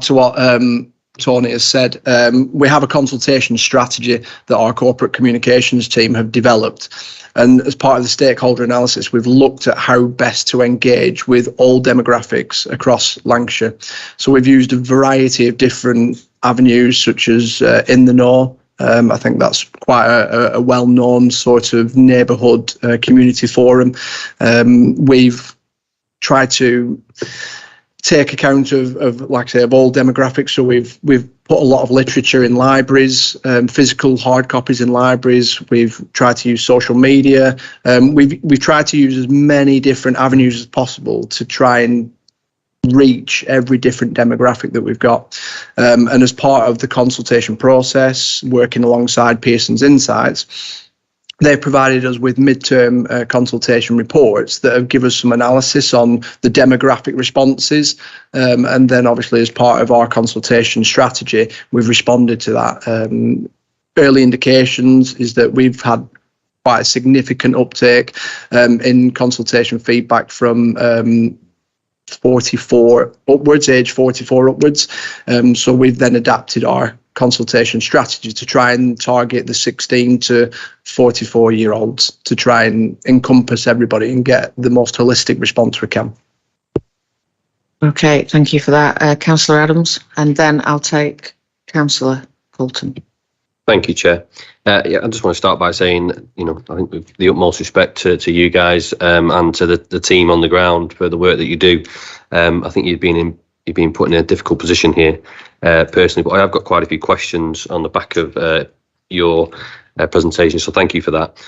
to what Tony has said, we have a consultation strategy that our corporate communications team have developed. And as part of the stakeholder analysis, we've looked at how best to engage with all demographics across Lancashire. So we've used a variety of different avenues, such as In the Know. I think that's quite a well-known sort of neighbourhood community forum. We've tried to take account of, like I say, of all demographics. So we've put a lot of literature in libraries, physical hard copies in libraries. We've tried to use social media. We've tried to use as many different avenues as possible to try and reach every different demographic that we've got. And as part of the consultation process, working alongside Pearson's Insights, they've provided us with midterm consultation reports that have given us some analysis on the demographic responses. And then obviously as part of our consultation strategy, we've responded to that. Early indications is that we've had quite a significant uptake in consultation feedback from 44 upwards, age 44 upwards. So we've then adapted our consultation strategy to try and target the 16 to 44-year-olds to try and encompass everybody and get the most holistic response we can. Okay, thank you for that, Councillor Adams, and then I'll take Councillor Fulton. Thank you, Chair. Yeah, I just want to start by saying, I think with the utmost respect to you guys and to the team on the ground for the work that you do. I think you've been put in a difficult position here, personally, but I have got quite a few questions on the back of your presentation, so thank you for that.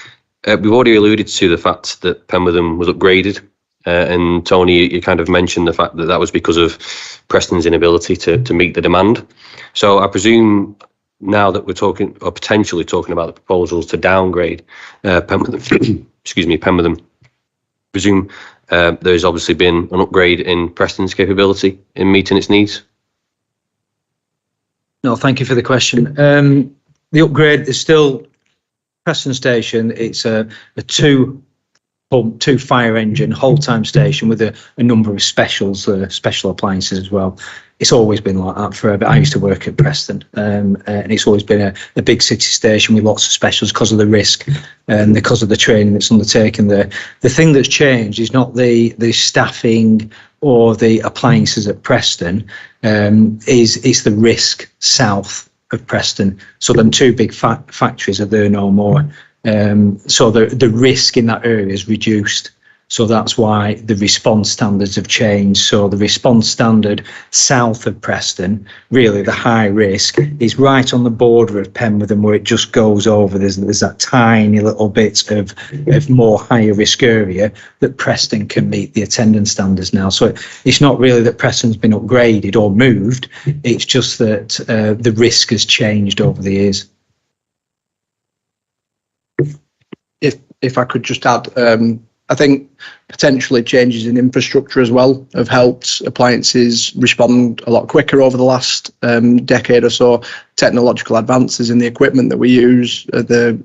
We've already alluded to the fact that Penwortham was upgraded, and Tony, you kind of mentioned the fact that was because of Preston's inability to meet the demand. So I presume now that we're talking, or potentially talking, about the proposals to downgrade Penwortham, Penwortham, presume there's obviously been an upgrade in Preston's capability in meeting its needs. No, thank you for the question. The upgrade is still Preston Station. It's a pump, 2 fire engine, whole time station with a number of specials, special appliances as well. It's always been like that forever. I used to work at Preston, and it's always been a big city station with lots of specials because of the risk and because of the training that's undertaken there. The thing that's changed is not the staffing or the appliances at Preston, is the risk south of Preston. So them 2 big factories are there no more. So the risk in that area is reduced. So that's why the response standards have changed. So the response standard south of Preston, really the high risk, is right on the border of Penwortham where it just goes over. There's that tiny little bit of more higher risk area that Preston can meet the attendance standards now. So it's not really that Preston's been upgraded or moved. It's just that the risk has changed over the years. If I could just add, I think potentially changes in infrastructure as well have helped appliances respond a lot quicker over the last decade or so. Technological advances in the equipment that we use, the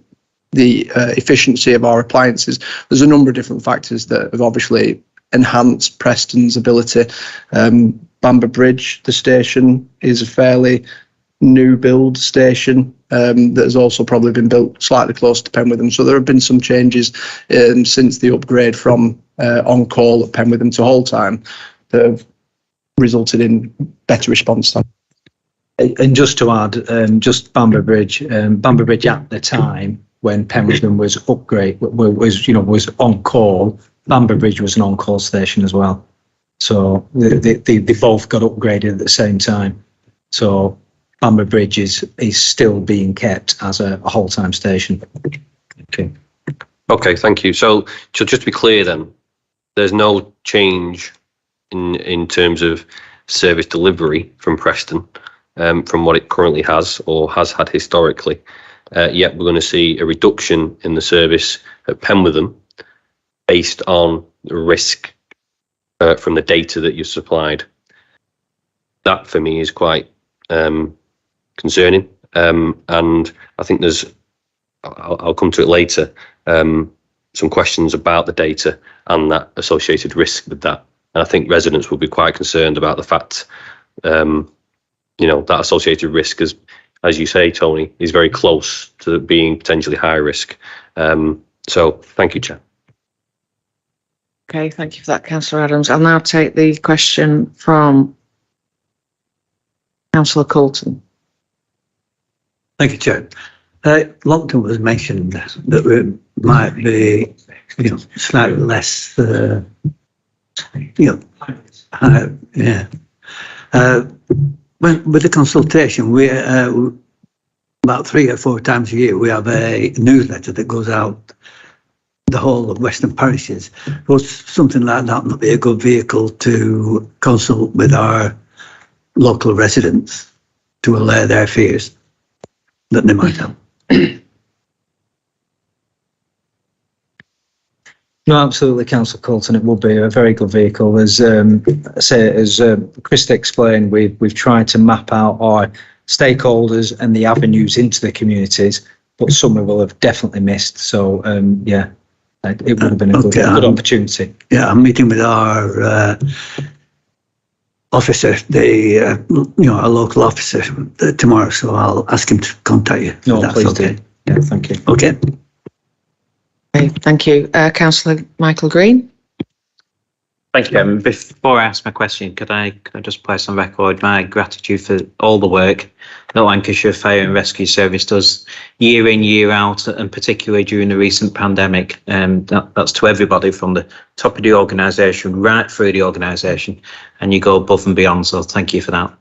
efficiency of our appliances. There's a number of different factors that have obviously enhanced Preston's ability. Bamber Bridge, the station, is a fairly new build station that has also probably been built slightly close to Penwortham. So there have been some changes since the upgrade from on call at Penwortham to whole time that have resulted in better response time. And just to add, just Bamber Bridge at the time when Penwortham was was on call, Bamber Bridge was an on call station as well. So they both got upgraded at the same time. So Bamber Bridge is still being kept as a whole time station. Okay, thank you. So just to be clear then, there's no change in terms of service delivery from Preston from what it currently has or has had historically. Yet we're going to see a reduction in the service at Penwortham based on the risk from the data that you supplied. That for me is quite concerning, and I think I'll come to it later, some questions about the data and that associated risk with that. And I think residents will be quite concerned about the fact, that associated risk is, as you say, Tony, is very close to being potentially high risk. So thank you, Chair. Okay, thank you for that, Councillor Adams. I'll now take the question from Councillor Coulton. Thank you, Chair. Lockdown was mentioned that we might be, slightly less, with the consultation, we about 3 or 4 times a year we have a newsletter that goes out the whole of Western parishes. Would something like that not be a good vehicle to consult with our local residents to allay their fears that they might have? No, absolutely, Councillor Coulton. It will be a very good vehicle. As Chris explained, we've tried to map out our stakeholders and the avenues into the communities, but some will have definitely missed. So it would have been a good opportunity. Yeah, I'm meeting with our officer, our local officer tomorrow, so I'll ask him to contact you. No, please do. Yeah, thank you. Okay. Okay, thank you. Councillor Michael Green. Thank you, Chairman. Before I ask my question, could I just place on record my gratitude for all the work that Lancashire Fire and Rescue Service does year in, year out, and particularly during the recent pandemic. That's to everybody from the top of the organisation right through the organisation, and you go above and beyond, so thank you for that.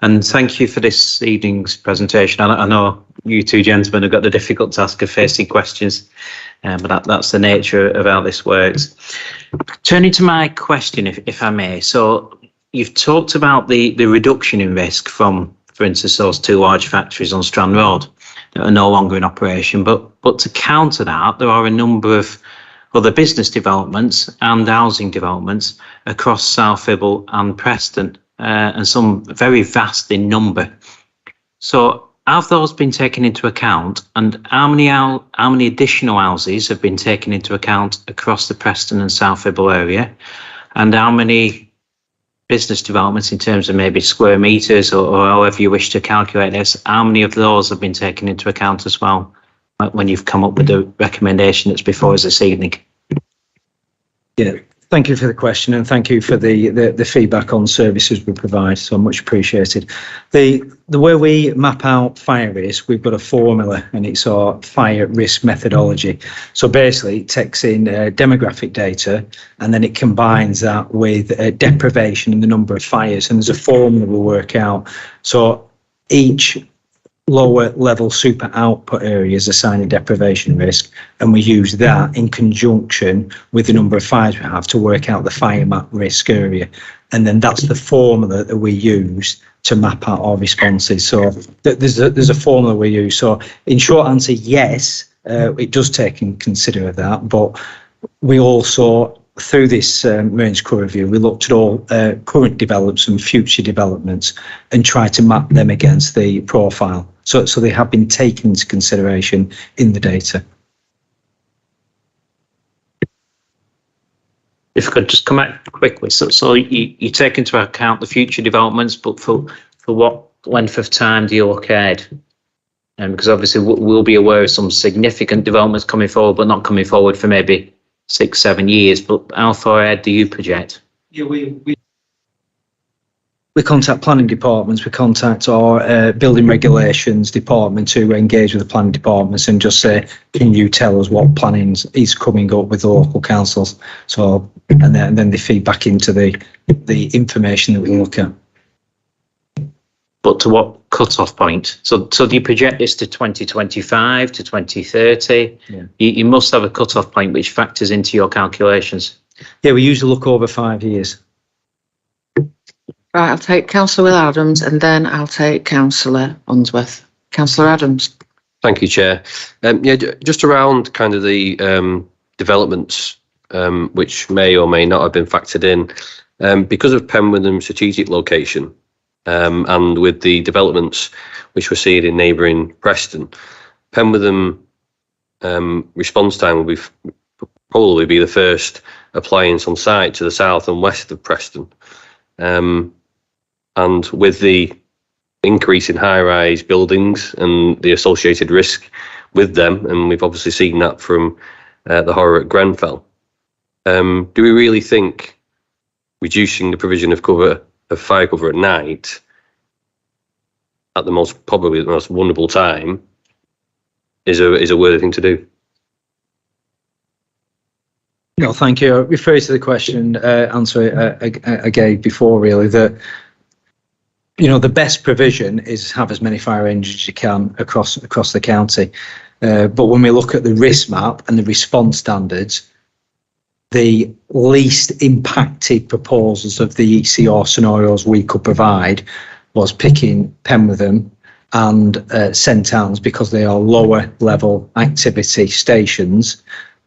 And thank you for this evening's presentation. I know you two gentlemen have got the difficult task of facing questions, but that's the nature of how this works. Turning to my question, if I may. So you've talked about the reduction in risk from, for instance, those 2 large factories on Strand Road that are no longer in operation. But to counter that, there are a number of other business developments and housing developments across South Fibble and Preston, and some very vast in number. So have those been taken into account, and how many additional houses have been taken into account across the Preston and South Ribble area, and how many business developments in terms of maybe square meters or however you wish to calculate this, how many of those have been taken into account as well when you've come up with the recommendation that's before us this evening? Yeah, thank you for the question, and thank you for the feedback on services we provide. So much appreciated. The way we map out fire risk, we've got a formula, and it's our fire risk methodology. So basically, it takes in demographic data, and then it combines that with deprivation and the number of fires, and there's a formula we work out. So each lower level super output area is assigned a deprivation risk, and we use that in conjunction with the number of fires we have to work out the fire map risk area, and then that's the formula that we use to map out our responses. So there's a formula we use. So in short answer, yes, it does take in consider that, but we also, through this emergency cover review, we looked at all current developments and future developments and tried to map them against the profile. So they have been taken into consideration in the data. If I could just come back quickly. So you take into account the future developments, but for what length of time do you look ahead? Because obviously we'll be aware of some significant developments coming forward, but not coming forward for maybe 6-7 years. But how far ahead do you project? Yeah, we contact planning departments, we contact our building regulations department to engage with the planning departments and just say, can you tell us what planning is coming up with the local councils? So, and then they feed back into the information that we look at. But to what cut-off point? So do you project this to 2025, to 2030? Yeah. You must have a cut-off point which factors into your calculations. Yeah, we usually look over 5 years. Right, I'll take Councillor Will Adams and then I'll take Councillor Unsworth. Councillor Adams. Thank you, Chair. Yeah, just around kind of the developments which may or may not have been factored in, because of Penwortham's strategic location and with the developments which we're seeing in neighbouring Preston, Penwortham response time will probably be the first appliance on site to the south and west of Preston. And with the increase in high-rise buildings and the associated risk with them, and we've obviously seen that from the horror at Grenfell, do we really think reducing the provision of fire cover at night at probably the most vulnerable time is a worthy thing to do? No, thank you. I refer to the question answer I gave before, really, that the best provision is have as many fire engines as you can across the county. But when we look at the risk map and the response standards, the least impacted proposals of the ECR scenarios we could provide was picking Penwortham and St Anne's because they are lower level activity stations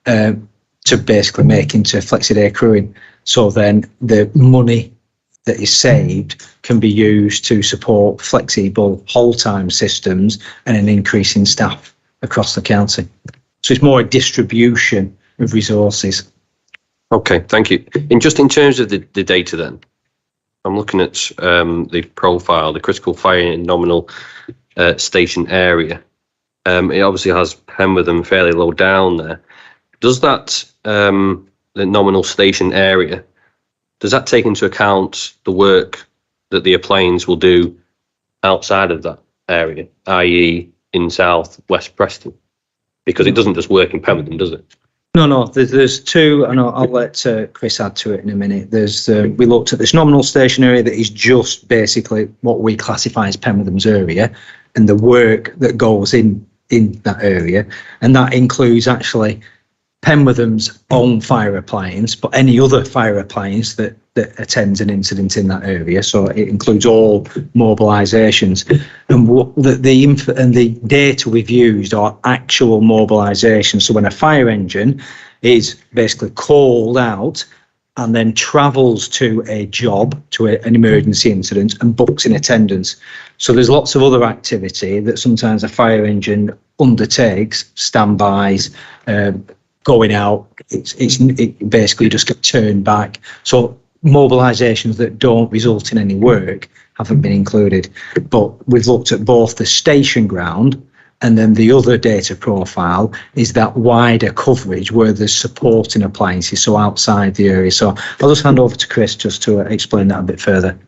to basically make into flexi-day crewing. So then the money that is saved can be used to support flexible whole time systems and an increase in staff across the county. So it's more a distribution of resources. Okay, thank you. In terms of the data then, I'm looking at the profile, the critical fire and nominal station area. It obviously has Penwortham fairly low down there. Does that, the nominal station area, does that take into account the work that the appliance will do outside of that area, i.e. in South West Preston? Because it doesn't just work in Penwortham, does it? No, there's two, and I'll let Chris add to it in a minute. We looked at this nominal station area that is just basically what we classify as Penwortham's area and the work that goes in that area, and that includes actually Penwortham's own fire appliance, but any other fire appliance that attends an incident in that area. So it includes all mobilisations, and the data we've used are actual mobilisations. So when a fire engine is basically called out and then travels to a job, to an emergency incident, and books in attendance. So there's lots of other activity that sometimes a fire engine undertakes, standbys, going out. It basically just gets turned back. So mobilisations that don't result in any work haven't been included. But we've looked at both the station ground, and then the other data profile is that wider coverage where there's supporting appliances, so outside the area. So I'll just hand over to Chris just to explain that a bit further.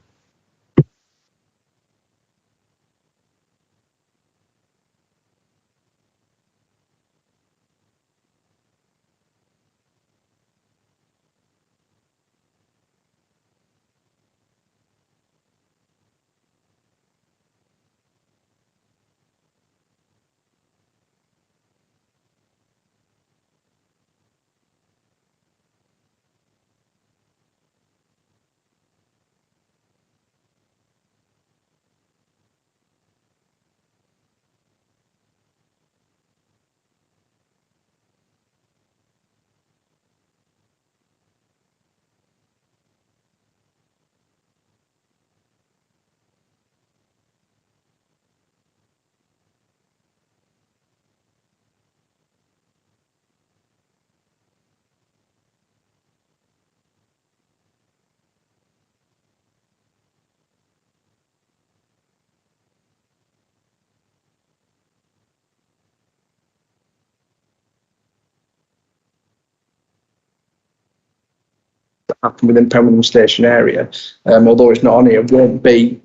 Happen within Penwortham Station area, although it's not on here, won't be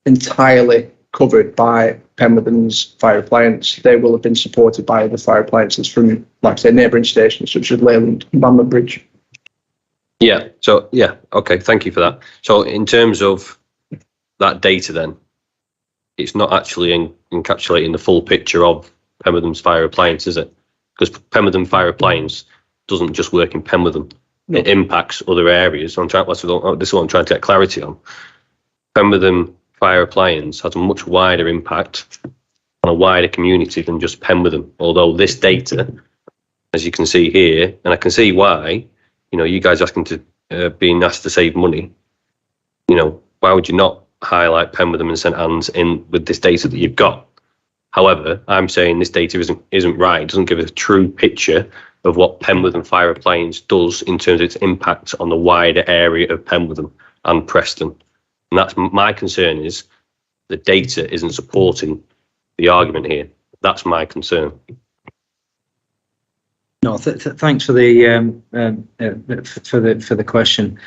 entirely covered by Penwortham's fire appliance. They will have been supported by other fire appliances from, like I say, neighbouring stations such as Leyland and Bamber Bridge. Yeah. So yeah. Okay. Thank you for that. So in terms of that data, then it's not actually encapsulating the full picture of Penwortham's fire appliance, is it? Because Penwortham fire appliance doesn't just work in Penwortham. No. It impacts other areas. This is what I'm trying to get clarity on. Penwortham fire appliance has a much wider impact on a wider community than just Penwortham. Although this data, as you can see here, and I can see why, you guys asking to being asked to save money, why would you not highlight Penwortham and St Anne's in with this data that you've got? However, I'm saying this data isn't right. It doesn't give a true picture of what Penwortham fire appliance does in terms of its impact on the wider area of Penwortham and Preston. And that's my concern, is the data isn't supporting the argument here. That's my concern. No, thanks for the for the question.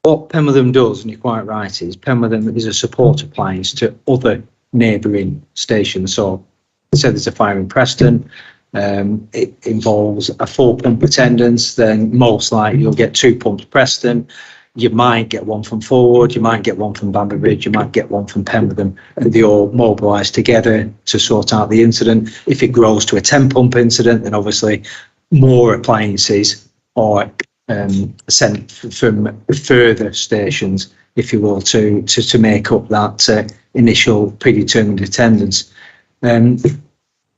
What Penwortham does, and you're quite right, is Penwortham is a support appliance to other neighbouring stations. So, say there's a fire in Preston. It involves a 4-pump attendance, then most likely you'll get 2 pumps Preston. You might get one from Forward, you might get one from Bamber Bridge, you might get one from Penwortham, and they all mobilise together to sort out the incident. If it grows to a 10-pump incident, then obviously more appliances are sent from further stations, if you will, to make up that initial predetermined attendance.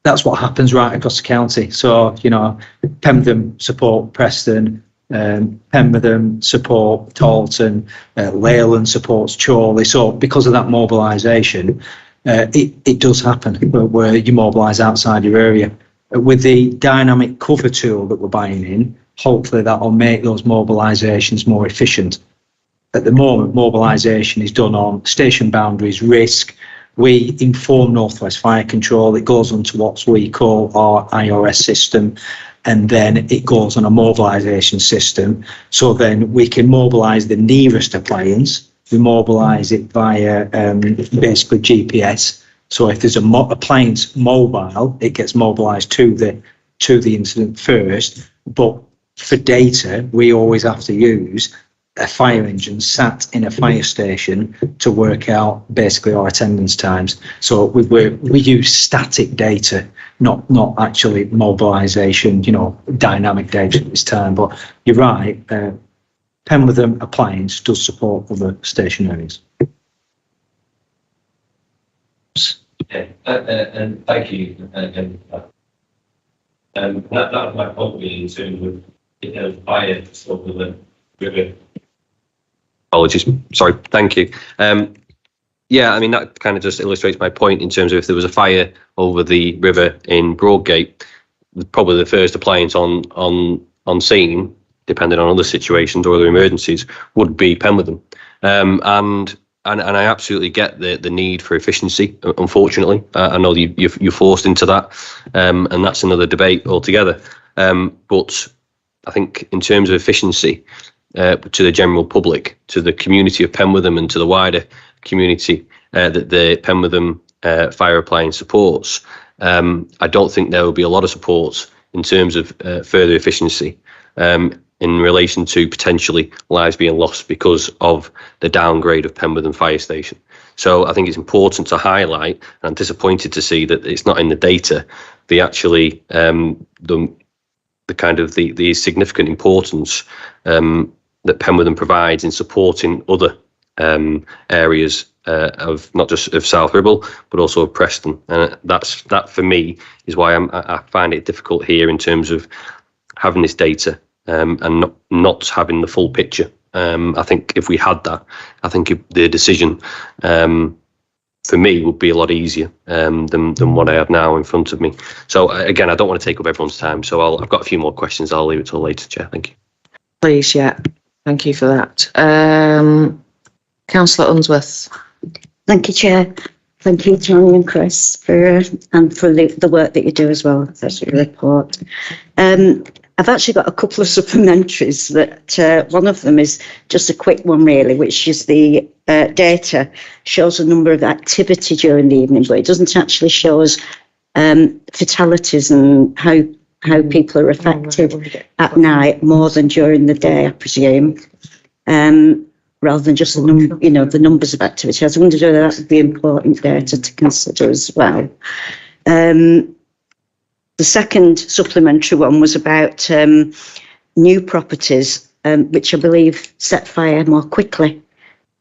That's what happens right across the county. So, Penwortham support Preston, Penwortham support Taunton, Leyland supports Chorley. So because of that mobilisation, it does happen where you mobilise outside your area. With the dynamic cover tool that we're buying in, hopefully that will make those mobilisations more efficient. At the moment, mobilisation is done on station boundaries, risk. We inform North West Fire Control. It goes onto what we call our IRS system, and then it goes on a mobilisation system. So then we can mobilise the nearest appliance. We mobilise it via basically GPS. So if there's a appliance mobile, it gets mobilised to the incident first. But for data, we always have to use a fire engine sat in a fire station to work out basically our attendance times. So we use static data, not actually mobilisation, dynamic data at this time. But you're right, Penwortham Appliance does support other station areas. And thank you. That was my point really, in terms of fire sort of Apologies. Sorry. Thank you. Yeah, I mean, that kind of just illustrates my point in terms of if there was a fire over the river in Broadgate, probably the first appliance on scene, depending on other situations or other emergencies, would be Penwortham. And I absolutely get the need for efficiency. Unfortunately, I know you're forced into that, and that's another debate altogether. But I think in terms of efficiency to the general public, to the community of Penwortham, and to the wider community that the Penwortham fire appliance supports, I don't think there will be a lot of support in terms of further efficiency in relation to potentially lives being lost because of the downgrade of Penwortham Fire Station. So I think it's important to highlight, and I'm disappointed to see that it's not in the data, the actually the kind of the significant importance that Penwortham provides in supporting other areas of not just of South Ribble but also of Preston, and that for me is why I find it difficult here in terms of having this data and not having the full picture. I think if we had that, I think the decision for me would be a lot easier than what I have now in front of me. So again, I don't want to take up everyone's time, so I've got a few more questions. I'll leave it till later, Chair. Thank you. Please, yeah. Thank you for that. Councillor Unsworth. Thank you, Chair. Thank you, Tony and Chris, for the work that you do as well. That's your report. I've actually got a couple of supplementaries that one of them is just a quick one really, which is the data shows a number of activity during the evening, but it doesn't actually show us fatalities and how people are affected at night more than during the day, I presume, rather than just the numbers of activity. I was wondering whether that would be important data to consider as well. The second supplementary one was about new properties, which I believe set fire more quickly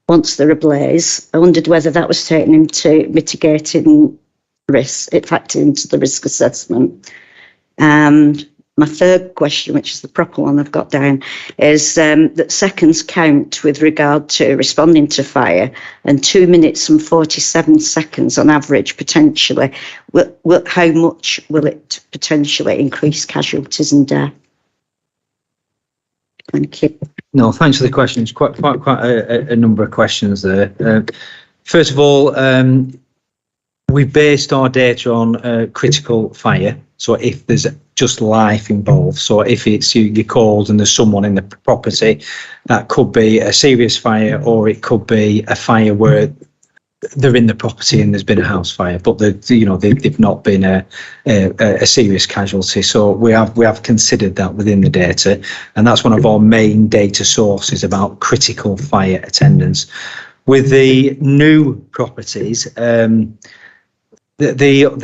once they're ablaze. I wondered whether that was taken into mitigating risks, it factored into the risk assessment. And my third question, which is the proper one I've got down, is that seconds count with regard to responding to fire, and 2 minutes and 47 seconds on average potentially. How much will it potentially increase casualties and death? Thank you. No, thanks for the questions. Quite a number of questions there. First of all, we based our data on critical fire. So if there's just life involved, so if it's you're called and there's someone in the property, that could be a serious fire, or it could be a fire where they're in the property and there's been a house fire, but they've not been a serious casualty. So we have considered that within the data, and that's one of our main data sources about critical fire attendance. With the new properties, the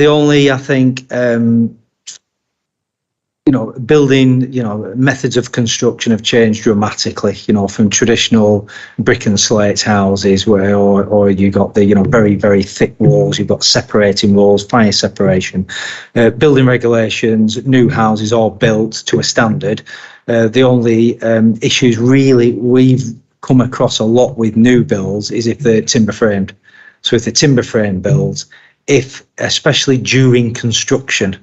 only, I think, building, methods of construction have changed dramatically, from traditional brick and slate houses or you got the, very, very thick walls, you've got separating walls, fire separation, building regulations, new houses are built to a standard. The only issues really we've come across a lot with new builds is if they're timber framed. So if the timber frame builds, especially during construction,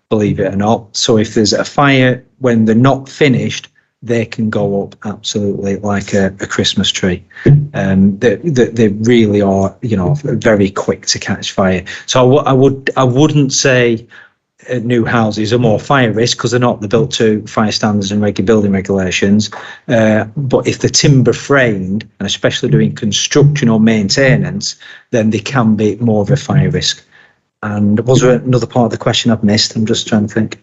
believe it or not. So if there's a fire when they're not finished, they can go up absolutely like a Christmas tree. They really are, very quick to catch fire. So I wouldn't say new houses are more fire risk because they're built to fire standards and building regulations. But if they're timber framed, and especially doing construction or maintenance, then they can be more of a fire risk. And was there another part of the question I've missed? I'm just trying to think.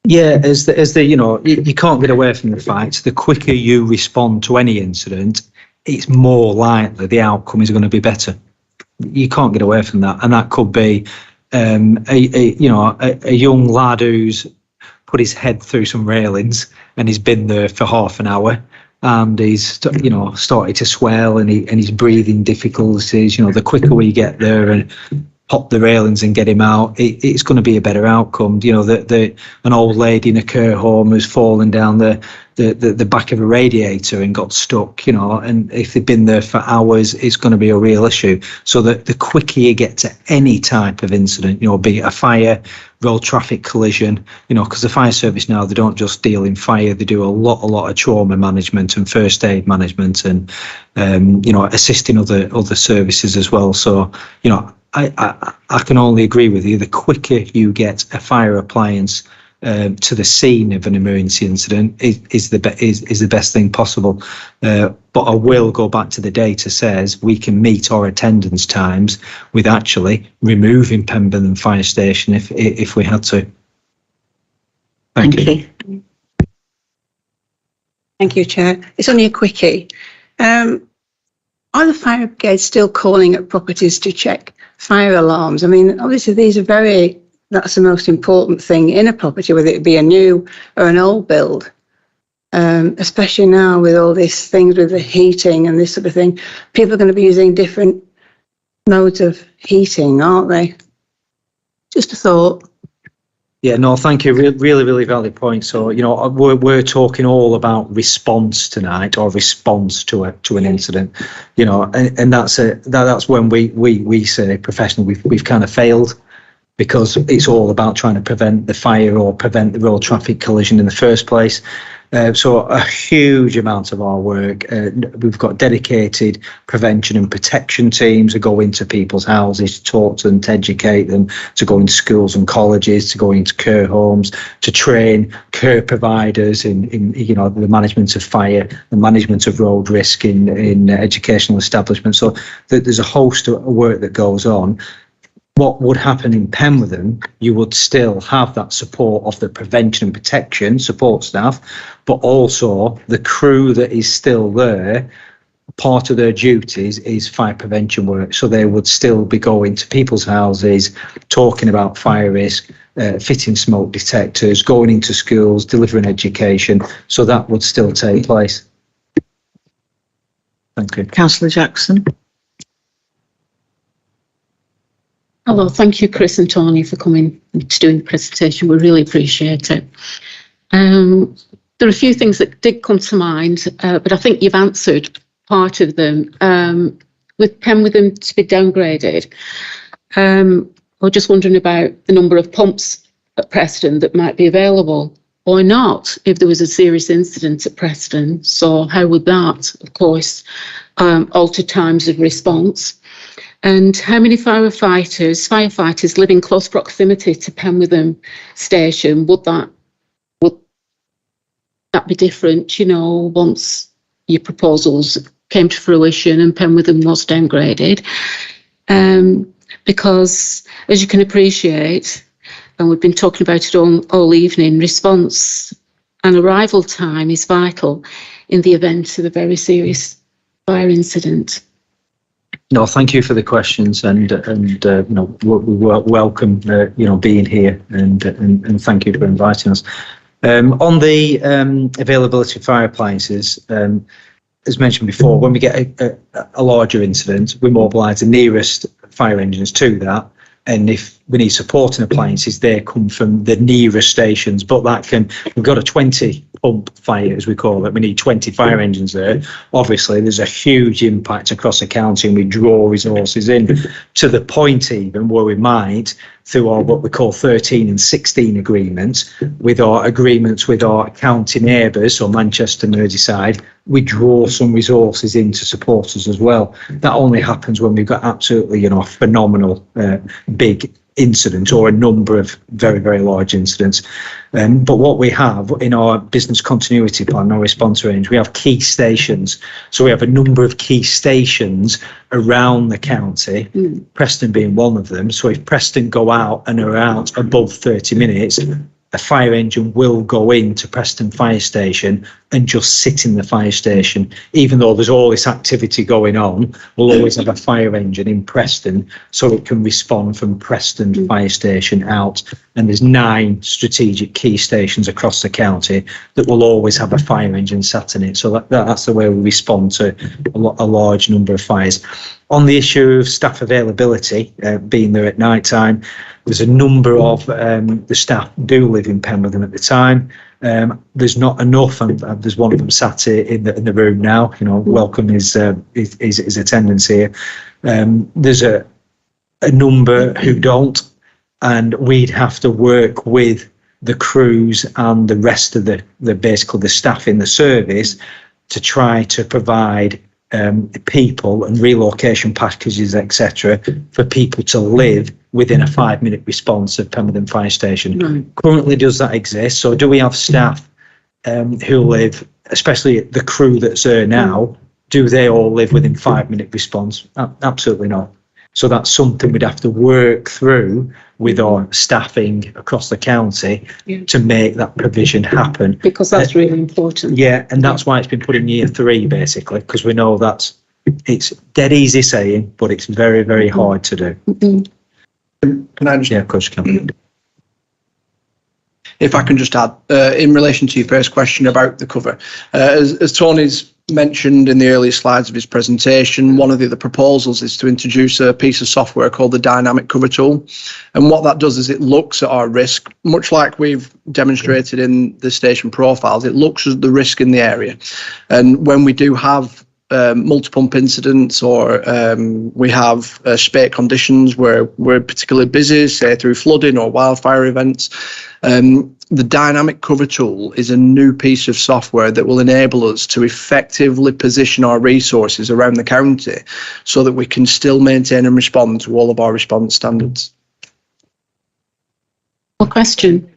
Yeah, you can't get away from the fact the quicker you respond to any incident, it's more likely the outcome is going to be better. You can't get away from that, and that could be a young lad who's put his head through some railings and he's been there for half an hour. And he's, started to swell and he's breathing difficulties. The quicker we get there and pop the railings and get him out, it's going to be a better outcome. You know, an old lady in a care home who's fallen down the back of a radiator and got stuck, you know, and if they've been there for hours, it's going to be a real issue. So that the quicker you get to any type of incident, you know, be it a fire, road traffic collision, you know, because the fire service now, they don't just deal in fire, they do a lot of trauma management and first aid management and, you know, assisting other services as well. So, you know, I can only agree with you. The quicker you get a fire appliance to the scene of an emergency incident is the best thing possible. But I will go back to the data says we can meet our attendance times with actually removing Penwortham Fire Station if we had to. Thank you. Thank you, Chair. It's only a quickie. Are the fire brigades still calling at properties to check fire alarms? I mean, obviously these are that's the most important thing in a property, whether it be a new or an old build. Especially now with all these things with the heating and this sort of thing, people are going to be using different modes of heating, aren't they? Just a thought. Yeah, no, thank you. Really valid point. So, you know, we're talking all about response tonight, or response to an incident, you know, and that's when we say professionally we've kind of failed, because it's all about trying to prevent the fire or prevent the road traffic collision in the first place. So a huge amount of our work, we've got dedicated prevention and protection teams that go into people's houses to talk to them, to educate them, to go into schools and colleges, to go into care homes, to train care providers in you know, the management of fire, the management of road risk in educational establishments. So there's a host of work that goes on. What would happen in Penwortham, you would still have that support of the prevention and protection support staff, but also the crew that is still there. Part of their duties is fire prevention work. So they would still be going to people's houses, talking about fire risk, fitting smoke detectors, going into schools, delivering education. So that would still take place. Thank you. Councillor Jackson. Hello, thank you, Chris and Tony, for coming and doing the presentation. We really appreciate it. There are a few things that did come to mind, but I think you've answered part of them. With Penwortham to be downgraded, we're just wondering about the number of pumps at Preston that might be available or not if there was a serious incident at Preston. So how would that, of course, alter times of response? And how many firefighters live in close proximity to Penwortham Station? Would that be different, you know, once your proposals came to fruition and Penwortham was downgraded? Because, as you can appreciate, and we've been talking about it all evening, response and arrival time is vital in the event of a very serious fire incident. No, thank you for the questions, and you know, we welcome you know, being here, and thank you for inviting us. On the availability of fire appliances, as mentioned before, when we get a larger incident, we mobilise the nearest fire engines to that, and if we need supporting appliances, they come from the nearest stations. But we've got a 20 pump fire, as we call it. We need 20 fire engines there. Obviously, there's a huge impact across the county, and we draw resources in to the point even where we might, through our what we call 13 and 16 agreements, with our agreements with our county neighbours, so Manchester, Merseyside, we draw some resources in to support us as well. That only happens when we've got absolutely, you know, a phenomenal big incident or a number of very large incidents. But what we have in our business continuity plan, our response range, we have key stations. So we have a number of key stations around the county, Preston being one of them. So if Preston go out and are out above 30 minutes, a fire engine will go into Preston Fire Station and just sit in the fire station. Even though there's all this activity going on, we'll always have a fire engine in Preston so it can respond from Preston Fire Station out. And there's 9 strategic key stations across the county that will always have a fire engine sat in it. So that's the way we respond to a large number of fires. On the issue of staff availability, being there at night time, there's a number of the staff do live in Penwortham at the time. There's not enough, and there's one of them sat here in the room now. You know, welcome his attendance here. There's a number who don't, and we'd have to work with the crews and the rest of the basically the staff in the service to try to provide people and relocation packages, etc., for people to live within a 5-minute response of Penwortham Fire Station. Right. Currently, does that exist? So do we have staff who live, especially the crew that's there now, do they all live within 5-minute response? Absolutely not. So that's something we'd have to work through with our staffing across the county to make that provision happen. Because that's really important. Yeah, and that's why it's been put in year 3, basically, because we know it's dead easy saying, but it's very, very hard to do. Can I just... Yeah, of course you can. If I can just add, in relation to your first question about the cover, as Tony's mentioned in the earlier slides of his presentation, one of the other proposals is to introduce a piece of software called the Dynamic Cover Tool. And what that does is it looks at our risk, much like we've demonstrated in the station profiles, it looks at the risk in the area. And when we do have multi-pump incidents or we have spate conditions where we're particularly busy, say through flooding or wildfire events, the Dynamic Cover Tool is a new piece of software that will enable us to effectively position our resources around the county so that we can still maintain and respond to all of our response standards. One question.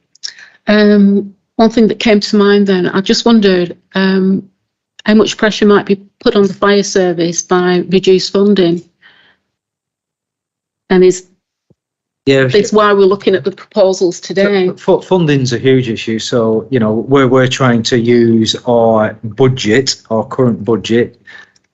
One thing that came to mind then, I just wondered how much pressure might be put on the fire service by reduced funding? And it's why we're looking at the proposals today. Funding's a huge issue. So, you know, we're trying to use our budget, our current budget,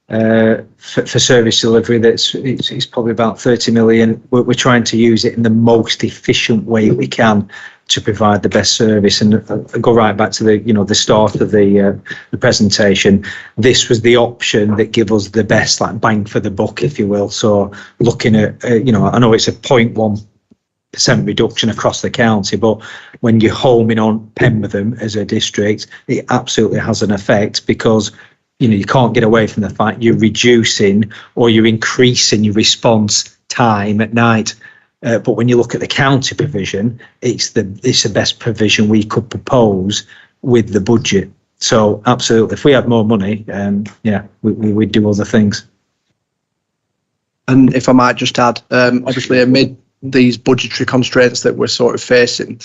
for service delivery. It's probably about 30 million. We're trying to use it in the most efficient way we can to provide the best service. And go right back to the start of the presentation. This was the option that give us the best bang for the buck, if you will. So looking at I know it's a 0.1% reduction across the county, but when you're homing on Penwortham as a district, it absolutely has an effect, because you can't get away from the fact you're reducing or you're increasing your response time at night. But when you look at the county provision, it's the best provision we could propose with the budget. So absolutely, if we had more money, we'd do other things. And if I might just add, obviously amid these budgetary constraints that we're sort of facing,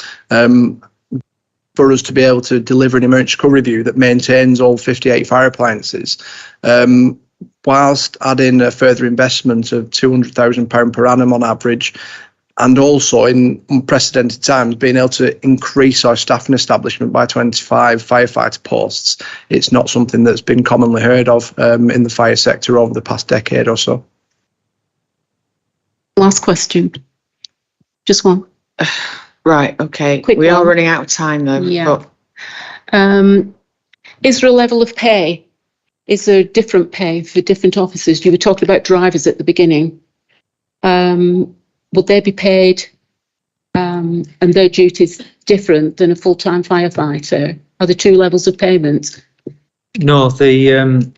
for us to be able to deliver an emergency cover review that maintains all 58 fire appliances, whilst adding a further investment of £200,000 per annum on average, and also in unprecedented times being able to increase our staffing establishment by 25 firefighter posts, it's not something that's been commonly heard of in the fire sector over the past decade or so. Last question. Just one. Right, okay. Quick we are one. running out of time though. Yeah. But Is there a level of pay? Is there different pay for different officers? You were talking about drivers at the beginning. Would they be paid and their duties different than a full-time firefighter? Are there 2 levels of payment? No, there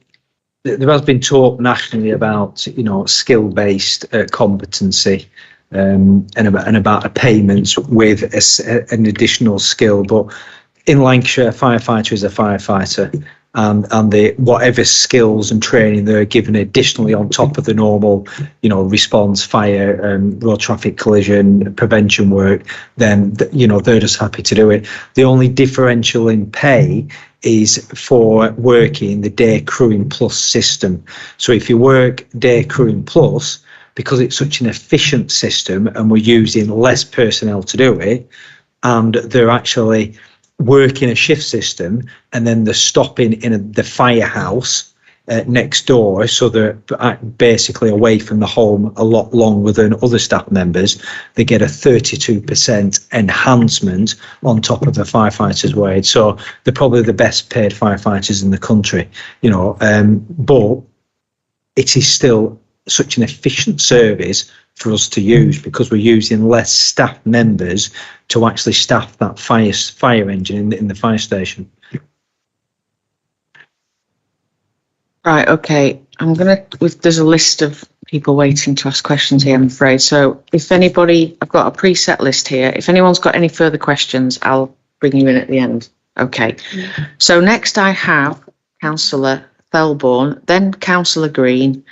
has been talk nationally about skill-based competency and about a payment with an additional skill. But in Lancashire, a firefighter is a firefighter, and whatever skills and training they're given additionally on top of the normal, response, fire, road traffic collision, prevention work, then they're just happy to do it. The only differential in pay is for working the day crewing plus system. So if you work day crewing plus, because it's such an efficient system and we're using less personnel to do it, and they're actually working a shift system, and then they're stopping in the firehouse next door, so they're basically away from the home a lot longer than other staff members, they get a 32% enhancement on top of a firefighter's wage. So they're probably the best paid firefighters in the country, but it is still such an efficient service for us to use, because we're using less staff members to actually staff that fire engine in the fire station. Right, okay. There's a list of people waiting to ask questions here, I'm afraid. So if anybody, I've got a preset list here. If anyone's got any further questions, I'll bring you in at the end. Okay. So next I have Councillor Thelborn, then Councillor Green,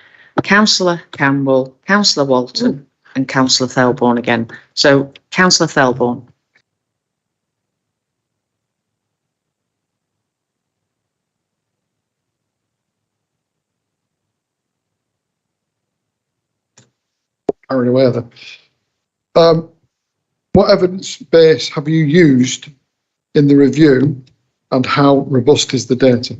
Councillor Campbell, Councillor Walton, and Councillor Thelborn again. So Councillor Thelborn. Carried away then. What evidence base have you used in the review, and how robust is the data?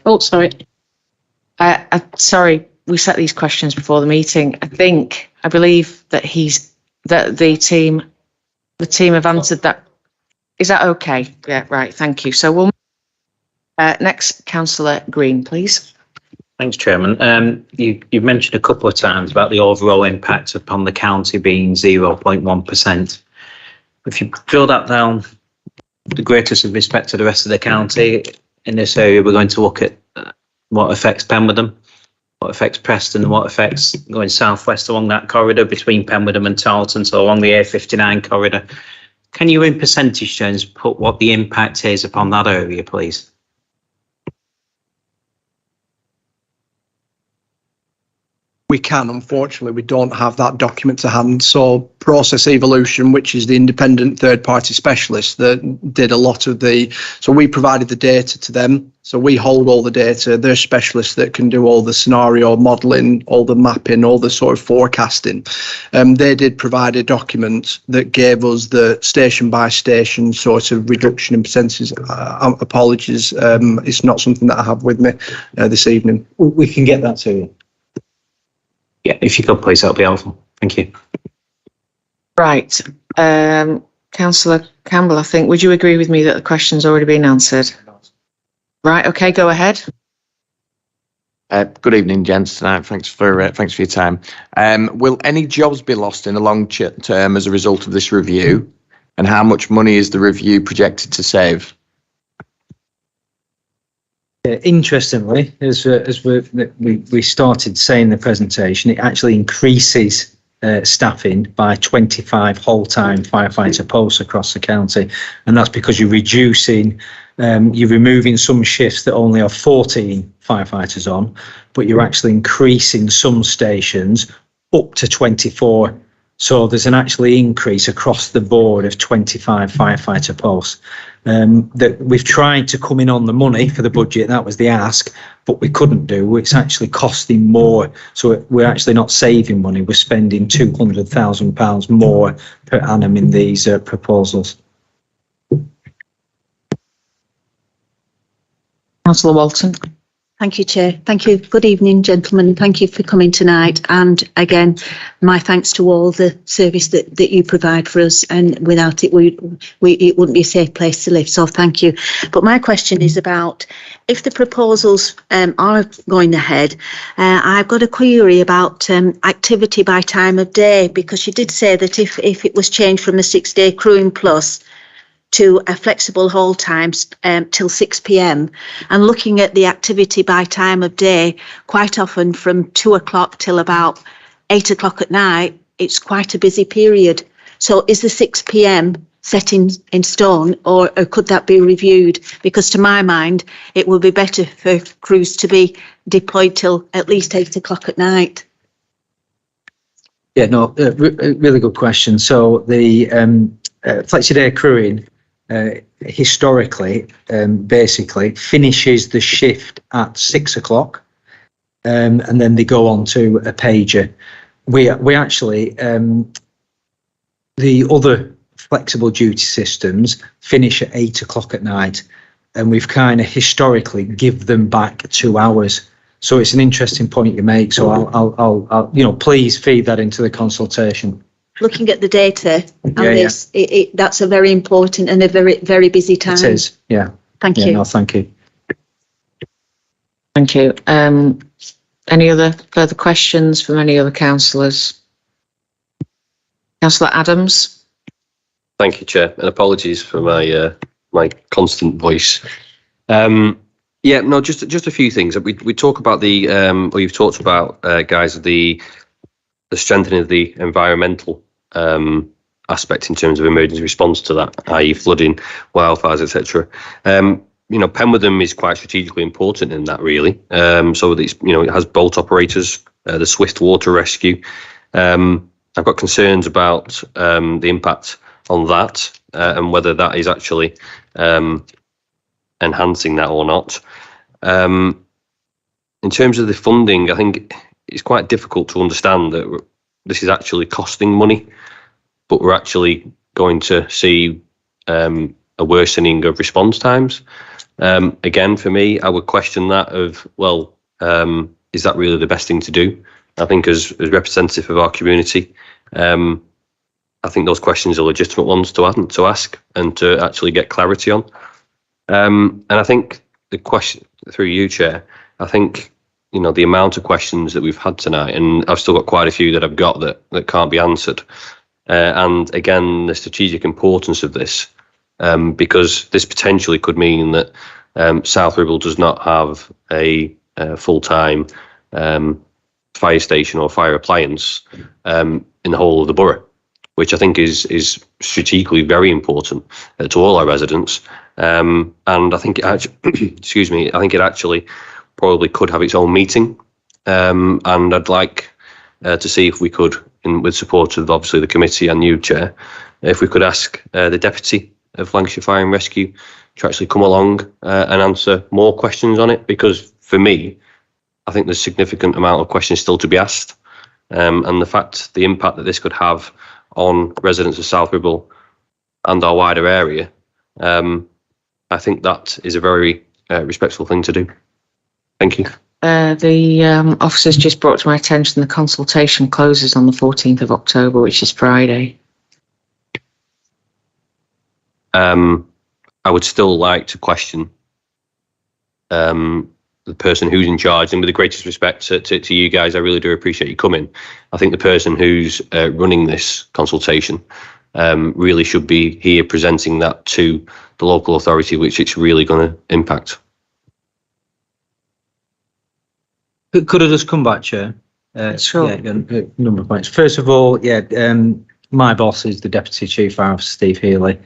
Oh, sorry. Sorry, we set these questions before the meeting. I believe that the team have answered that. Is that okay? Yeah, right. Thank you. So we'll next, Councillor Green, please. Thanks, Chairman. You've mentioned a couple of times about the overall impact upon the county being 0.1%. If you drill that down, the greatest of respect to the rest of the county, in this area, we're going to look at what affects Penwortham, what affects Preston, and what affects going southwest along that corridor between Penwortham and Tarleton, so along the A59 corridor. Can you, in percentage terms, put what the impact is upon that area, please? We can, unfortunately, we don't have that document to hand. So Process Evolution, which is the independent third-party specialist that did a lot of so we provided the data to them. So we hold all the data. They're specialists that can do all the scenario modelling, all the mapping, all the sort of forecasting. They did provide a document that gave us the station by station sort of reduction in percentages. Apologies, it's not something that I have with me this evening. We can get that to you. Yeah, if you could please, that would be helpful. Thank you. Right. Councillor Campbell, I think, would you agree with me that the question's already been answered? Right, okay, go ahead. Good evening, gents. Thanks for your time. Will any jobs be lost in the long term as a result of this review? And how much money is the review projected to save? Interestingly, as we started saying in the presentation, it actually increases staffing by 25 whole-time firefighter posts across the county, and that's because you're removing some shifts that only have 14 firefighters on, but you're actually increasing some stations up to 24. So there's an actually increase across the board of 25 firefighter posts. That we've tried to come in on the money for the budget, that was the ask, but we couldn't do. It's actually costing more. So we're actually not saving money, we're spending £200,000 more per annum in these proposals. Councillor Walton. Thank you, Chair. Thank you. Good evening, gentlemen. Thank you for coming tonight. And again, my thanks to all the service that you provide for us. And without it, it wouldn't be a safe place to live. So thank you. But my question is about if the proposals are going ahead, I've got a query about activity by time of day, because you did say that if it was changed from a 6-day crewing plus to a flexible hold times till 6 p.m. and looking at the activity by time of day, quite often from 2 o'clock till about 8 o'clock at night, it's quite a busy period. So is the 6 p.m. set in stone, or could that be reviewed? Because to my mind, it would be better for crews to be deployed till at least 8 o'clock at night. Yeah, no, really good question. So the flexi-day crewing historically basically finishes the shift at 6 o'clock, and then they go on to a pager. We actually the other flexible duty systems finish at 8 o'clock at night, and we've kind of historically give them back 2 hours. So it's an interesting point you make. So I'll please feed that into the consultation. looking at the data and Yeah, this, that's a very important and a very, very busy time. It is, yeah. Thank Yeah, you. no, thank you. Thank you. Any other further questions from any other councillors? Councillor Adams? Thank you, Chair, and apologies for my my constant voice. Yeah, no, just a few things. We talk about the or you've talked about, guys, the strengthening of the environmental aspect in terms of emergency response to that, i.e. flooding, wildfires, etc. You know, Penwortham is quite strategically important in that, really. So it's, you know, it has boat operators, the swift water rescue. I've got concerns about the impact on that and whether that is actually enhancing that or not. In terms of the funding, I think it's quite difficult to understand that this is actually costing money, but we're actually going to see a worsening of response times. Again, for me, I would question that of, well, is that really the best thing to do? I think as representative of our community, I think those questions are legitimate ones to ask and to actually get clarity on. And I think the question, through you, Chair, I think, you know, the amount of questions that we've had tonight, and I've still got quite a few that I've got that can't be answered. And again, the strategic importance of this, because this potentially could mean that South Ribble does not have a full-time fire station or fire appliance in the whole of the borough, which I think is strategically very important to all our residents. And I think it actually, excuse me, I think it actually probably could have its own meeting. And I'd like to see if we could, with support of obviously the committee and you, Chair, if we could ask the Deputy of Lancashire Fire and Rescue to actually come along and answer more questions on it, because for me, I think there's a significant amount of questions still to be asked. And the impact that this could have on residents of South Ribble and our wider area, I think that is a very respectful thing to do. Thank you. The officers just brought to my attention the consultation closes on the 14th of October, which is Friday. I would still like to question the person who's in charge, and with the greatest respect to you guys, I really do appreciate you coming. I think the person who's running this consultation really should be here presenting that to the local authority, which it's really going to impact. Could I just come back, Chair? Sure. Yeah, a number of points. First of all, yeah, my boss is the Deputy Chief Fire Officer, Steve Healy.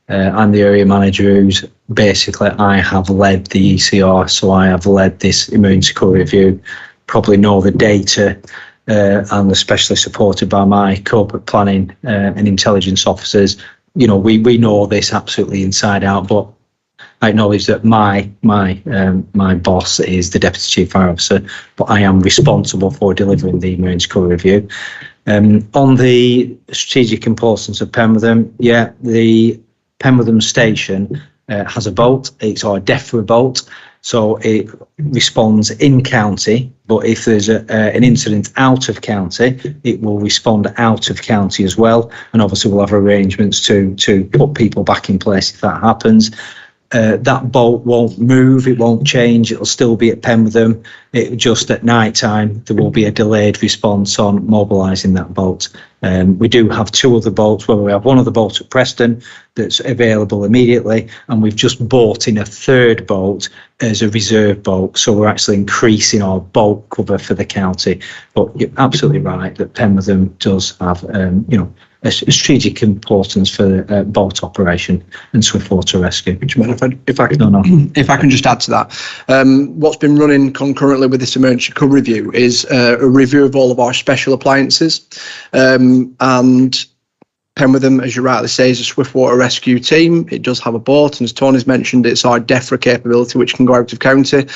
I'm the area manager who's basically, I have led the ECR, so I have led this emergency call review, probably know the data, and especially supported by my corporate planning and intelligence officers. You know, we know this absolutely inside out, but I acknowledge that my boss is the Deputy Chief Fire Officer, but I am responsible for delivering the emergency call review. On the strategic importance of Penwortham, yeah, the Penwortham station has a boat. It's our DEFRA boat, so it responds in county, but if there's an incident out of county, it will respond out of county as well, and obviously we'll have arrangements to put people back in place if that happens. That boat won't move, it won't change, it'll still be at Penwortham. It just at night time there will be a delayed response on mobilising that boat. We do have two other boats, where we have one other boat at Preston that's available immediately, and we've just bought in a third boat as a reserve boat, so we're actually increasing our boat cover for the county. But you're absolutely right that Penwortham does have you know, a strategic importance for boat operation and swift water rescue. If I can just add to that, what's been running concurrently with this emergency call review is a review of all of our special appliances, and Penwortham, as you rightly say, is a swift water rescue team. It does have a boat, and as Tony's mentioned, it's our DEFRA capability, which can go out of county.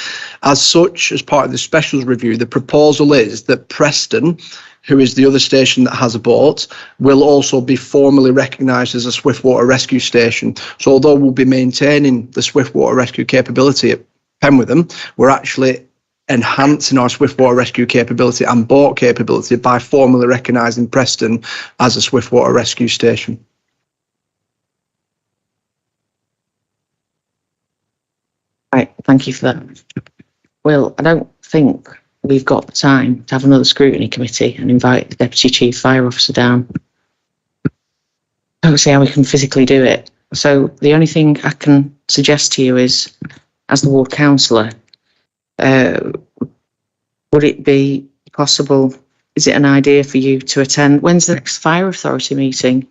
As such, as part of the specials review, the proposal is that Preston, who is the other station that has a boat, will also be formally recognised as a swift water rescue station. So although we'll be maintaining the swift water rescue capability at Penwortham, we're actually enhancing our swift water rescue capability and boat capability by formally recognising Preston as a swift water rescue station. Right, thank you for that. Well, I don't think we've got the time to have another scrutiny committee and invite the Deputy Chief Fire Officer down. I don't see how we can physically do it. So the only thing I can suggest to you is, as the ward councillor, would it be possible, is it an idea for you to attend? When's the next fire authority meeting?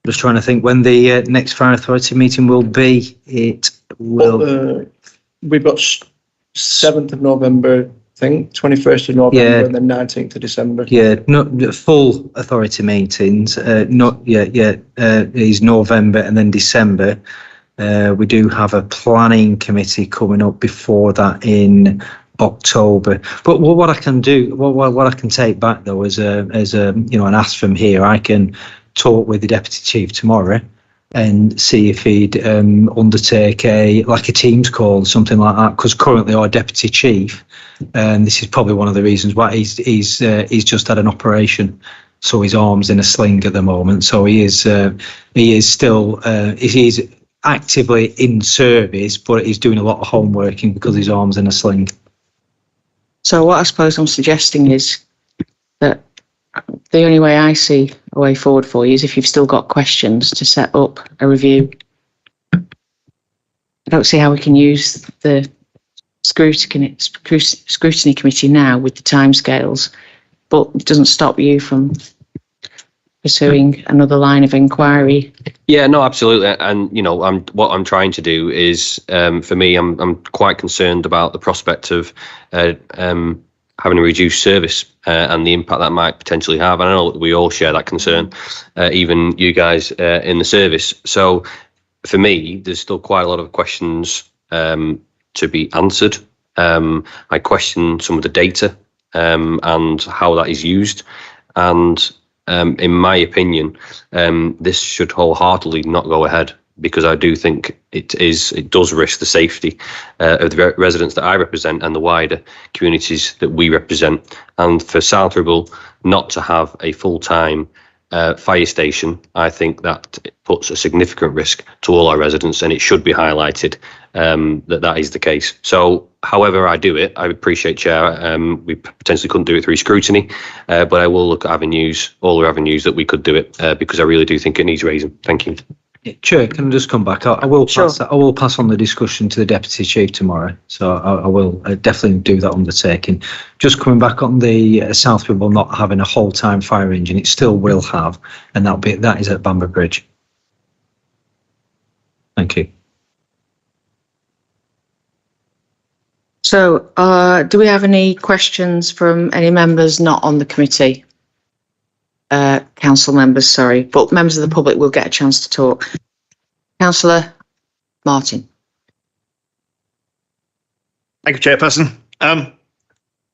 Just trying to think when the next fire authority meeting will be. It will. We've got 7th of November, I think, 21st of November, and then 19th of December. Yeah, not the full authority meetings. Not yet. Is November and then December. We do have a planning committee coming up before that in October. But what I can do, what I can take back though, as a an ask from here, I can talk with the deputy chief tomorrow and see if he'd undertake a Teams call, something like that. Because currently our deputy chief, and this is probably one of the reasons why he's just had an operation, so his arm's in a sling at the moment. So he is still he's actively in service, but he's doing a lot of home working because his arm's in a sling. So what I suppose I'm suggesting is that the only way I see a way forward for you is if you've still got questions, to set up a review. I don't see how we can use the scrutiny committee now with the timescales, but it doesn't stop you from pursuing another line of inquiry. Yeah, no, absolutely. And, what I'm trying to do is, for me, I'm quite concerned about the prospect of having a reduced service and the impact that might potentially have. And I know that we all share that concern, even you guys in the service. So for me, there's still quite a lot of questions to be answered. I question some of the data and how that is used. And in my opinion, this should wholeheartedly not go ahead, because I do think it does risk the safety of the residents that I represent and the wider communities that we represent. And for South Ribble not to have a full-time fire station, I think that it puts a significant risk to all our residents, and it should be highlighted that is the case. So however I do it, I appreciate, Chair, we potentially couldn't do it through scrutiny, but I will look at all the avenues that we could do it, because I really do think it needs raising. Thank you. Chair, can I just come back? I will pass on the discussion to the deputy chief tomorrow. So I will definitely do that undertaking. Just coming back on the South Ribble not having a whole-time fire engine, it still will have, and that is at Bamber Bridge. Thank you. So, do we have any questions from any members not on the committee? Council members, sorry, but members of the public will get a chance to talk. Councillor Martin. Thank you, Chairperson.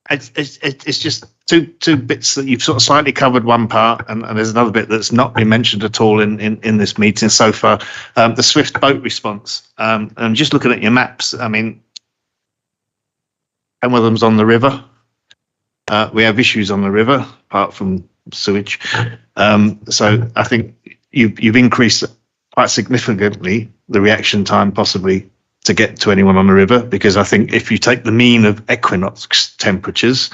It's just two bits that you've sort of slightly covered one part, and there's another bit that's not been mentioned at all in this meeting so far. The swift boat response. And just looking at your maps, I mean, Penwortham's on the river. We have issues on the river apart from sewage. So I think you've increased quite significantly the reaction time possibly to get to anyone on the river, because I think if you take the mean of equinox temperatures,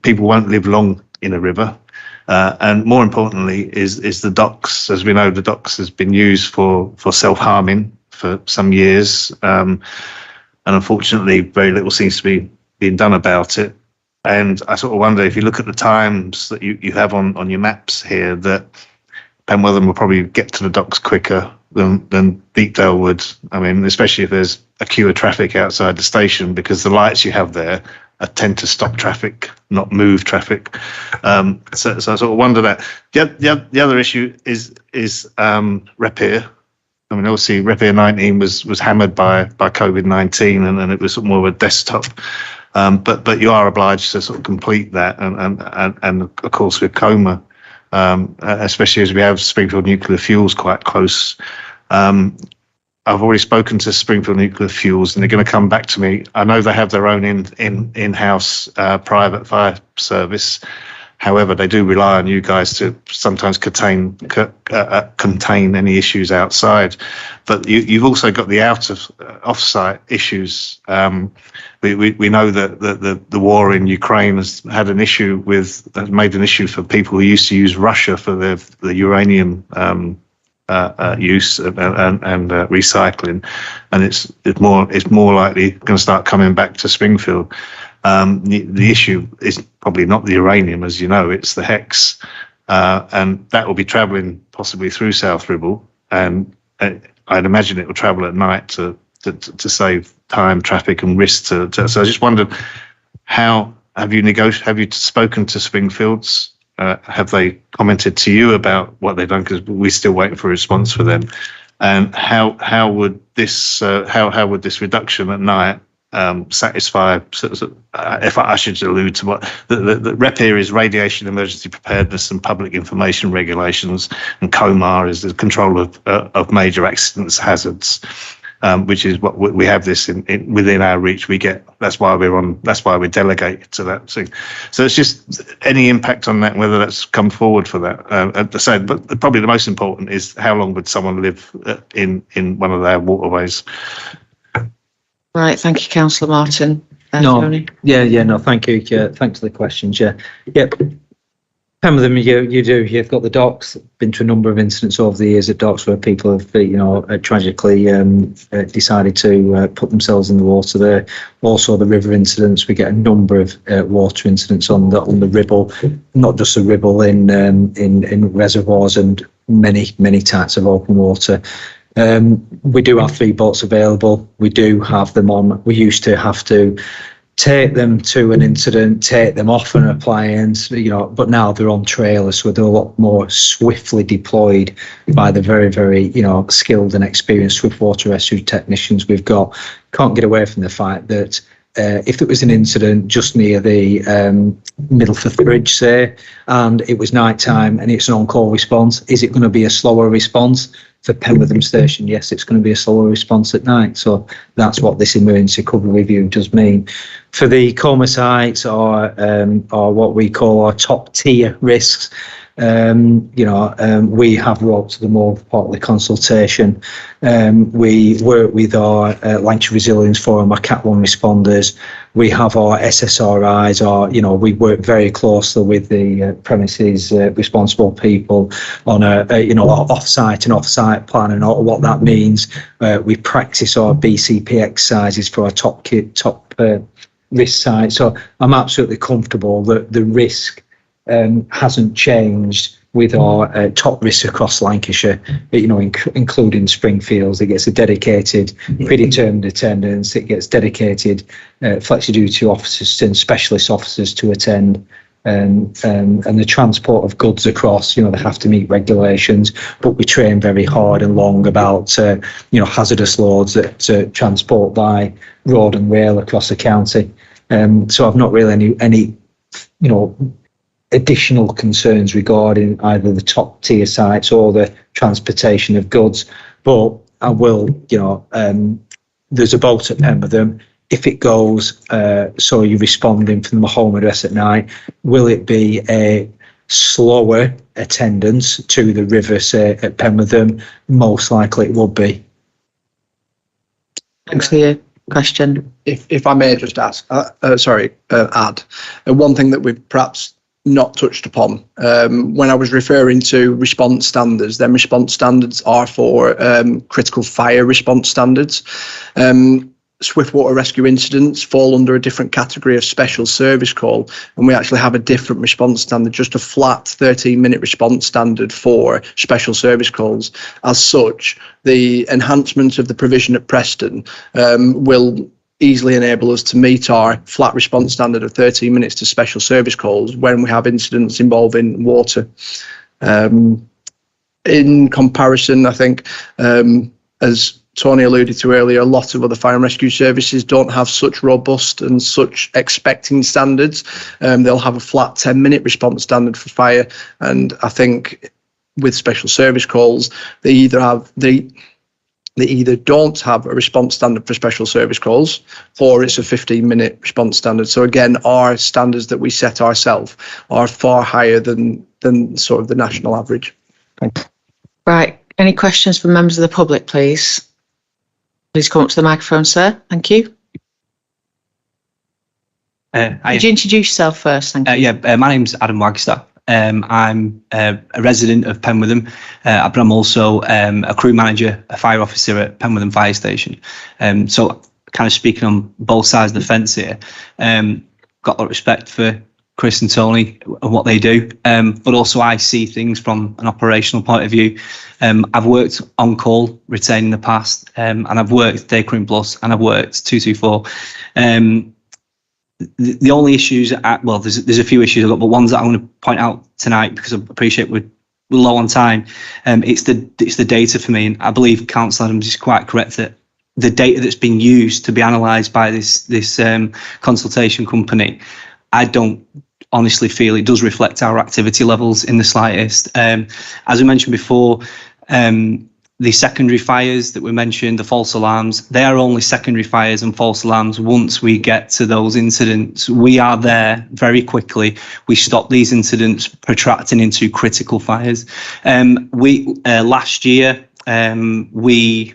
people won't live long in a river. And more importantly is the docks. As we know, the docks has been used for self-harming for some years. And unfortunately, very little seems to be being done about it. And I sort of wonder, if you look at the times that you have on your maps here, that Penwortham will probably get to the docks quicker than Deepdale would. I mean, especially if there's a queue of traffic outside the station, because the lights you have there tend to stop traffic, not move traffic. So I sort of wonder that. The other issue is repair. I mean, obviously, Repair 19 was hammered by COVID-19, and it was more of a desktop. But you are obliged to sort of complete that, and of course with Coma, especially as we have Springfield Nuclear Fuels quite close. I've already spoken to Springfield Nuclear Fuels, and they're going to come back to me. I know they have their own in-house private fire service. However, they do rely on you guys to sometimes contain any issues outside. But you've also got the off-site issues. We know that the war in Ukraine has made an issue for people who used to use Russia for the uranium use and recycling, and it's more likely going to start coming back to Springfield. The issue is probably not the uranium, as you know, it's the hex, and that will be travelling possibly through South Ribble, and I'd imagine it will travel at night to save time, traffic, and risk. So I just wondered, how have you spoken to Springfields? Have they commented to you about what they've done? Because we're still waiting for a response for them. And how would this reduction at night satisfy? If I should allude to what the REP here is, Radiation Emergency Preparedness and Public Information Regulations, and COMAR is the control of major accidents hazards. Which is what we have this within our reach. That's why we're delegated to that thing. So it's just any impact on that, whether that's come forward for that. But probably the most important is how long would someone live in one of their waterways? Right, thank you, Councillor Martin. Tony? No, thank you. Thanks for the questions. Some of them you've got the docks. Been to a number of incidents over the years at docks where people have, tragically decided to put themselves in the water there. Also, the river incidents. We get a number of water incidents on the Ribble, not just the Ribble, in reservoirs and many types of open water. We do have 3 boats available. We do have them on. We used to have to take them to an incident, take them off an appliance, but now they're on trailers, so they're a lot more swiftly deployed by the very, very, skilled and experienced swift water rescue technicians we've got. Can't get away from the fact that if there was an incident just near the Middleford Bridge, say, and it was night time and it's an on-call response, is it going to be a slower response? For Penwortham Station, yes, it's going to be a slower response at night. So that's what this emergency cover review does mean. For the coma sites or what we call our top tier risks, we have wrote to them all part of the consultation. We work with our Lancashire Resilience Forum, our Cat 1 responders. We have our SSRIs, we work very closely with the premises responsible people on off-site and off-site plan, and what that means. We practice our BCP exercises for our top risk sites. So I'm absolutely comfortable that the risk hasn't changed with our top risks across Lancashire, including Springfields. It gets a dedicated predetermined attendance. It gets dedicated flexi-duty officers and specialist officers to attend. And the transport of goods across, they have to meet regulations, but we train very hard and long about, hazardous loads that transport by road and rail across the county. So I've not really any additional concerns regarding either the top tier sites or the transportation of goods. But I will, there's a boat at Penwortham. If it goes, so you're responding from the home address at night, will it be a slower attendance to the river, say, at Penwortham? Most likely it will be. Thanks for your question. If I may just ask, add one thing that we've perhaps not touched upon. When I was referring to response standards, then response standards are for critical fire response standards. Swift water rescue incidents fall under a different category of special service call, and we actually have a different response standard, just a flat 13-minute response standard for special service calls. As such, the enhancement of the provision at Preston will easily enable us to meet our flat response standard of 13 minutes to special service calls when we have incidents involving water. In comparison, I think, as Tony alluded to earlier, a lot of other fire and rescue services don't have such robust and such expecting standards. They'll have a flat 10-minute response standard for fire, and I think with special service calls, they either have they either don't have a response standard for special service calls, or it's a 15-minute response standard. So again, our standards that we set ourselves are far higher than sort of the national average. Thanks. Right. Any questions from members of the public, please? Please come up to the microphone, sir. Thank you. Could you introduce yourself first? Thank you. My name's Adam Wagstaff. I'm a resident of Penwortham, but I'm also a crew manager, a fire officer at Penwortham Fire Station. So kind of speaking on both sides of the fence here, got a lot of respect for Chris and Tony and what they do, but also I see things from an operational point of view. I've worked on call retain in the past, and I've worked Day Crew Plus, and I've worked 224. The only issues, there's a few issues I've got, but ones that I want to point out tonight, because I appreciate we're low on time. It's the data for me, and I believe Councillor Adams is quite correct that the data that's been used to be analysed by this consultation company, I don't honestly feel it does reflect our activity levels in the slightest. As I mentioned before, the secondary fires that were mentioned, the false alarms, they are only secondary fires and false alarms once we get to those incidents. We are there very quickly. We stop these incidents protracting into critical fires. Last year, we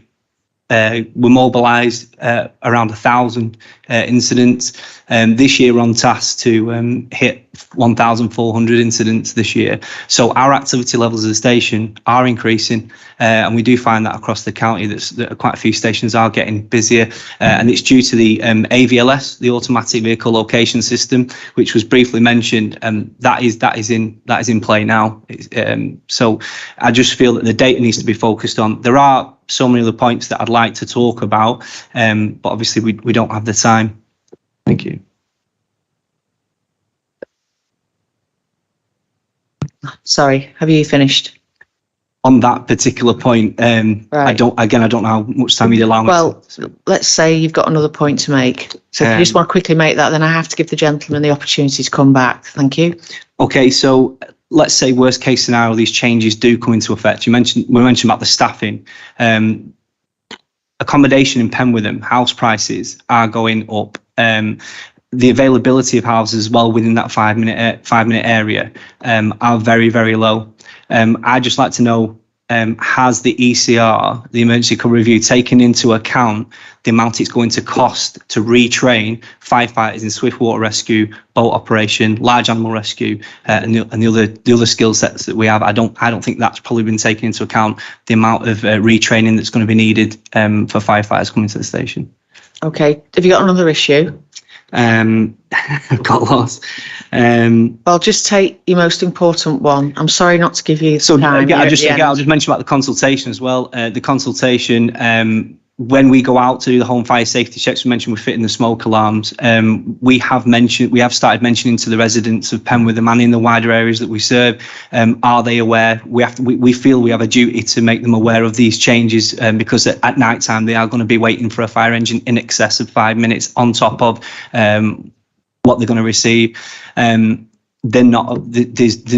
were mobilised around 1,000 incidents. This year we're on task to hit 1,400 incidents this year. So our activity levels of the station are increasing, and we do find that across the county that quite a few stations are getting busier, and it's due to the AVLS, the automatic vehicle location system, which was briefly mentioned. That is in play now. So I just feel that the data needs to be focused on. There are so many other points that I'd like to talk about, but obviously we don't have the time. Thank you. Sorry, have you finished? On that particular point, Right. I don't know how much time you'd allow me. Well, let's say you've got another point to make. So if you just want to quickly make that, then I have to give the gentleman the opportunity to come back. Thank you. Okay, so let's say worst case scenario, these changes do come into effect. We mentioned about the staffing. Accommodation in Penwortham, house prices are going up. The availability of houses as well within that 5 minute area are very, very low. I'd just like to know, has the ECR, the Emergency Cover Review, taken into account the amount it's going to cost to retrain firefighters in swift water rescue, boat operation, large animal rescue, and the other skill sets that we have? I don't think that's probably been taken into account, the amount of retraining that's going to be needed for firefighters coming to the station. Okay, have you got another issue? Got lost. Well, just take your most important one. I'm sorry not to give you time. I'll just mention about the consultation as well. The consultation, when we go out to do the home fire safety checks, we mentioned we're fitting the smoke alarms. We have started mentioning to the residents of Penwortham and in the wider areas that we serve. Are they aware? We feel we have a duty to make them aware of these changes, because at night time they are going to be waiting for a fire engine in excess of 5 minutes on top of what they're going to receive. There's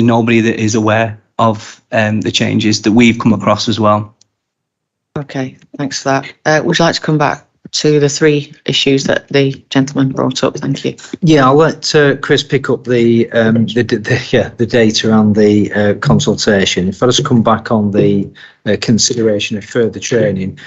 nobody that is aware of the changes that we've come across as well. Okay, thanks for that. Would you like to come back to the three issues that the gentleman brought up? Thank you. Yeah, I'll let Chris pick up the data and the consultation. If I just come back on the consideration of further training,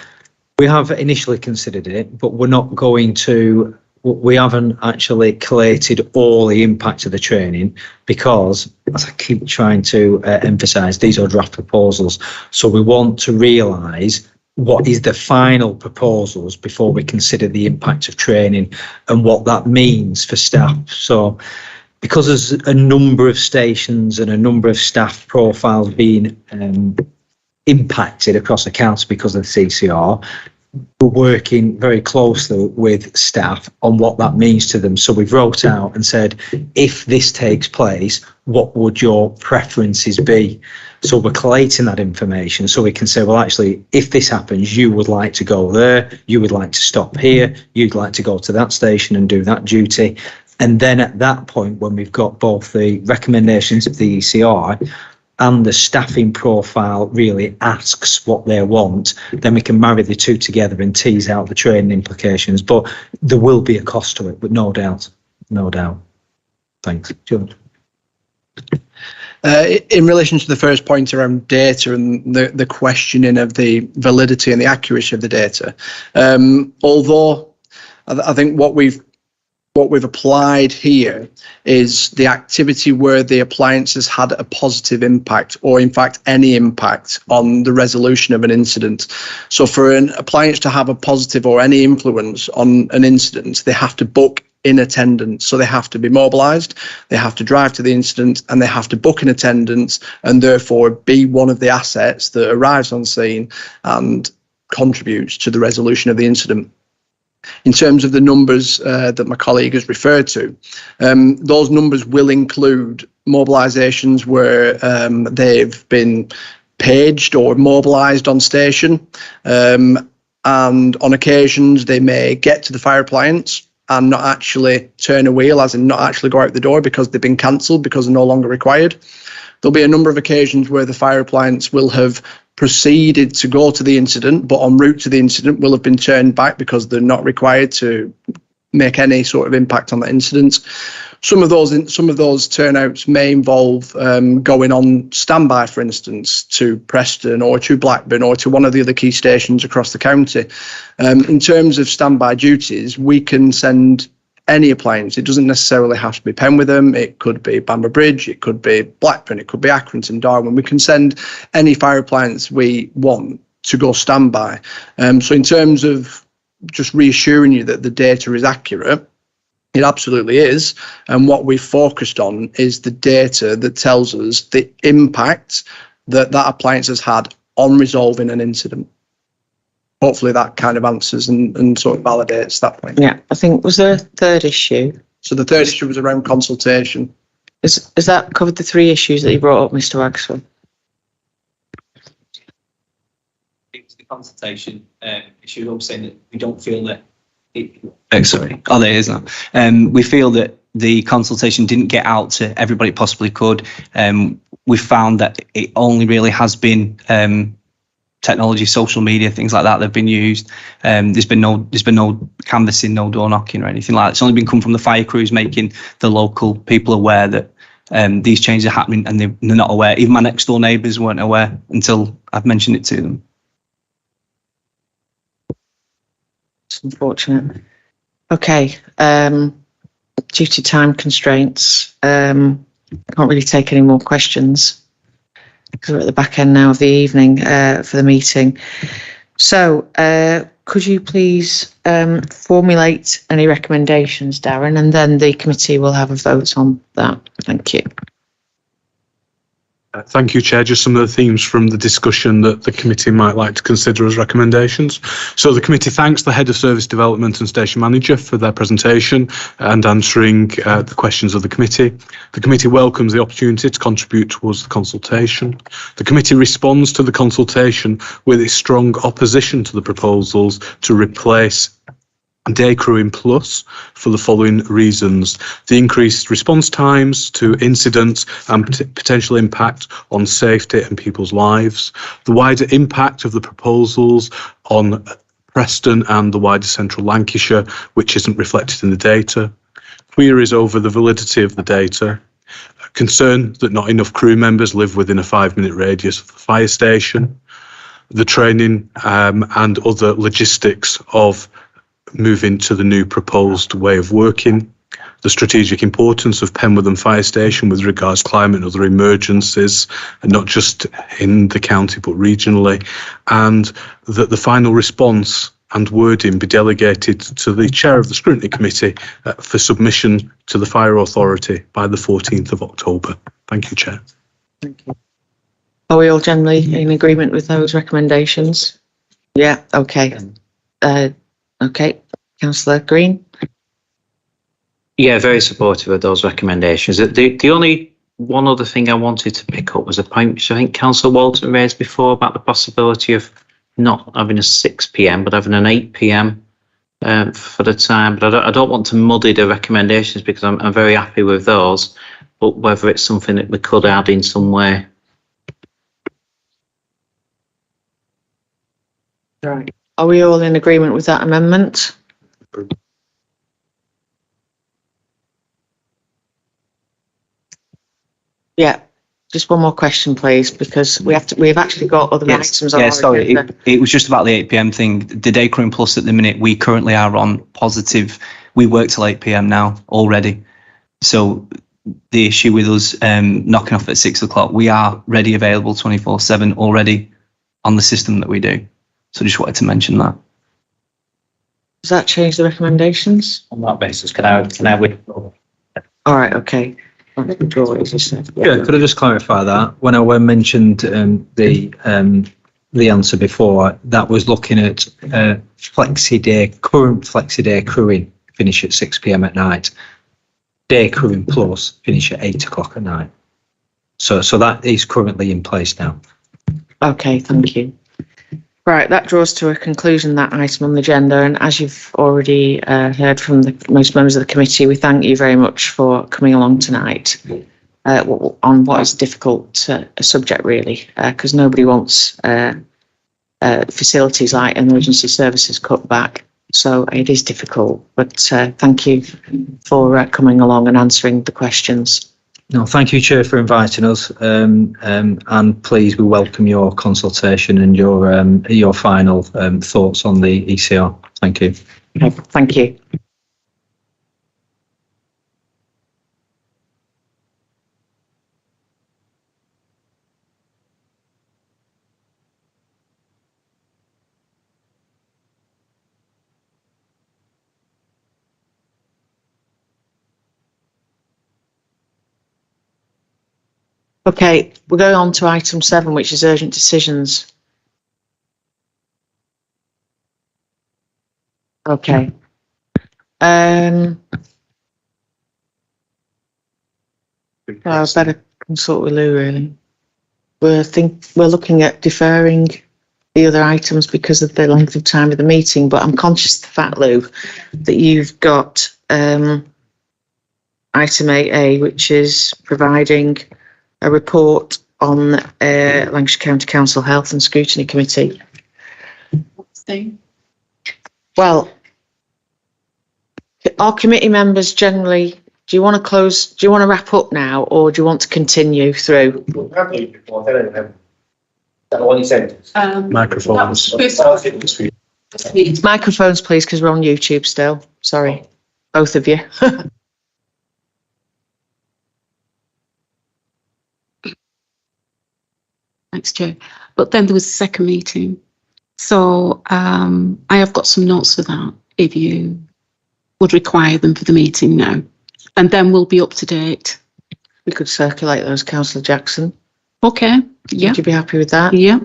we have initially considered it, but we're not going to. We haven't actually collated all the impact of the training because, as I keep trying to emphasise, these are draft proposals. So we want to realise what is the final proposals before we consider the impact of training and what that means for staff. So because there's a number of stations and a number of staff profiles being impacted across the council because of the CCR, we're working very closely with staff on what that means to them. So we've wrote out and said, if this takes place, what would your preferences be? So we're collating that information so we can say, well, actually, if this happens, you would like to go there, you would like to stop here, you'd like to go to that station and do that duty. And then at that point, when we've got both the recommendations of the ECR, and the staffing profile really asks what they want, then we can marry the two together and tease out the training implications. But there will be a cost to it, but no doubt, no doubt. Thanks. George. In relation to the first point around data and the questioning of the validity and the accuracy of the data, although I think what we've applied here is the activity where the appliance has had a positive impact, or in fact any impact on the resolution of an incident. So for an appliance to have a positive or any influence on an incident, they have to book in attendance. So they have to be mobilised, they have to drive to the incident, and they have to book in attendance, and therefore be one of the assets that arrives on scene and contributes to the resolution of the incident. In terms of the numbers that my colleague has referred to, those numbers will include mobilisations where they've been paged or mobilised on station, and on occasions they may get to the fire appliance and not actually turn a wheel, as in not actually go out the door because they've been cancelled because they're no longer required. There'll be a number of occasions where the fire appliance will have proceeded to go to the incident, but en route to the incident will have been turned back because they're not required to make any sort of impact on the incident. Some of those turnouts may involve going on standby, for instance, to Preston or to Blackburn or to one of the other key stations across the county. In terms of standby duties, we can send any appliance. It doesn't necessarily have to be Penwortham. It could be Bamber Bridge. It could be Blackburn. It could be Accrington, Darwin. We can send any fire appliance we want to go standby. So in terms of just reassuring you that the data is accurate, it absolutely is. And what we focused on is the data that tells us the impact that that appliance has had on resolving an incident. Hopefully that kind of answers and sort of validates that point. Yeah, I think, was there a third issue? So the third issue was around consultation. Has that covered the three issues that you brought up, Mr. Waxwell? It's the consultation issue. I'm saying that we don't feel that there is not. We feel that the consultation didn't get out to everybody it possibly could. We found that it only really has been technology, social media, things like that have been used. There's been no canvassing, no door knocking or anything like that. It's only been come from the fire crews, making the local people aware that these changes are happening, and they're not aware. Even my next door neighbours weren't aware until I've mentioned it to them. It's unfortunate. Okay. Due to time constraints, can't really take any more questions because we're at the back end now of the evening for the meeting. So could you please formulate any recommendations, Darren, and then the committee will have a vote on that. Thank you. Thank you, Chair. Just some of the themes from the discussion that the committee might like to consider as recommendations. So the committee thanks the Head of Service Development and Station Manager for their presentation and answering the questions of the committee. The committee welcomes the opportunity to contribute towards the consultation. The committee responds to the consultation with its strong opposition to the proposals to replace Day Crew in Plus for the following reasons: the increased response times to incidents and potential impact on safety and people's lives, the wider impact of the proposals on Preston and the wider central Lancashire, which isn't reflected in the data, queries over the validity of the data, concern that not enough crew members live within a 5-minute radius of the fire station, the training and other logistics of moving to the new proposed way of working, the strategic importance of Penwortham Fire Station with regards to climate and other emergencies, and not just in the county but regionally, and that the final response and wording be delegated to the Chair of the Scrutiny Committee for submission to the Fire Authority by the 14th of October. Thank you, Chair. Thank you. Are we all generally in agreement with those recommendations? Yeah, okay. Okay, Councillor Green. Yeah, very supportive of those recommendations. The only one other thing I wanted to pick up was a point which I think Councillor Walton raised before about the possibility of not having a 6 p.m. but having an 8 p.m. For the time. But I don't want to muddy the recommendations because I'm very happy with those. But whether it's something that we could add in some way Right. Are we all in agreement with that amendment? Yeah. Just one more question, please, because we've actually got other items on Yeah, our sorry, agenda. it was just about the 8 p.m. thing. The Day Current Plus at the minute, we currently are on positive. We work till 8 p.m. now already. So the issue with us knocking off at 6 o'clock, we are ready, available 24/7 already on the system that we do. So just wanted to mention that. Does that change the recommendations? On that basis, can I withdraw? All right, okay. Withdraw it, as you said. Yeah, could I just clarify that? When I mentioned the answer before, that was looking at flexi day, current flexi day crewing finish at 6 p.m. at night. Day crewing plus finish at 8 o'clock at night. So that is currently in place now. Okay, thank you. Right, that draws to a conclusion that item on the agenda, and as you've already heard from most members of the committee, we thank you very much for coming along tonight on what is a difficult subject, really, because nobody wants facilities like emergency services cut back. So it is difficult, but thank you for coming along and answering the questions. No, thank you, Chair, for inviting us, and please, we welcome your consultation and your final thoughts on the ECR. Thank you. Okay, thank you. Okay, we're going on to item 7, which is urgent decisions. Okay. Well, I better consult with Lou, really. We're looking at deferring the other items because of the length of time of the meeting, but I'm conscious of the fact, Lou, that you've got item 8A, which is providing a report on Lancashire County Council Health and Scrutiny Committee. Well, our committee members generally, do you want to wrap up now, or do you want to continue through? Microphones. Microphones, please, because we're on YouTube still. Sorry, both of you. Thanks, Chair. But then there was a second meeting. So I have got some notes for that, if you would require them for the meeting now. And then we'll be up to date. We could circulate those, Councillor Jackson. Okay, yeah. Would you be happy with that? Yeah.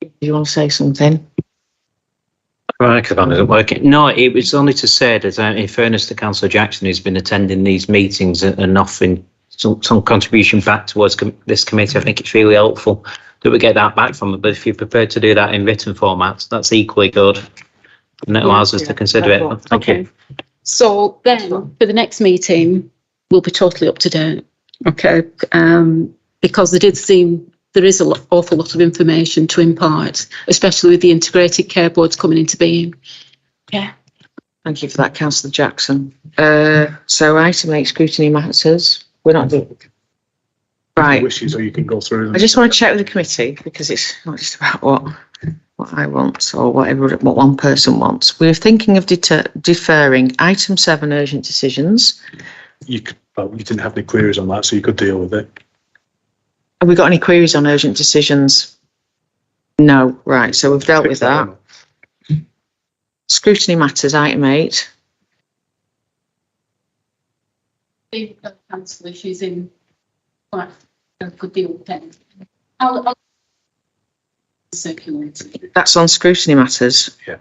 Do you want to say something? Microphone isn't working. No, it was only to say that in fairness to Councillor Jackson, who's been attending these meetings and offering some contribution back towards this committee, I think it's really helpful that we get that back from it. But if you're prepared to do that in written format, that's equally good. And it allows us to consider it. Thank you. So then for the next meeting, we'll be totally up to date. Okay. Because there is an awful lot of information to impart, especially with the integrated care boards coming into being. Yeah. Thank you for that, Councillor Jackson. So item 8, scrutiny matters. We're not doing right. Wishes, or you can go through them. I just want to check with the committee, because it's not just about what I want or what one person wants. We're thinking of deferring item 7, urgent decisions. You didn't have any queries on that, so you could deal with it. Have we got any queries on urgent decisions? No. Right. So we've dealt with that. Scrutiny matters, item 8. Councillor, she's in quite a good deal of pain. I'll circulate. That's on scrutiny matters. Yeah.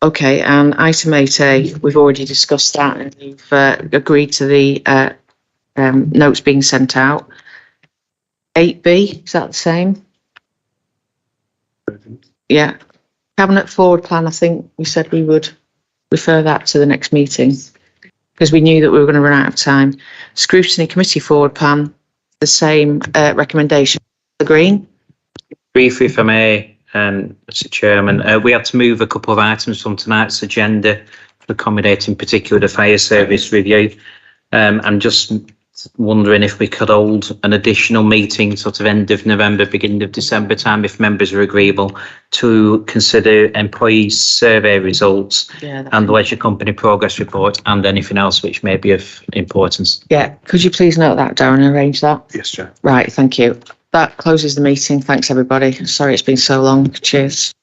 Okay, and item 8A, we've already discussed that, and you've agreed to the notes being sent out. 8B, is that the same? Yeah. Cabinet forward plan, I think we said we would refer that to the next meeting, because we knew that we were going to run out of time. Scrutiny committee forward plan, the same recommendation. Green? Briefly, if I may, Mr. Chairman, we had to move a couple of items from tonight's agenda to accommodate, in particular, the fire service review. I'm just wondering if we could hold an additional meeting, sort of end of November, beginning of December time, if members are agreeable, to consider employee survey results and the leisure company progress report and anything else which may be of importance. Yeah, could you please note that, Darren, and arrange that? Yes, Chair. Right, thank you. That closes the meeting. Thanks, everybody. Sorry it's been so long. Cheers.